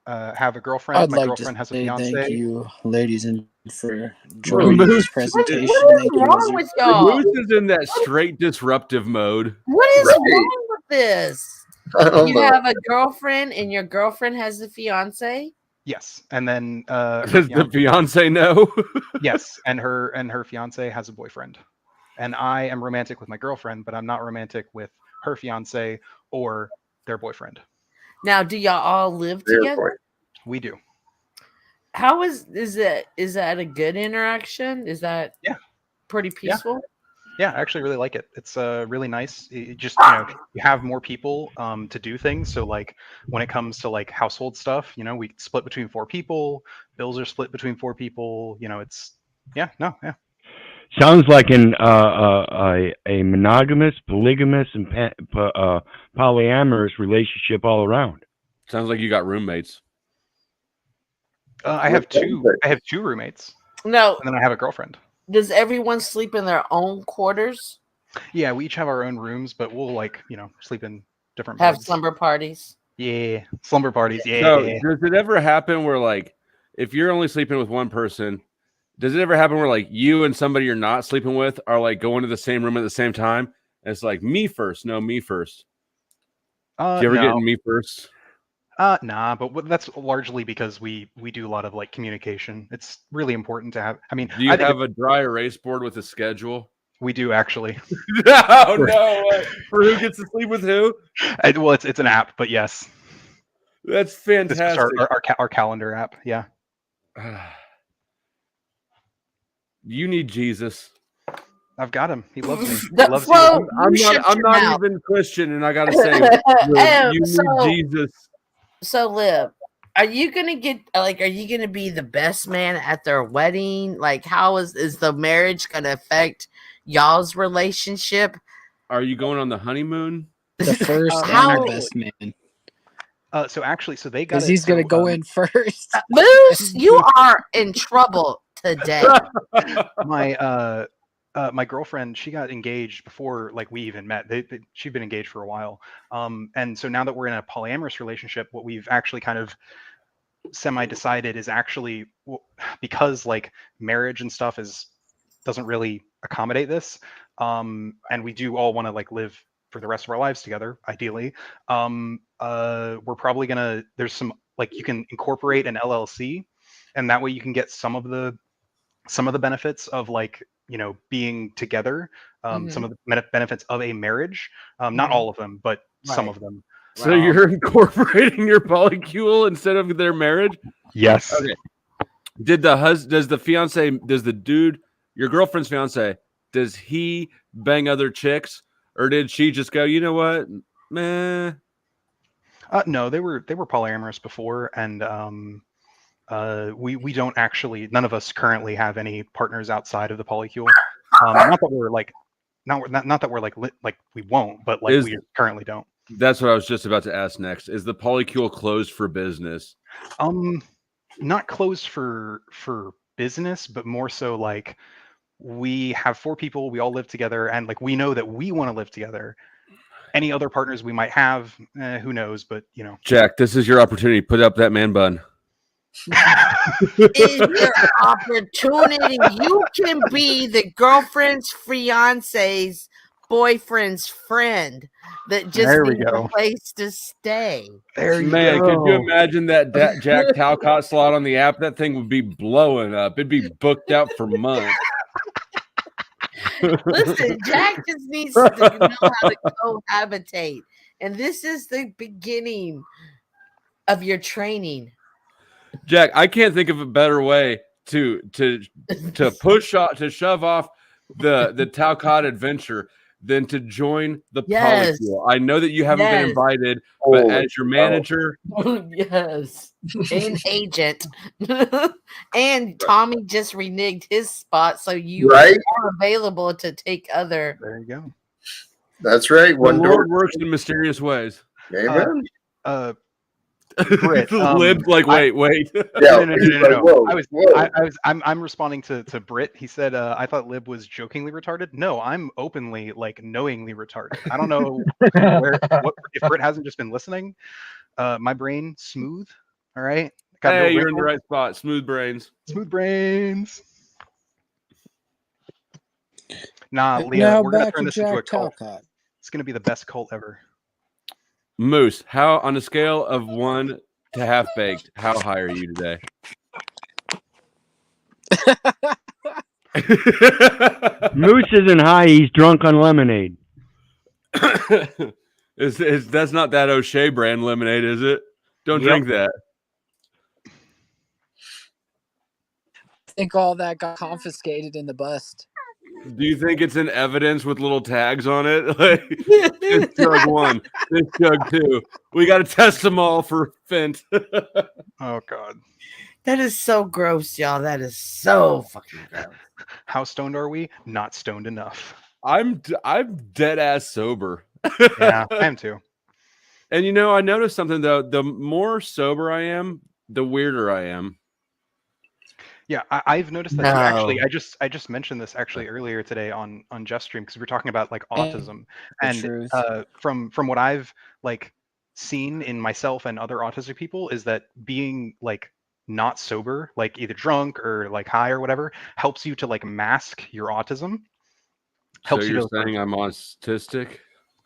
have a girlfriend. I'd My like girlfriend to has a say fiance. thank you, ladies, and for Moose. joining this What presentation. is Thank you, wrong Wizard. with y'all? Moose is in that straight disruptive mode. What is Right. wrong with this? I don't You know. have a girlfriend and your girlfriend has a fiance? Yes, and then her Does the fiance, fiance know? yes, and her fiance has a boyfriend, and I am romantic with my girlfriend, but I'm not romantic with her fiance or their boyfriend. Now, do y'all all live Fair together? point. We do. How is that a good interaction? Is that Yeah. pretty Yeah. peaceful? Yeah, I actually really like it. It's really nice. It just you have more people to do things. So like when it comes to like household stuff, we split between 4 people. Bills are split between 4 people. It's yeah. Sounds like a monogamous, polygamous, and polyamorous relationship all around. Sounds like you got roommates. I have two roommates, No. and then I have a girlfriend. Does everyone sleep in their own quarters? Yeah, we each have our own rooms, but we'll sleep in different Have beds. slumber parties? Yeah, slumber parties. Yeah. So does it ever happen where like if you're only sleeping with one person, does it ever happen where like you and somebody you're not sleeping with are like going to the same room at the same time? And it's like me first. No, me first. Do you ever get in me first? Nah, but that's largely because we do a lot of like communication. It's really important to have. I mean, Do you have a dry erase board with a schedule? We do actually. No. For who gets to sleep with who? Well, it's an app, but yes. That's fantastic. This is our calendar app. Yeah. You need Jesus. I've got him. He loves me. He The loves flow, you. I'm not even Christian, and I gotta say, you need Jesus. So, Lib, are you gonna be the best man at their wedding? Like, how is the marriage gonna affect y'all's relationship? Are you going on the honeymoon? The first How- and the best man. So they got Because he's going to go in first. Moose, you are in trouble today. My girlfriend, she got engaged before like we even met. She'd been engaged for a while. And so now that we're in a polyamorous relationship, what we've actually kind of semi-decided is actually because like marriage and stuff doesn't really accommodate this. And we do all want to like live for the rest of our lives together, ideally. We're probably there's some like you can incorporate an LLC, and that way you can get some of the benefits of like being together, some of the benefits of a marriage, not all of them, but some of them. So you're incorporating your polycule instead of their marriage? Yes. Okay. Does the fiance, does the dude, your girlfriend's fiance, does he bang other chicks, or did she just go, you know what, meh? No, they were polyamorous before, and we don't actually. None of us currently have any partners outside of the polycule. Not that we're like, not that we're like we won't, but like we currently don't. That's what I was just about to ask next. Is the polycule closed for business? Not closed for business, but more so like we have 4 people, we all live together, and like we know that we want to live together. Any other partners we might have, who knows? But Jack, this is your opportunity. Put up that man bun. Is your opportunity. You can be the girlfriend's fiance's boyfriend's friend that just needs a place to stay. There you Man, go. could you imagine that Jack Talcott slot on the app? That thing would be blowing up. It'd be booked out for months. Listen, Jack just needs to know how to cohabitate. And this is the beginning of your training. Jack, I can't think of a better way to shove off the Talcott adventure than to join the Yes. polycule. I know that you haven't been Yes. invited, but Holy as your cow. manager, Yes. And agent. And Tommy just reneged his spot, so you Right? are available to take other. There you go. That's right. the One door. Lord works in mysterious ways. Amen. Britt, Lib's like, wait. Yeah. no. he's like, whoa, whoa. I'm responding to Britt. He said, I thought Lib was jokingly retarded. No, I'm openly, like, knowingly retarded. I don't know if Britt hasn't just been listening. My brain smooth. All right. Got no Hey, you're in the wrinkles. right spot. Smooth brains. Smooth brains. Nah, And Leah, now we're gonna back turn to this into a Jack cult. Talcott. It's gonna be the best cult ever. Moose, how on a scale of 1 to half baked, how high are you today? Moose isn't high. He's drunk on lemonade. That's not that O'Shea brand lemonade, is it? Don't Yep. drink that. I think all that got confiscated in the bust. Do you think it's in evidence with little tags on it? Like, this jug 1, this jug 2. We got to test them all for Fent. Oh God. That is so gross, y'all. That is so fucking gross. How stoned are we? Not stoned enough. I'm dead ass sober. Yeah, I am too. And you know, I noticed something though. The more sober I am, the weirder I am. Yeah, I've noticed that too. Actually, No. I just mentioned this actually earlier today on Just Stream because we were talking about like And autism, the and truth. from what I've like seen in myself and other autistic people is that being like not sober, like either drunk or like high or whatever, helps you to like mask your autism. So Helps you you're to saying I'm autistic?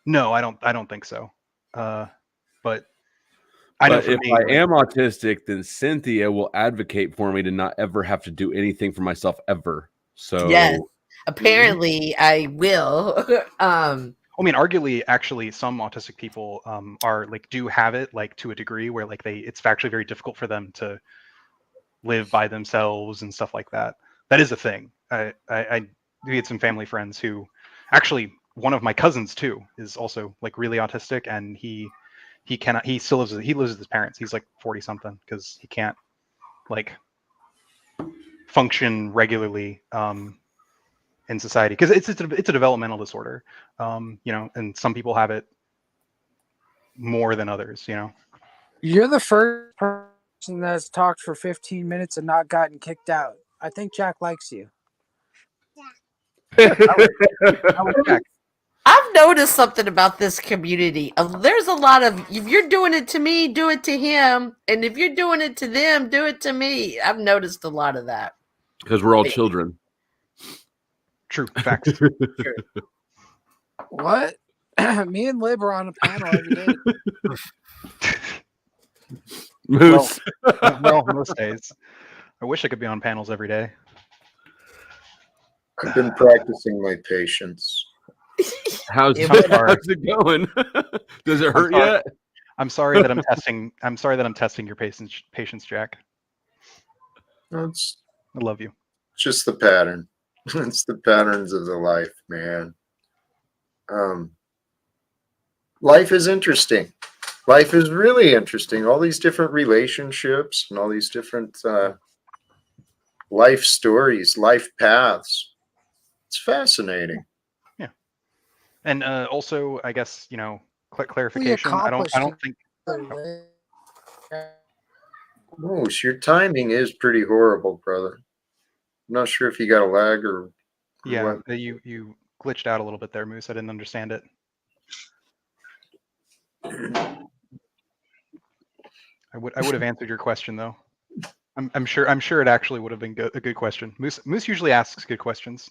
No, I don't think so. But I know But for if me, I like, am autistic, then Cynthia will advocate for me to not ever have to do anything for myself ever. So Yes. Apparently, I will. I mean, arguably, actually, some autistic people are like do have it like to a degree where like it's actually very difficult for them to live by themselves and stuff like that. That is a thing. I we had some family friends who actually one of my cousins too is also like really autistic, and he still lives with his parents. He's like 40 something because he can't like function regularly in society because it's a developmental disorder, you know, and some people have it more than others, you know. You're the first person that's talked for 15 minutes and not gotten kicked out. I think Jack likes you. I've noticed something about this community. There's a lot of, if you're doing it to me, do it to him. And if you're doing it to them, do it to me. I've noticed a lot of that. because we're all children. True facts. What? Me and Lib are on a panel every day. Moose. Well, most days. I wish I could be on panels every day. I've been practicing my patience. How's It it going? Does it hurt yet? I'm sorry that I'm testing. I'm sorry that I'm testing your patience, Jack. It's I love you. just the pattern. It's the patterns of the life, man. Life is interesting. Life is really interesting. All these different relationships and all these different life stories, life paths. It's fascinating. Yeah. And also, I guess, you know, clarification. I don't think. Moose, your timing is pretty horrible, brother. I'm not sure if you got a lag or Yeah, what. you glitched out a little bit there, Moose. I didn't understand it. I would have answered your question though. I'm sure it actually would have been a good question. Moose usually asks good questions.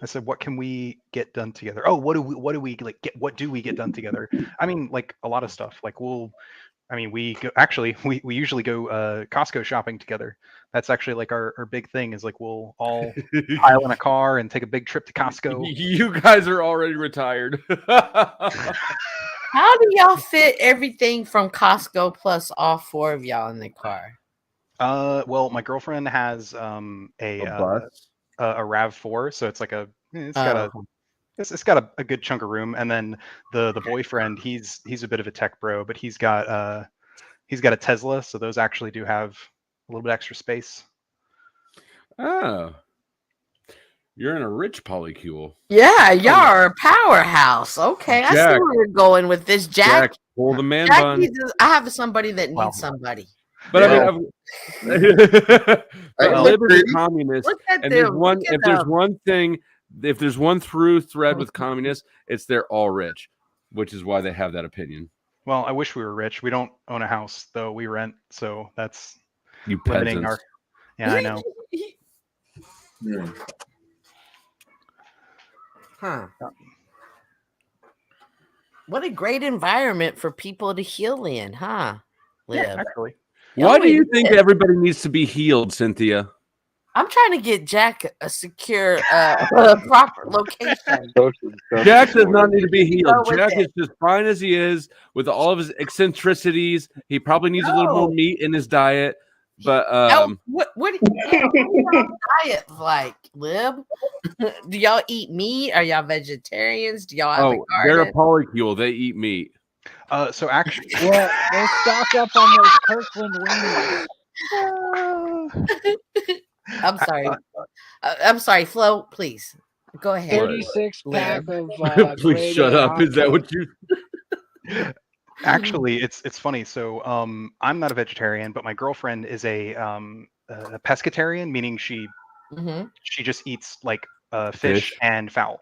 I said, what can we get done together? Oh, what do we like get? What do we get done together? I mean, like a lot of stuff. Like we usually go Costco shopping together. That's actually like our big thing is like we'll all pile in a car and take a big trip to Costco. You guys are already retired. How do y'all fit everything from Costco plus all four of y'all in the car? Well, my girlfriend has a bus. a RAV4, so it's like it's got a good chunk of room. And then the boyfriend, he's a bit of a tech bro, but he's got a Tesla, so those actually do have a little bit extra space. Oh, you're in a rich polycule. Yeah, y'all are a powerhouse. Okay, I see Jack. where we're going with this. Jack, pull the man Jack bun. I have somebody that needs Well, somebody. But Yeah. I mean, I Lib is agree. a communist, Look at and there's them. one. Look at If there's them. one thing, if there's one through thread with communists, it's they're all rich, which is why they have that opinion. Well, I wish we were rich. We don't own a house, though. We rent, so that's You limiting peasants. Yeah, I know. Hmm. Huh. What a great environment for people to heal in, huh? Lib? Yeah, actually. Why do it you think is. everybody needs to be healed, Cynthia? I'm trying to get Jack a secure, proper location. Jack does not need to be You go healed. with Jack it. is just fine as he is with all of his eccentricities. He probably needs a little more No. meat in his diet. But What y'all diet like, Lib? Do y'all eat meat? Are y'all vegetarians? Do y'all have a they're a garden? polycule. They eat meat. So actually, Well, we'll stock up on those Kirkland wieners. I'm sorry. I'm sorry, Flo. Please go ahead. 36 pack Lib. of Please grade shut A up. Is that hot what you? Actually, it's funny. So I'm not a vegetarian, but my girlfriend is a pescatarian, meaning she just eats like fish and fowl.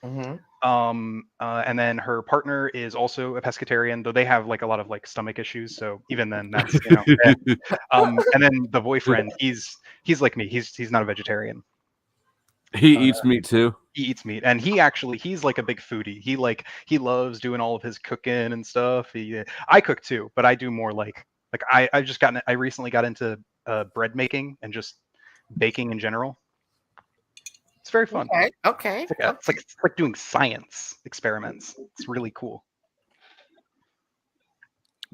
And then her partner is also a pescatarian, though they have like a lot of like stomach issues. So even then, that's yeah. And then the boyfriend, he's like me. He's not a vegetarian. He eats meat too. He eats meat, and he's like a big foodie. He loves doing all of his cooking and stuff. I cook too, but I do more like I recently got into bread making and just baking in general. It's very fun. Okay. It's like doing science experiments. It's really cool.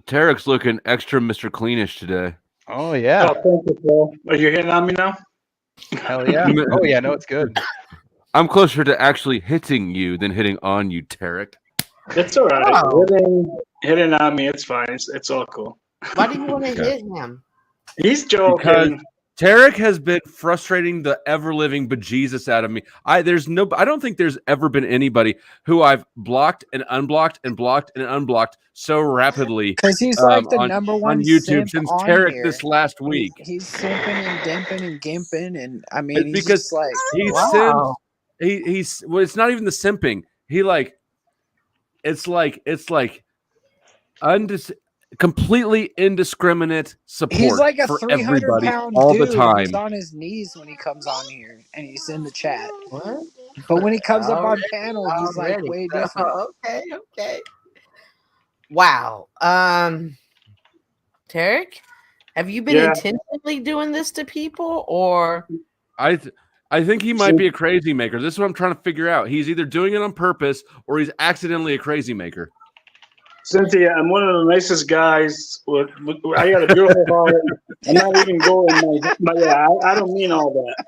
Tarek's looking extra Mr. Cleanish today. Oh yeah. Oh, thank you, Paul. Are you hitting on me now? Hell yeah. Oh yeah, no, it's good. I'm closer to actually hitting you than hitting on you, Tarek. It's all right. Oh. Hitting on me, it's fine. It's all cool. Why do you want to hit him? He's joking. Because Tarek has been frustrating the ever-living bejesus out of me. I don't think there's ever been anybody who I've blocked and unblocked and blocked and unblocked so rapidly. Because he's like the on number one YouTube simp since on Tarek here. this last week. He's simping and dimping and gimping, and I mean, It's he's because just like he Wow. he's well, it's not even the simping. He like it's like completely indiscriminate support. he's like a for 300 everybody pound all dude the time. who's on his knees when he comes on here and he's in the chat. What? But when he comes up on Already, panel, he's like already. way different. Okay. Wow. Tarek, have you been Yeah. intentionally doing this to people, or I think he might be a crazy maker. This is what I'm trying to figure out. He's either doing it on purpose or he's accidentally a crazy maker. Cynthia, I'm one of the nicest guys. I got a beautiful heart. I'm not even going. I don't mean all that.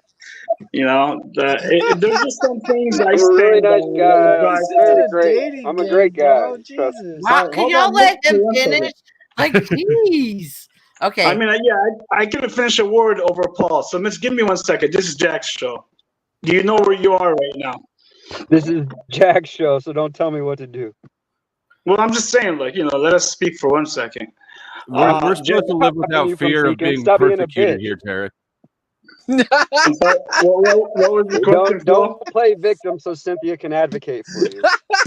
You know, there's just some things I I'm a stand really nice on. guy. This Right? isn't a Great. dating I'm a game, great guy. bro. Trust Jesus. wow? Can Hold y'all on, let him one second. finish? Like, jeez. Okay. I mean, I couldn't finish a word over Paul. So, Miss, give me 1 second. This is Jack's show. Do you know where you are right now? This is Jack's show, so don't tell me what to do. Well, I'm just saying, let us speak for 1 second. We're supposed to live without fear of being persecuted here, Tarek. What was the question? Don't play victim so Cynthia can advocate for you.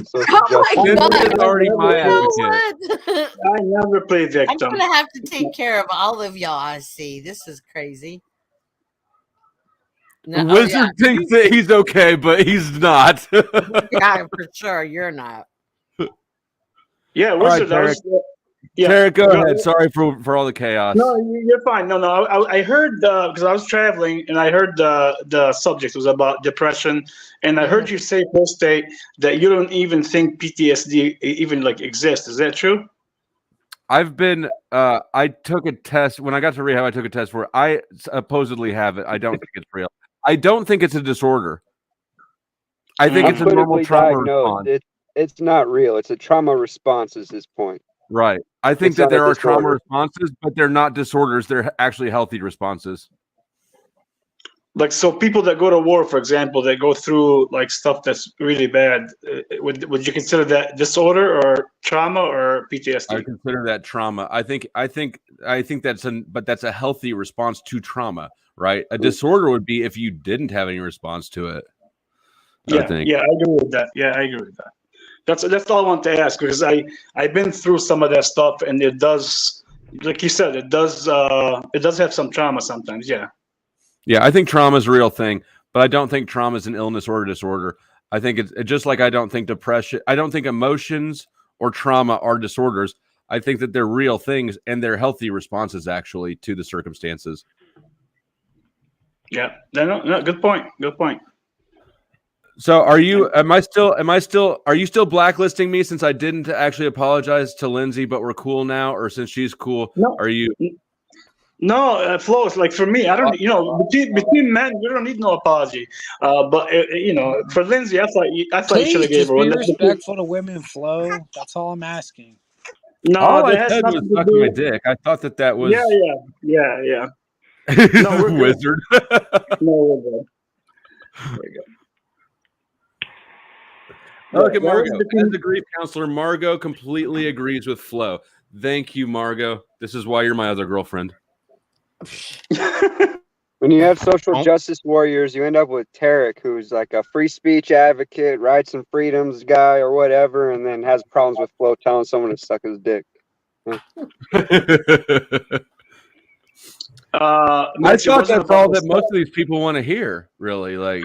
So Oh my God. Cynthia's already my You know advocate. what? I never play I'm victim. gonna have to take care of all of y'all. I see. This is crazy. No, Wizard thinks that he's okay, but he's not. yeah, for sure. You're not. Yeah, All right, Wizard. Tarek, go ahead. Sorry for all the chaos. No, you're fine. No. I heard because I was traveling and I heard the subject was about depression, and I heard you say post state that you don't even think PTSD even exists. Is that true? I've been. I took a test when I got to rehab. I took a test where I supposedly have it. I don't think it's real. I don't think it's a disorder. I think it's a normal Clinically trauma diagnosed. response. It's not real. It's a trauma response is his point. Right. I think It's that not a there are trauma disorder. responses, but they're not disorders. They're actually healthy responses. Like, so people that go to war, for example, they go through like stuff that's really bad. Would you consider that disorder or trauma or PTSD? I consider that trauma. I think that's a healthy response to trauma, right? A disorder would be if you didn't have any response to it. I think. I agree with that. Yeah, I agree with that. That's all I want to ask, because I've been through some of that stuff, and it does, like you said, it does have some trauma sometimes. Yeah. Yeah, I think trauma is a real thing, but I don't think trauma is an illness or a disorder. I think it's just like I don't think depression, I don't think emotions or trauma are disorders. I think that they're real things and they're healthy responses actually to the circumstances. Yeah. No, good point. Good point. So are you still blacklisting me since I didn't actually apologize to Lindsay, but we're cool now, or since she's cool, No. are you? No, Flo, it's like for me, I don't, between men, we don't need no apology. But for Lindsay, I thought you Please should have gave just her be one. respectful to women, Flo. That's all I'm asking. No, All I that has said was nothing to sucking do. my dick. I thought that was Yeah. No, we're good. wizard. No, we're good. There you go. Look at That was Margo. between- As a grief counselor, Margo completely agrees with Flo. Thank you, Margo. This is why you're my other girlfriend. When you have social justice warriors, you end up with Tarek, who's like a free speech advocate, rights and freedoms guy, or whatever, and then has problems with Flo telling someone to suck his dick. I Mitch, it thought wasn't that's about all the that most of these people want to hear, really. Like,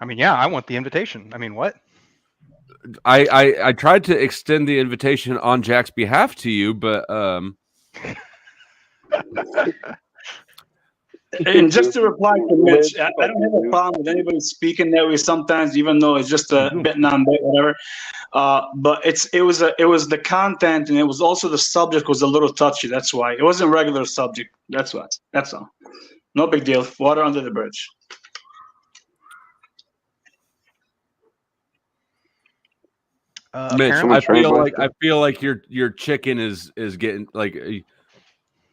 I mean, yeah, I want the invitation. I mean, what? I tried to extend the invitation on Jack's behalf to you, but And just to reply to Mitch, I don't have a problem with anybody speaking that way sometimes, even though it's just a bit non-bit, whatever. But it was the content, and it was also the subject was a little touchy. That's why it wasn't a regular subject. That's why. That's all. No big deal. Water under the bridge. Mitch, apparently- I feel like your chicken is getting like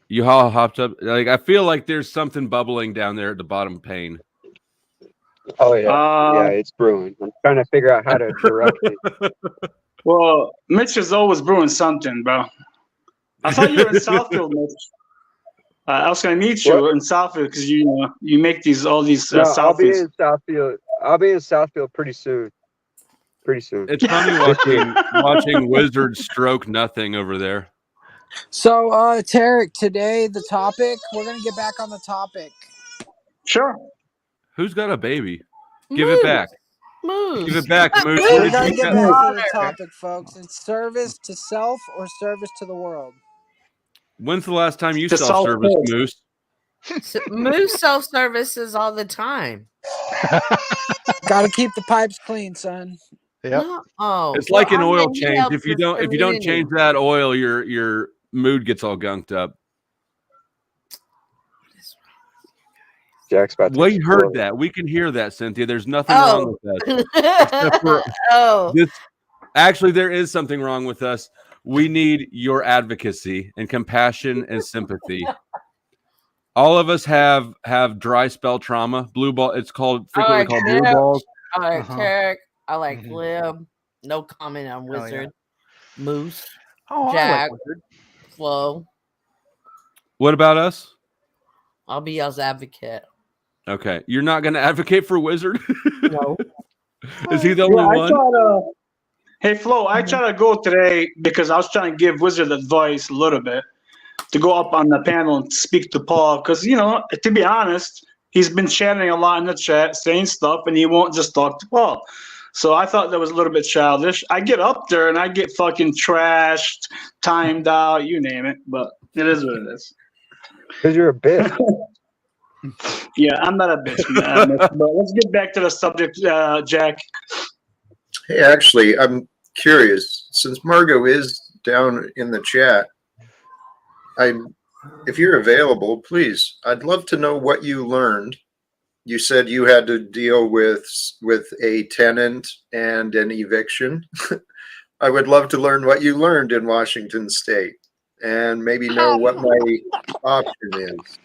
you all hopped up. Like I feel like there's something bubbling down there at the bottom pane. Oh yeah, it's brewing. I'm trying to figure out how to direct it. Well, Mitch is always brewing something, bro. I thought you were in Southfield, Mitch. I was gonna meet you in Southfield because you make all these No, I'll be Southfields. in Southfield. I'll be in Southfield pretty soon. It's funny watching Wizard stroke nothing over there. So, Tarek, today the topic, we're going to get back on the topic. Sure. Who's got a baby? Give it back. Moose. Give it back, Moose. We What did got to you get get? back to the topic, folks. It's service to self or service to the world. When's the last time you To saw service, self-care. Moose? Moose self-services all the time. Got to keep the pipes clean, son. Yep. No, oh, It's like an I oil mean, he change. helps If you the don't community. change that oil, your mood gets all gunked up. Jack's about to We heard explode. that. We can hear that, Cynthia. There's nothing wrong with us. Except for Oh, this. Actually, there is something wrong with us. We need your advocacy and compassion and sympathy. All of us have dry spell trauma. Blue ball. It's frequently called blue balls. I like Uh-huh. Tarek. I like Mhm. Lib. No comment on Hell yeah. Wizard. Moose. Oh, Jack. I like Wizard. Flo. What about us? I'll be y'all's advocate. Okay, you're not going to advocate for Wizard? No. Is he the only I one? thought, hey Flo, I tried to go today because I was trying to give Wizard advice a little bit to go up on the panel and speak to Paul because to be honest, he's been chatting a lot in the chat, saying stuff, and he won't just talk to Paul. So I thought that was a little bit childish. I get up there and I get fucking trashed, timed out, you name it, but it is what it is. Because you're a bitch. Yeah, I'm not a bitch, man. But let's get back to the subject, Jack. Hey, actually, I'm curious. Since Margo is down in the chat, if you're available, please, I'd love to know what you learned you said you had to deal with a tenant and an eviction. I would love to learn what you learned in Washington State and maybe know what my option is.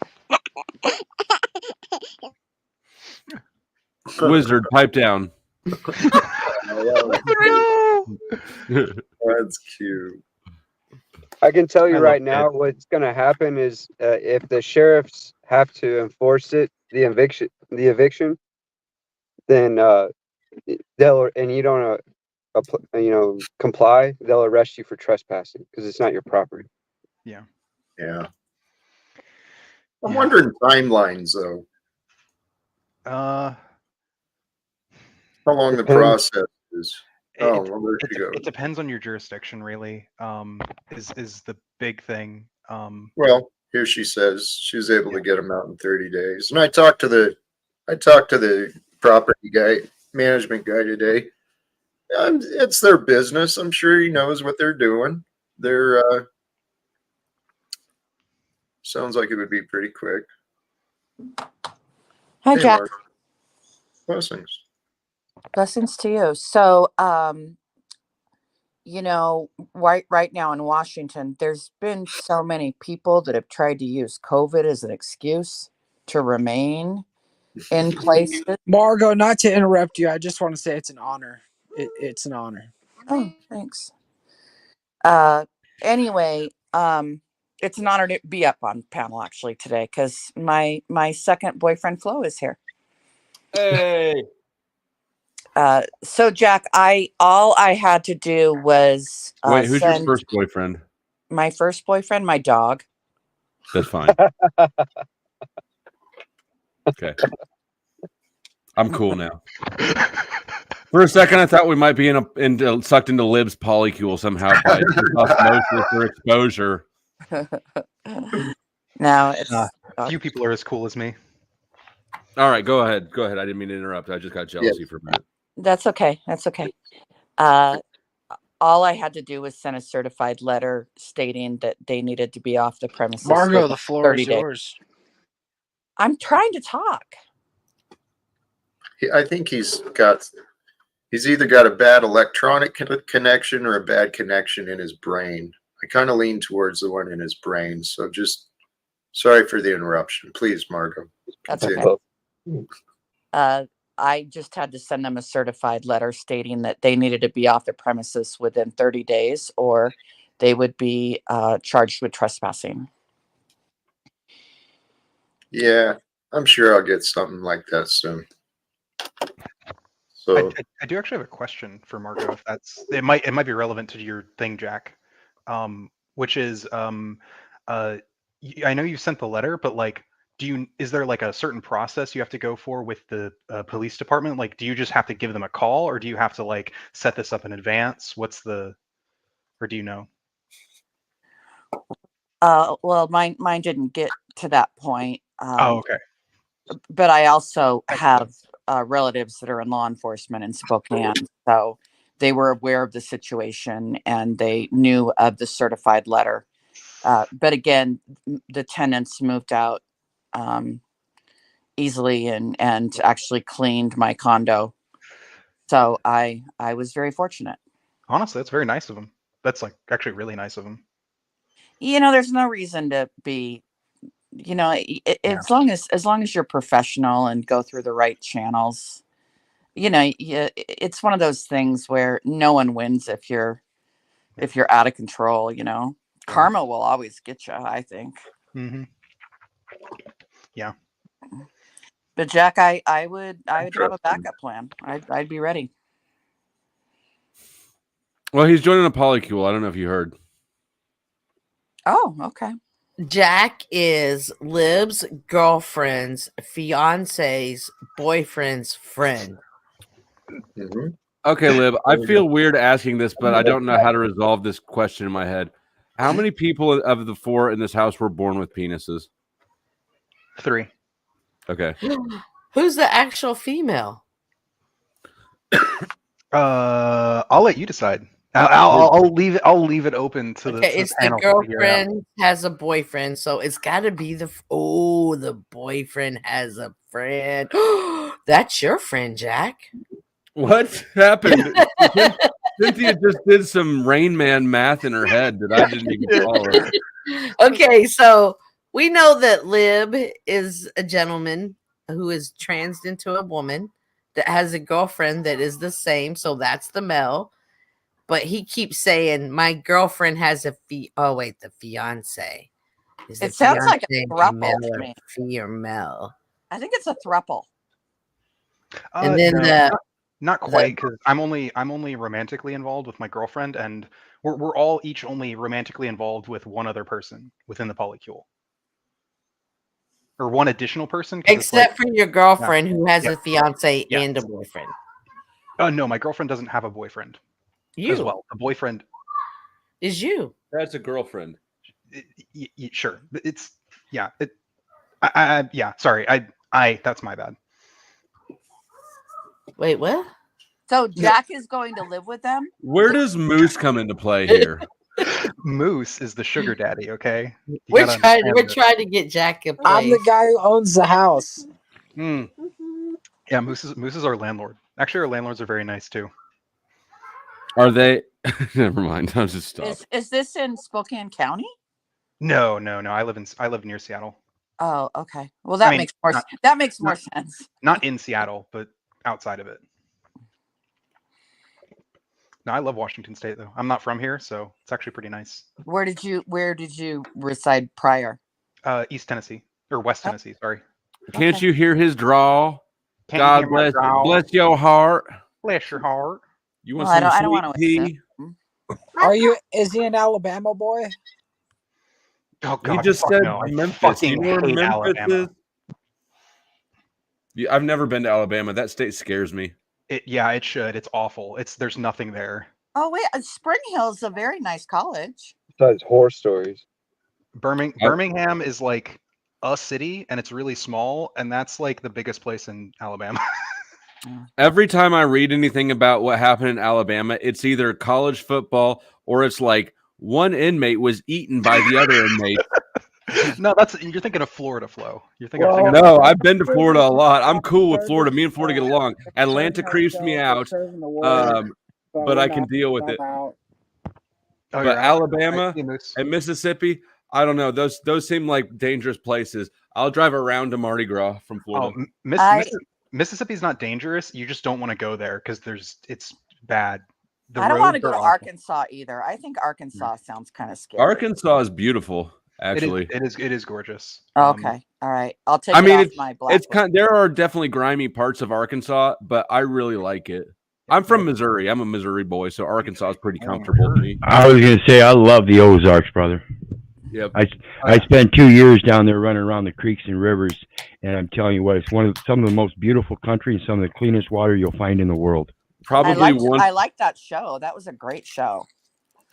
Wizard, pipe down. That's cute. I can tell you I right love now, what's going to happen is if the sheriffs have to enforce the eviction, then they'll, and you don't, comply, they'll arrest you for trespassing because it's not your property. Yeah. Yeah. I'm wondering timelines though. Uh, How long the Depends. process is. It, Oh, well, there she goes. it depends on your jurisdiction, really. Is the big thing. Well, here she says she was able to get them out in 30 days. And I talked to the property guy, management guy today. It's their business. I'm sure he knows what they're doing. They're sounds like it would be pretty quick. Hi, Hey, Jack. Mark. Blessings. Blessings to you. So, right now in Washington, there's been so many people that have tried to use COVID as an excuse to remain in places. Margo, not to interrupt you, I just want to say it's an honor. It's an honor. Oh, thanks. Anyway, it's an honor to be up on panel actually today because my second boyfriend Flo is here. Hey. So Jack, all I had to do was Wait, who's your send first boyfriend? my first boyfriend, my dog. That's fine. Okay. I'm cool now. For a second, I thought we might be sucked into Lib's polycule somehow by osmosis or exposure. No, it's few people are as cool as me. All right, go ahead. Go ahead. I didn't mean to interrupt. I just got jealousy for a minute. That's okay. That's okay. All I had to do was send a certified letter stating that they needed to be off the premises. Margo, within the floor 30 is days. yours. I'm trying to talk. I think he's either got a bad electronic connection or a bad connection in his brain. I kind of lean towards the one in his brain. So just sorry for the interruption. Please, Margo. That's continue. okay. I just had to send them a certified letter stating that they needed to be off the premises within 30 days or they would be charged with trespassing. Yeah, I'm sure I'll get something like that soon. So I do actually have a question for Margo. If it might be relevant to your thing, Jack. Which is I know you sent the letter, but like, is there like a certain process you have to go for with the police department? Like, do you just have to give them a call, or do you have to like set this up in advance? Or do you know? Well, mine didn't get to that point. Okay. But I also have relatives that are in law enforcement in Spokane, so they were aware of the situation and they knew of the certified letter. But again, the tenants moved out easily and actually cleaned my condo. So I was very fortunate. Honestly, that's very nice of them. That's like actually really nice of them. There's no reason to be, as long as you're professional and go through the right channels, it's one of those things where no one wins if you're out of control. Karma will always get you, I think. Mm-hmm. Yeah. But Jack, I would have a backup plan. I'd be ready. Well, he's joining a polycule. I don't know if you heard. Oh, okay. Jack is Lib's girlfriend's fiance's boyfriend's friend. mm-hmm. Okay, Lib, I feel weird asking this, but I don't know how to resolve this question in my head. How many people of the 4 in this house were born with penises? 3. Okay. Who's the actual female? I'll let you decide. I'll leave it. I'll leave it open to Okay, the it's the panel to figure out. girlfriend has a boyfriend, so it's got to be the boyfriend has a friend. That's your friend, Jack. What happened? Cynthia just did some Rain Man math in her head that I didn't even follow. Okay, so we know that Lib is a gentleman who is transed into a woman that has a girlfriend that is the same, so that's the male. But he keeps saying, "My girlfriend has a the fiance." Is It sounds like a fiance throuple male to or me. female? I think it's a throuple. And then No, not quite, because I'm only romantically involved with my girlfriend, and we're all each only romantically involved with one other person within the polycule, or one additional person. 'Cause it's like, except for your girlfriend who has a fiance Yeah. and a boyfriend. No, my girlfriend doesn't have a boyfriend as You well. The boyfriend, is you. That's a girlfriend. sure, it's yeah. Yeah. Sorry, that's my bad. Wait, what? So Jack is going to live with them? Where does Moose come into play here? Moose is the sugar daddy. Okay, We're trying to get Jack a place. I'm the guy who owns the house. Yeah, Moose is our landlord. Actually, our landlords are very nice too. Are they? Never mind. I'll just stop. Is this in Spokane County? No. I live near Seattle. Oh, okay. Well, that makes more sense. Not in Seattle, but outside of it. No, I love Washington State though. I'm not from here, so it's actually pretty nice. Where did you reside prior? East Tennessee or West Tennessee. Sorry. Can't you hear his drawl? Can't God hear my drawl. bless your heart. Bless your heart. You want Well, some I don't want sweet to tea? Is he an Alabama boy? Oh God, He just fuck said no. I Memphis. fucking You know where hate Memphis Alabama. is? Yeah, I've never been to Alabama. That state scares me. It should. It's awful. There's nothing there. Oh wait, Spring Hill is a very nice college. Besides horror stories. Birmingham is like a city, and it's really small, and that's like the biggest place in Alabama. Every time I read anything about what happened in Alabama, it's either college football or it's like one inmate was eaten by the other inmate. No, you're thinking of Florida, Flo. You're thinking. No, I've been to Florida a lot. I'm cool with Florida. Me and Florida get along. Atlanta creeps me out, but I can deal with it. But Alabama and Mississippi, I don't know. Those seem like dangerous places. I'll drive around to Mardi Gras from Florida. Mississippi's not dangerous. You just don't want to go there because it's bad. I don't want to go to Arkansas either. I think Arkansas sounds kind of scary. Arkansas is beautiful, actually. It is gorgeous. Okay, all right. I'll take it off my blacklist. There are definitely grimy parts of Arkansas, but I really like it. I'm from Missouri. I'm a Missouri boy, so Arkansas is pretty comfortable to me. I was going to say I love the Ozarks, brother. Yep. I spent 2 years down there running around the creeks and rivers, and I'm telling you what, it's some of the most beautiful country and some of the cleanest water you'll find in the world. I liked that show. That was a great show.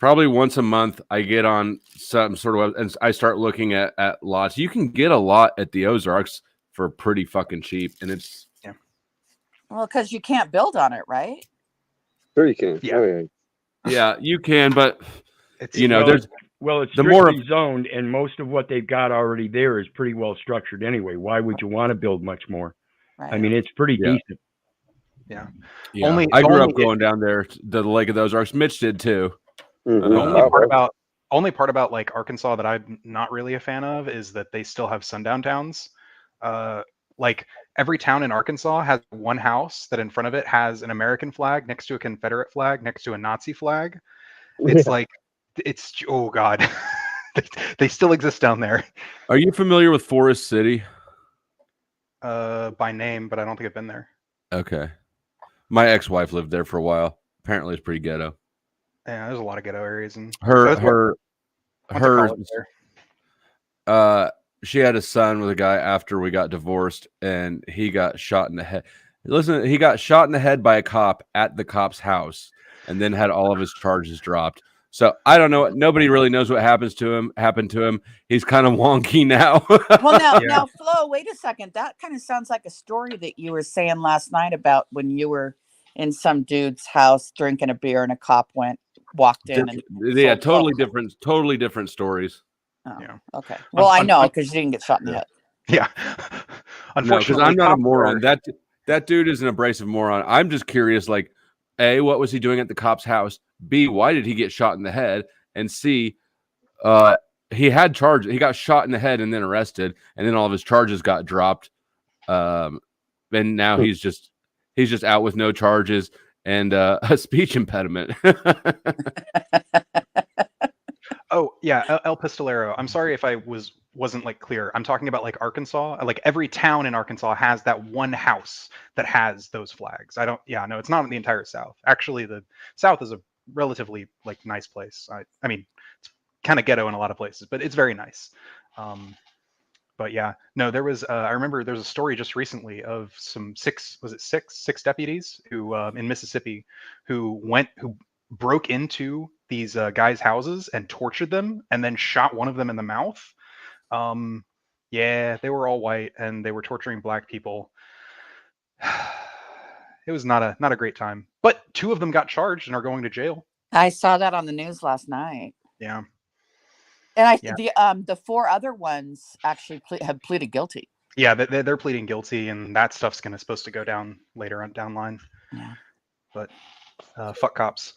Probably once a month, I get on some sort of and I start looking at lots. You can get a lot at the Ozarks for pretty fucking cheap, and it's well, because you can't build on it, right? Sure, you can. Yeah, yeah, you can, but it's there's it's strictly zoned, and most of what they've got already there is pretty well structured anyway. Why would you want to build much more? Right. I mean, it's pretty decent. Yeah. I grew up going down there to the Lake of the Ozarks. Mitch did too. Mm-hmm. Only part about like Arkansas that I'm not really a fan of is that they still have sundown towns. Like every town in Arkansas has one house that in front of it has an American flag next to a Confederate flag next to a Nazi flag. It's like oh God. They still exist down there. Are you familiar with Forest City? By name, but I don't think I've been there. Okay. My ex-wife lived there for a while. Apparently it's pretty ghetto. Yeah, there's a lot of ghetto areas and she had a son with a guy after we got divorced, and he got shot in the head. Listen, he got shot in the head by a cop at the cop's house and then had all of his charges dropped. So I don't know. Nobody really knows what happened to him. He's kind of wonky now. Well, now, Flo, wait a second. That kind of sounds like a story that you were saying last night about when you were in some dude's house drinking a beer and a cop went walked in and Yeah, sold totally different stories. Oh, Yeah. okay. Well, I know Un- because you didn't get shot in the head. Yeah. No, because Unfortunately, I'm not a cops moron. are- That dude is an abrasive moron. I'm just curious, like, A, what was he doing at the cop's house? B, why did he get shot in the head? And C, he had charges. He got shot in the head and then arrested, and then all of his charges got dropped. And now he's just out with no charges and a speech impediment. Oh yeah, El Pistolero. I'm sorry if I wasn't like clear. I'm talking about like Arkansas. Like every town in Arkansas has that one house that has those flags. I don't. Yeah, no, it's not in the entire South. Actually, the South is a relatively like nice place. I mean, it's kind of ghetto in a lot of places, but it's very nice. But yeah, no, there was. I remember there was a story just recently of some six deputies who in Mississippi who broke into these guys' houses and tortured them, and then shot one of them in the mouth. Yeah, they were all white and they were torturing black people. It was not a great time. But two of them got charged and are going to jail. I saw that on the news last night. Yeah. And Yeah. the four other ones actually have pleaded guilty. Yeah, they're pleading guilty, and that stuff's supposed to go down later on down line. Yeah. But fuck cops.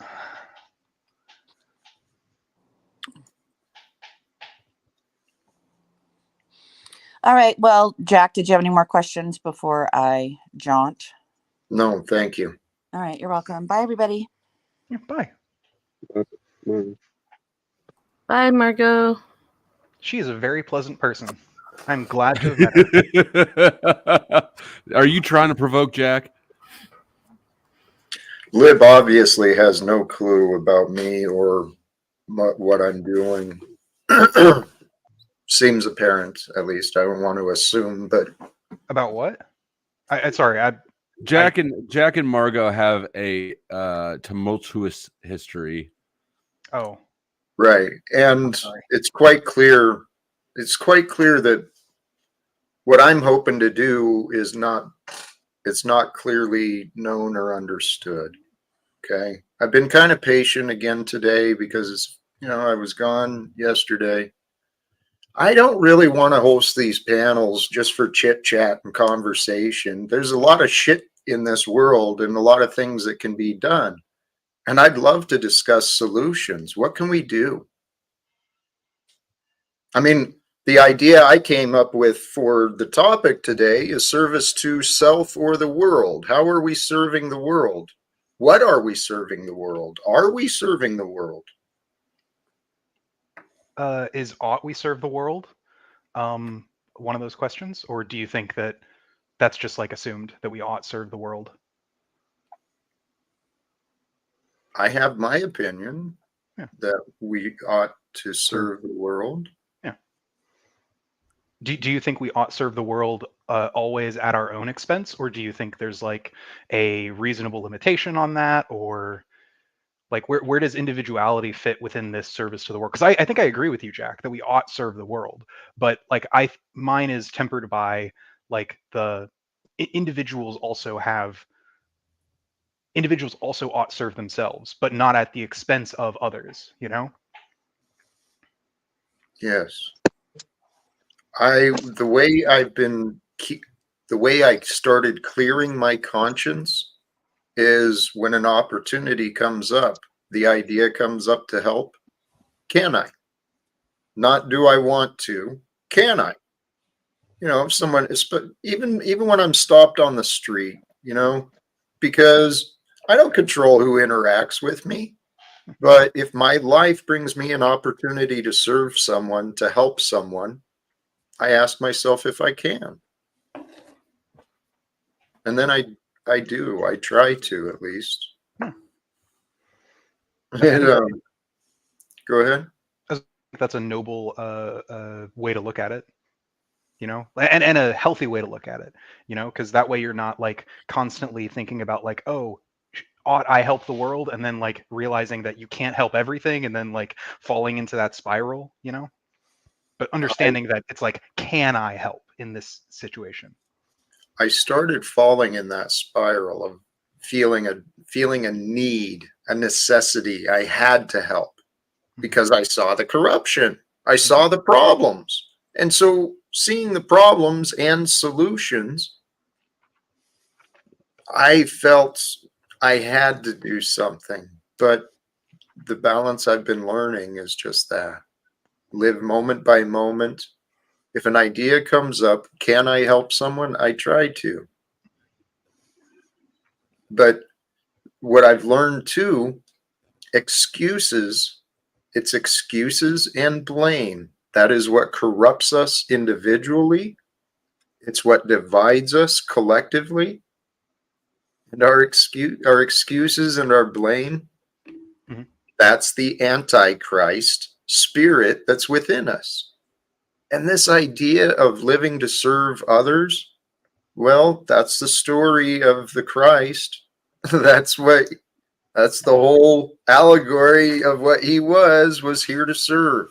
All right. Well, Jack, did you have any more questions before I jaunt? No, thank you. All right. You're welcome. Bye, everybody. Yeah, bye. Bye, Margo. She is a very pleasant person. I'm glad to have met her. Are you trying to provoke Jack? Lib obviously has no clue about me or what I'm doing. Seems apparent, at least. I don't want to assume, but about what? Jack and Margo have a tumultuous history. Oh, right, and it's quite clear. It's quite clear that what I'm hoping to do is not. It's not clearly known or understood. Okay, I've been kind of patient again today because I was gone yesterday. I don't really want to host these panels just for chit chat and conversation. There's a lot of shit in this world and a lot of things that can be done. And I'd love to discuss solutions. What can we do? I mean, the idea I came up with for the topic today is service to self or the world. How are we serving the world? What are we serving the world? Are we serving the world? Is ought we serve the world one of those questions, or do you think that that's just like assumed that we ought serve the world? I have my opinion that we ought to serve the world. Yeah. Do you think we ought serve the world always at our own expense, or do you think there's like a reasonable limitation on that, or like where does individuality fit within this service to the world? Because I think I agree with you, Jack, that we ought serve the world, but like mine is tempered by like the individuals also ought serve themselves, but not at the expense of others, Yes. The way I started clearing my conscience is when an opportunity comes up, the idea comes up to help. Can I? Not do I want to? Can I? If someone is, but even when I'm stopped on the street, because I don't control who interacts with me. But if my life brings me an opportunity to serve someone, to help someone, I ask myself if I can. And then I try to, at least. And, go ahead. That's a noble way to look at it, and a healthy way to look at it, because that way you're not like constantly thinking about like, oh, ought I help the world, and then like realizing that you can't help everything, and then like falling into that spiral, but understanding that it's like, can I help in this situation? I started falling in that spiral of feeling a need a necessity. I had to help because I saw the corruption. I saw the problems. And so seeing the problems and solutions, I felt I had to do something. But the balance I've been learning is just that. Live moment by moment. If an idea comes up, can I help someone? I try to. But what I've learned too, excuses, it's excuses and blame. That is what corrupts us individually. It's what divides us collectively. And our excuses and our blame, that's the Antichrist spirit that's within us. And this idea of living to serve others, well, that's the story of the Christ. That's the whole allegory of what he was here to serve.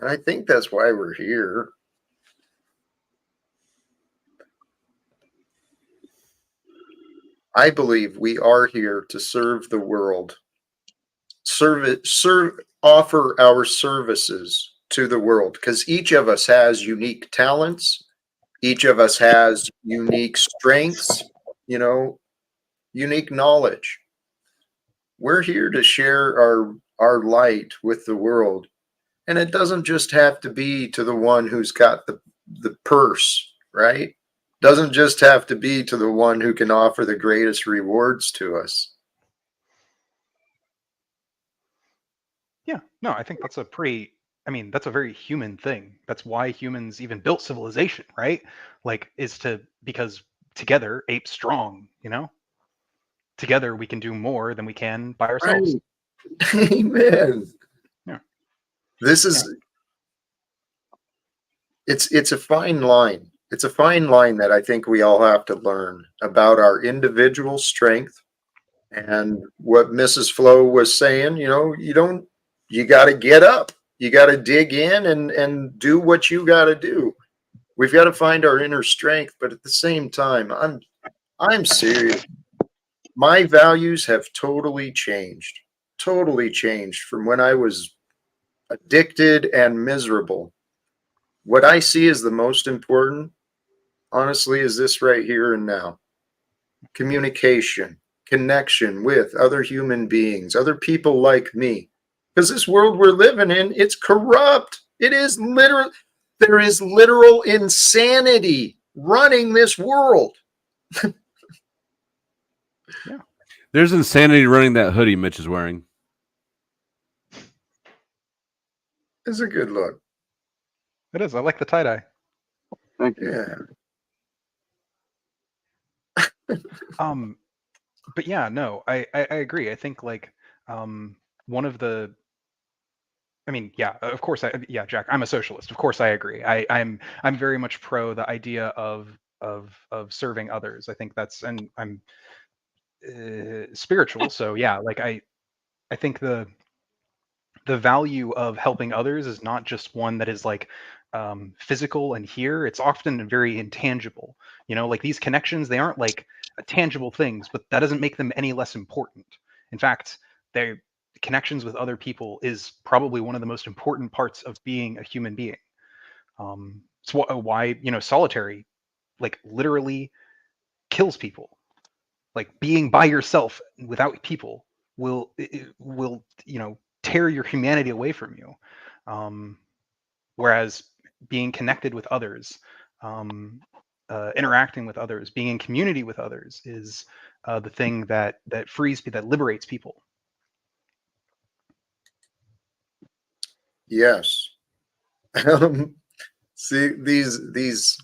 And I think that's why we're here. I believe we are here to serve the world. Offer our services to the world, because each of us has unique talents. Each of us has unique strengths, unique knowledge. We're here to share our light with the world. And it doesn't just have to be to the one who's got the purse, right? Doesn't just have to be to the one who can offer the greatest rewards to us. Yeah, no, I think that's a very human thing. That's why humans even built civilization, right? Because together, apes strong, Together we can do more than we can by ourselves. Right. Amen. Yeah. This is, it's a fine line. It's a fine line that I think we all have to learn about our individual strength. And what Mrs. Flo was saying, you got to get up. You got to dig in and do what you got to do. We've got to find our inner strength, but at the same time, I'm serious. My values have totally changed from when I was addicted and miserable. What I see as the most important, honestly, is this right here and now. Communication, connection with other human beings, other people like me. Because this world we're living in, it's corrupt. It is literal. There is literal insanity running this world. Yeah. There's insanity running that hoodie Mitch is wearing. It's a good look. It is. I like the tie-dye. Thank you. Yeah. But yeah, no, I agree. I think one of the of course Jack, I'm a socialist. Of course I agree. I'm very much pro the idea of serving others. I think and I'm spiritual, so yeah, I think the value of helping others is not just one that is physical and here. It's often very intangible. These connections, they aren't tangible things, but that doesn't make them any less important. In fact, connections with other people is probably one of the most important parts of being a human being. It's why solitary literally kills people. Being by yourself without people will tear your humanity away from you. Whereas being connected with others, interacting with others, being in community with others is the thing that frees, that liberates people. Yes. See, these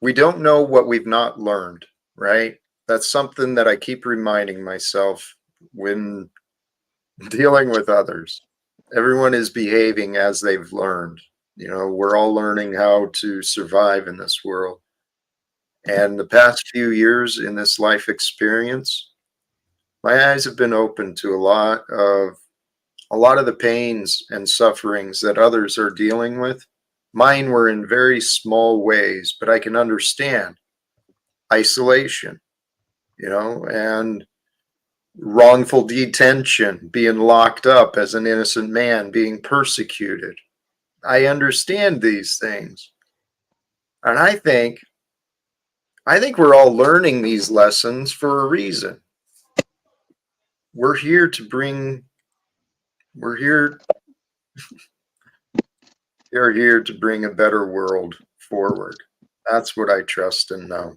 we don't know what we've not learned, right? That's something that I keep reminding myself when dealing with others. Everyone is behaving as they've learned. We're all learning how to survive in this world. And the past few years in this life experience, my eyes have been open to a lot of the pains and sufferings that others are dealing with. Mine were in very small ways, but I can understand. isolation, and wrongful detention, being locked up as an innocent man, being persecuted. I understand these things. And I think we're all learning these lessons for a reason. We're here to bring a better world forward. That's what I trust and know.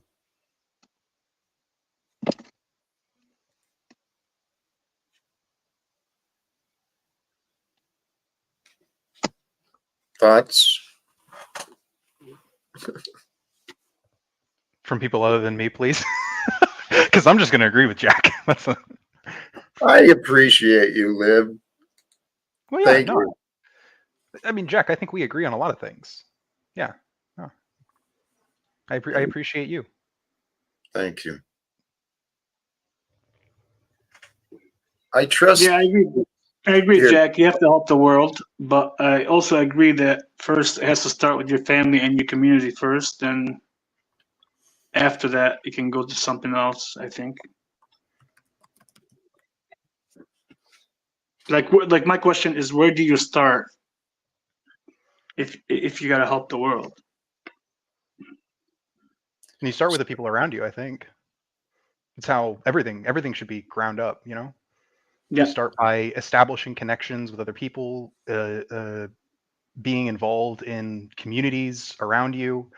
Thoughts? From people other than me, please. Because I'm just going to agree with Jack. I appreciate you, Lib. Well, yeah, Thank no. you. I mean, Jack, I think we agree on a lot of things. Yeah. No. I appreciate you. Thank you. I trust. Yeah, I agree, Here. Jack. You have to help the world, but I also agree that first it has to start with your family and your community first. Then after that, you can go to something else. I think. Like my question is, where do you start if you gotta help the world? And you start with the people around you, I think. It's how everything should be ground up, Yeah. You start by establishing connections with other people, being involved in communities around you,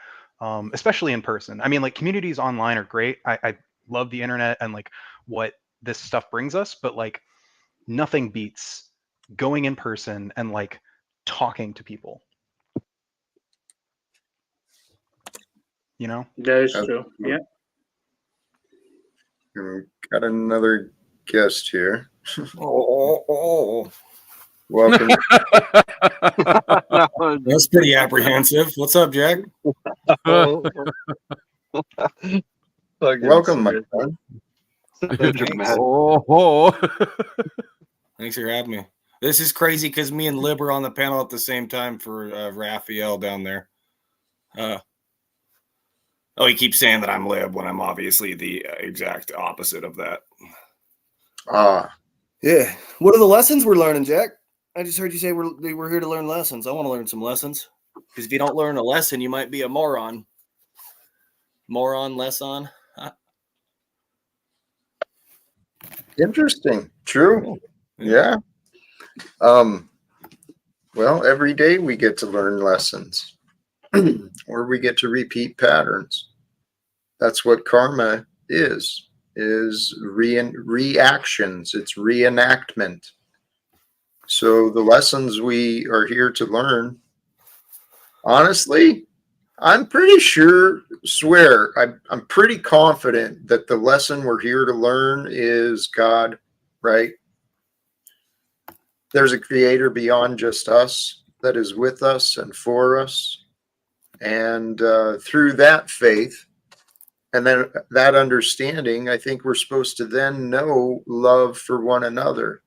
especially in person. I mean, like, communities online are great. I love the internet and like what this stuff brings us, but like nothing beats going in person and like talking to people. That is true. Yeah. Got another guest here. Oh. Welcome. That's pretty apprehensive. What's up, Jack? Welcome, my friend. Thanks for having me. This is crazy because me and Lib are on the panel at the same time for Raphael down there. He keeps saying that I'm Lib when I'm obviously the exact opposite of that. Yeah. What are the lessons we're learning, Jack? I just heard you say we're here to learn lessons. I want to learn some lessons. Because if you don't learn a lesson, you might be a moron. Less on. Interesting. True. Yeah. Well, every day we get to learn lessons. Or we get to repeat patterns. That's what karma is reactions. It's reenactment. So the lessons we are here to learn, honestly, I'm pretty I'm pretty confident that the lesson we're here to learn is God, right? There's a creator beyond just us that is with us and for us. And through that faith and then that understanding, I think we're supposed to then know love for one another.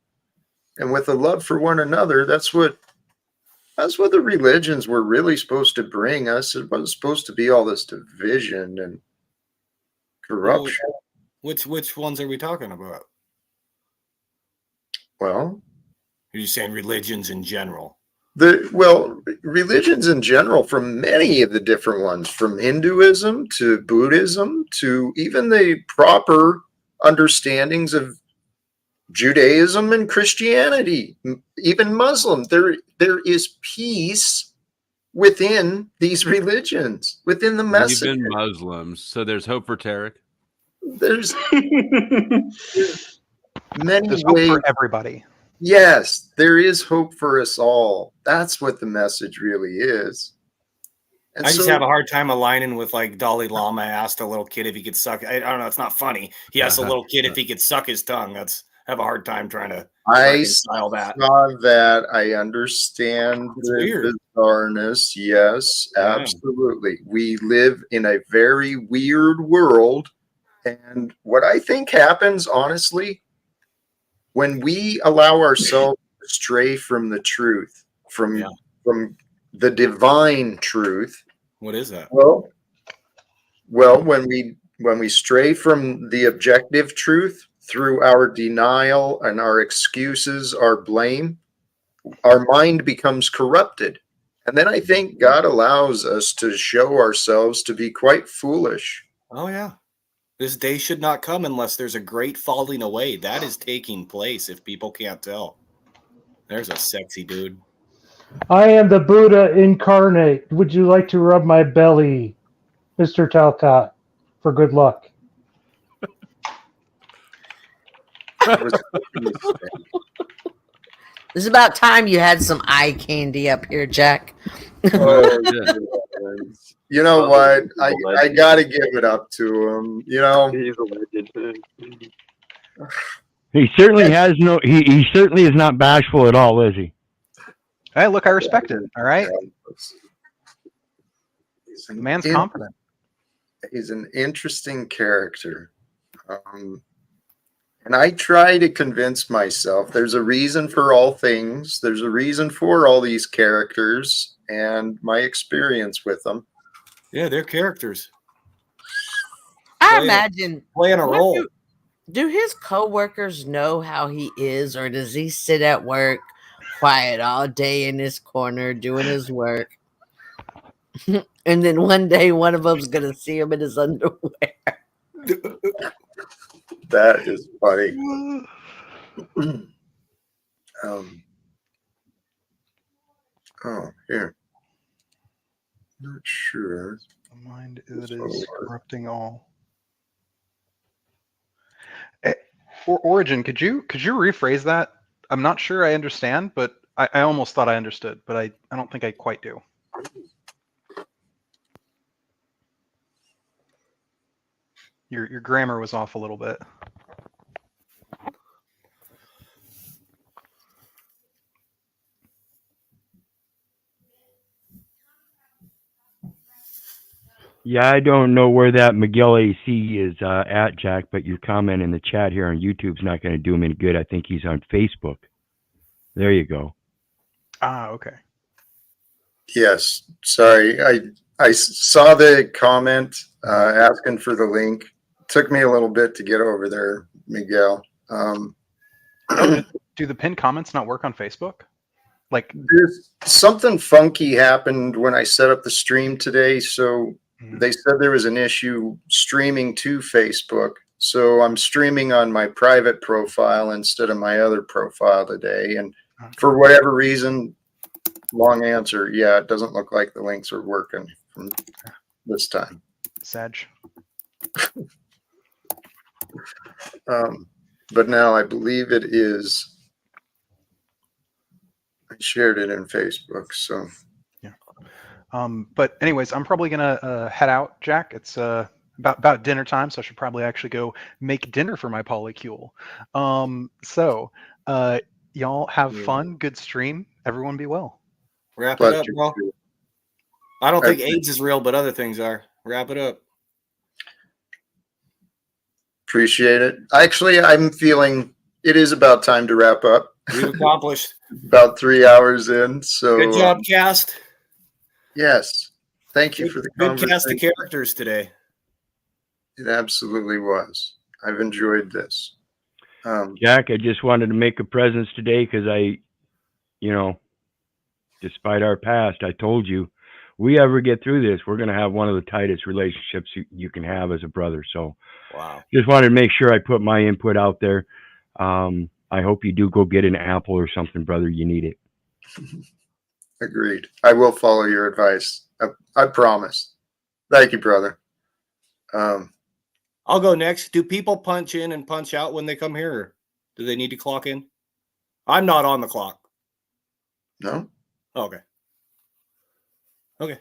And with the love for one another, that's what the religions were really supposed to bring us. It wasn't supposed to be all this division and corruption. Which ones are we talking about? Well, you're just saying religions in general. Religions in general, from many of the different ones, from Hinduism to Buddhism to even the proper understandings of Judaism and Christianity, even Muslim, there is peace within these religions, within the message. Even Muslims. So there's hope for Tarek. There's many There's ways hope for everybody. Yes, there is hope for us all. That's what the message really is. And I just have a hard time aligning with like Dalai Lama asked a little kid if he could suck. I don't know. It's not funny. He asked a little kid if he could suck his tongue. I have a hard time trying to reconcile that. I saw that. I understand the bizarreness. Yes, absolutely. We live in a very weird world. And what I think happens, honestly, when we allow ourselves to stray from the truth, from the divine truth. What is that? Well, when when we stray from the objective truth through our denial and our excuses, our blame, our mind becomes corrupted. And then I think God allows us to show ourselves to be quite foolish. Oh, yeah. This day should not come unless there's a great falling away. That is taking place if people can't tell. There's a sexy dude. I am the Buddha incarnate. Would you like to rub my belly, Mr. Talcott, for good luck? It's about time you had some eye candy up here, Jack. Oh, you know what? I gotta give it up to him. You know, He's a legend. He certainly has no. He certainly is not bashful at all, is he? Hey, look, I respect it. All right. The man's confident. He's an interesting character. And I try to convince myself there's a reason for all things. There's a reason for all these characters and my experience with them. Yeah, they're characters. I imagine playing a role. Do his coworkers know how he is, or does he sit at work quiet all day in his corner doing his work? And then one day one of them's gonna see him in his underwear. That is funny. Oh, here. Not sure. The mind that is corrupting all. Origin, could you rephrase that? I'm not sure I understand, but I almost thought I understood, but I don't think I quite do. Your grammar was off a little bit. Yeah, I don't know where that Miguel AC is at, Jack, but your comment in the chat here on YouTube's not going to do him any good. I think he's on Facebook. There you go. Ah, okay. Yes, sorry. I saw the comment asking for the link. Took me a little bit to get over there, Miguel. Do the pinned comments not work on Facebook? Like, there's something funky happened when I set up the stream today. So they said there was an issue streaming to Facebook. So I'm streaming on my private profile instead of my other profile today. And for whatever reason, long answer, yeah, it doesn't look like the links are working from this time. Sag. But now I believe it is. I shared it in Facebook, so yeah. But anyways, I'm probably gonna head out, Jack. It's about dinner time, so I should probably actually go make dinner for my polycule. So y'all have fun. Good stream. Everyone be well. Wrap it up, bro. I don't think AIDS is real, but other things are. Wrap it up. Appreciate it. Actually, I'm feeling it is about time to wrap up. We've accomplished about 3 hours in. So good job, cast. Yes. Thank you for the good conversation. cast of characters today. It absolutely was. I've enjoyed this. Jack, I just wanted to make a presence today because despite our past, I told you, we ever get through this, we're going to have one of the tightest relationships you can have as a brother. So wow. Just wanted to make sure I put my input out there. I hope you do go get an apple or something, brother. You need it. Agreed. I will follow your advice. I promise. Thank you, brother. I'll go next. Do people punch in and punch out when they come here? Or do they need to clock in? I'm not on the clock. No? Okay. Okay.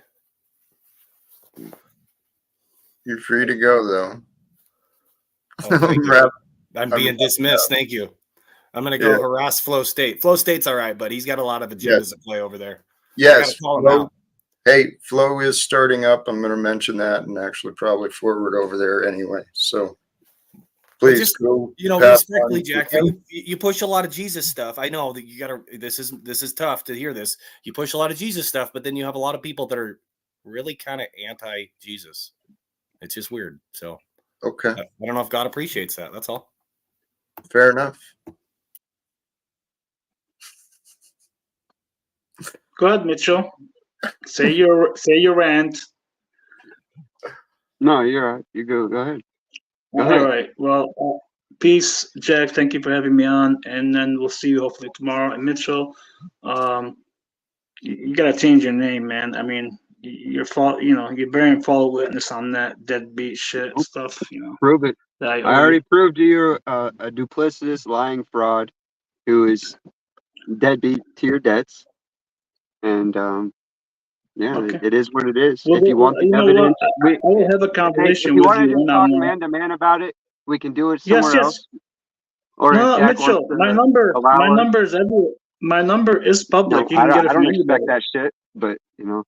You're free to go, though. Oh, I'm being dismissed. Thank you. I'm going to go harass Flow State. Flow State's all right, but he's got a lot of agendas to play over there. Yes. Hey, Flow is starting up. I'm going to mention that and actually probably forward over there anyway. So please just, go. Respectfully, Jack, you push a lot of Jesus stuff. I know that you got to, this is tough to hear this. You push a lot of Jesus stuff, but then you have a lot of people that are really kind of anti-Jesus. It's just weird. So Okay. I don't know if God appreciates that. That's all. Fair enough. Go ahead, Mitchell. Say your rant. No, you're all right. You go ahead. Go All ahead. right. Well, peace, Jack. Thank you for having me on, and then we'll see you hopefully tomorrow. And Mitchell, you gotta change your name, man. I mean, you're you're bearing false witness on that deadbeat shit stuff. Prove it. That I I owe already you. proved to you a duplicitous, lying fraud who is deadbeat to your debts. And yeah, Okay. it is what it is. Well, If you want the you know what? evidence, I will have a hey, if conversation you with want to you just one talk on one. man to man about it, we can do it Yes, somewhere yes. else. Or if No, Jack wants Mitchell, to allow us, my number is public. no, You can get it I from don't expect anybody. that shit. But No,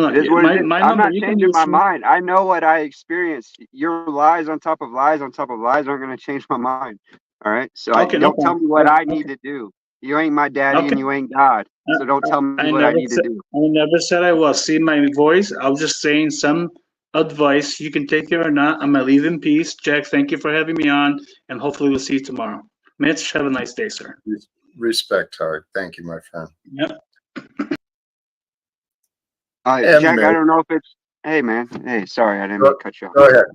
it is what it is. my I'm number. not You can changing use my me. mind. I know what I experienced. Your lies on top of lies on top of lies aren't going to change my mind. All right. So Okay, no don't tell problem. me what I Okay. need to do. You ain't my daddy Okay. and you ain't God. So don't tell me I what I never need to said do. I never said I was. See my voice? I was just saying some advice. You can take it or not. I'm gonna leave in peace. Jack, thank you for having me on, and hopefully we'll see you tomorrow. Mitch, have a nice day, sir. Respect, Tarek. Thank you, my friend. Yep. Jack, I don't know if it's. Hey, man. Hey, sorry, I didn't mean to cut you off. Go ahead.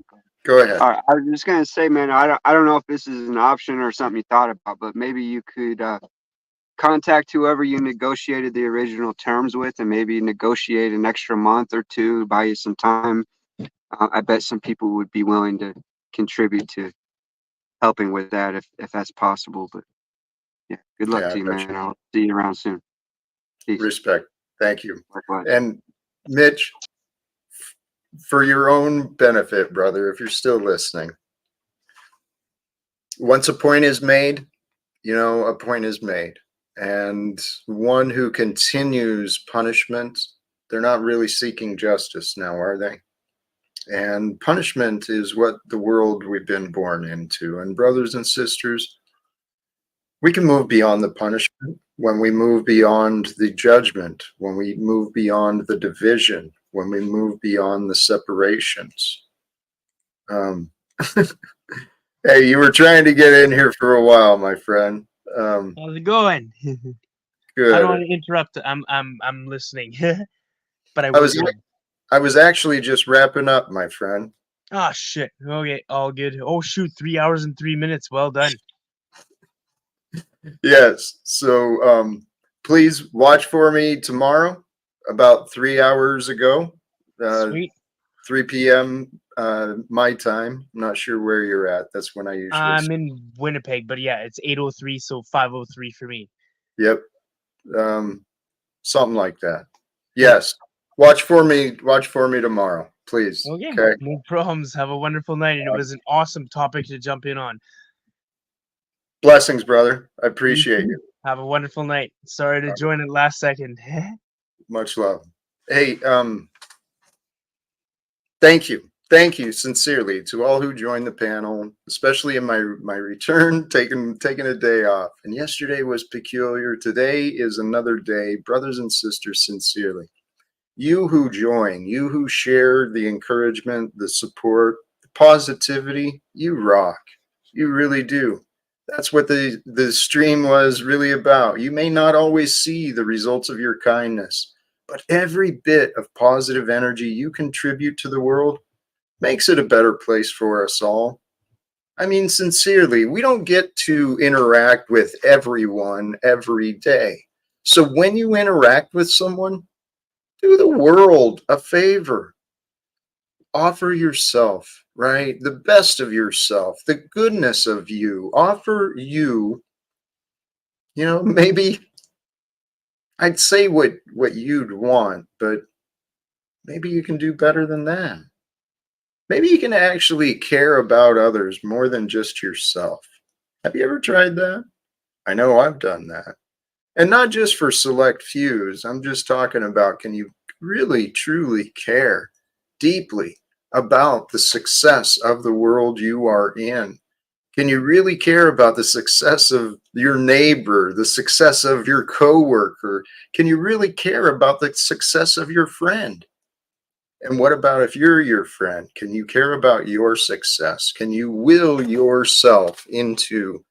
Go ahead. All right, I was just gonna say, man, I don't know if this is an option or something you thought about, but maybe you could contact whoever you negotiated the original terms with, and maybe negotiate an extra month or two, buy you some time. I bet some people would be willing to contribute to helping with that if that's possible. But yeah, good luck Yeah, to you, I bet man. you. I'll see you around soon. Peace. Respect. Thank you. Likewise. And Mitch, for your own benefit, brother, if you're still listening, once a point is made, a point is made. And one who continues punishment, they're not really seeking justice now, are they? And punishment is what the world we've been born into. And brothers and sisters, we can move beyond the punishment when we move beyond the judgment, when we move beyond the division, when we move beyond the separations. Hey, you were trying to get in here for a while, my friend. How's it going? Good. I don't want to interrupt. I'm listening, but I was actually just wrapping up, my friend. Oh shit. Okay, all good. Oh shoot, 3 hours and 3 minutes. Well done. Yes. So please watch for me tomorrow, about 3 hours ago. Sweet. 3 p.m. My time. I'm not sure where you're at. That's when I usually. I'm in Winnipeg, but yeah, it's 8:03, so 5:03 for me. Yep. Something like that. Yes. Watch for me tomorrow, please. Okay. No problems. Have a wonderful night, and it was an awesome topic to jump in on. Blessings, brother. I appreciate you. Have a wonderful night. Sorry to join at last second. Much love. Hey, thank you sincerely to all who joined the panel, especially in my return, taking a day off. And yesterday was peculiar. Today is another day. Brothers and sisters, sincerely, you who join, you who share the encouragement, the support, the positivity, you rock. You really do. That's what the stream was really about. You may not always see the results of your kindness, but every bit of positive energy you contribute to the world makes it a better place for us all. I mean, sincerely, we don't get to interact with everyone every day. So when you interact with someone, do the world a favor. Offer yourself, right? The best of yourself, the goodness of you. Offer you, maybe I'd say what you'd want, but maybe you can do better than that. Maybe you can actually care about others more than just yourself. Have you ever tried that? I know I've done that. And not just for select fews. I'm just talking about, can you really, truly care deeply about the success of the world you are in? Can you really care about the success of your neighbor, the success of your coworker? Can you really care about the success of your friend? And what about if you're your friend? Can you care about your success? Can you will yourself into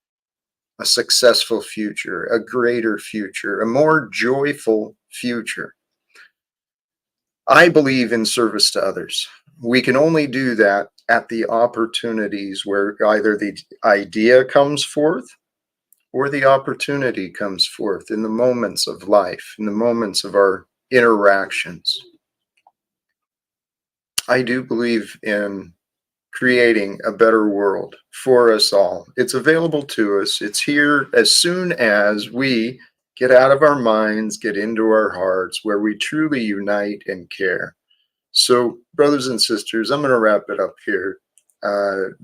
a successful future, a greater future, a more joyful future? I believe in service to others. We can only do that at the opportunities where either the idea comes forth or the opportunity comes forth, in the moments of life, in the moments of our interactions. I do believe in creating a better world for us all. It's available to us. It's here as soon as we get out of our minds, get into our hearts, where we truly unite and care. So, brothers and sisters, I'm going to wrap it up here.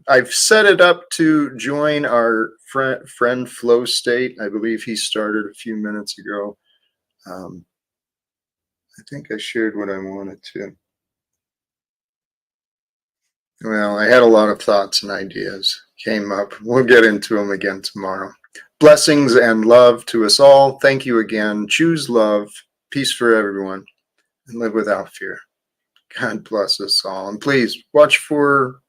I've set it up to join our friend Flow State. I believe he started a few minutes ago. I think I shared what I wanted to. Well, I had a lot of thoughts and ideas came up. We'll get into them again tomorrow. Blessings and love to us all. Thank you again. Choose love, peace for everyone, and live without fear. God bless us all. And please watch for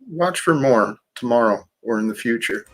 more tomorrow or in the future.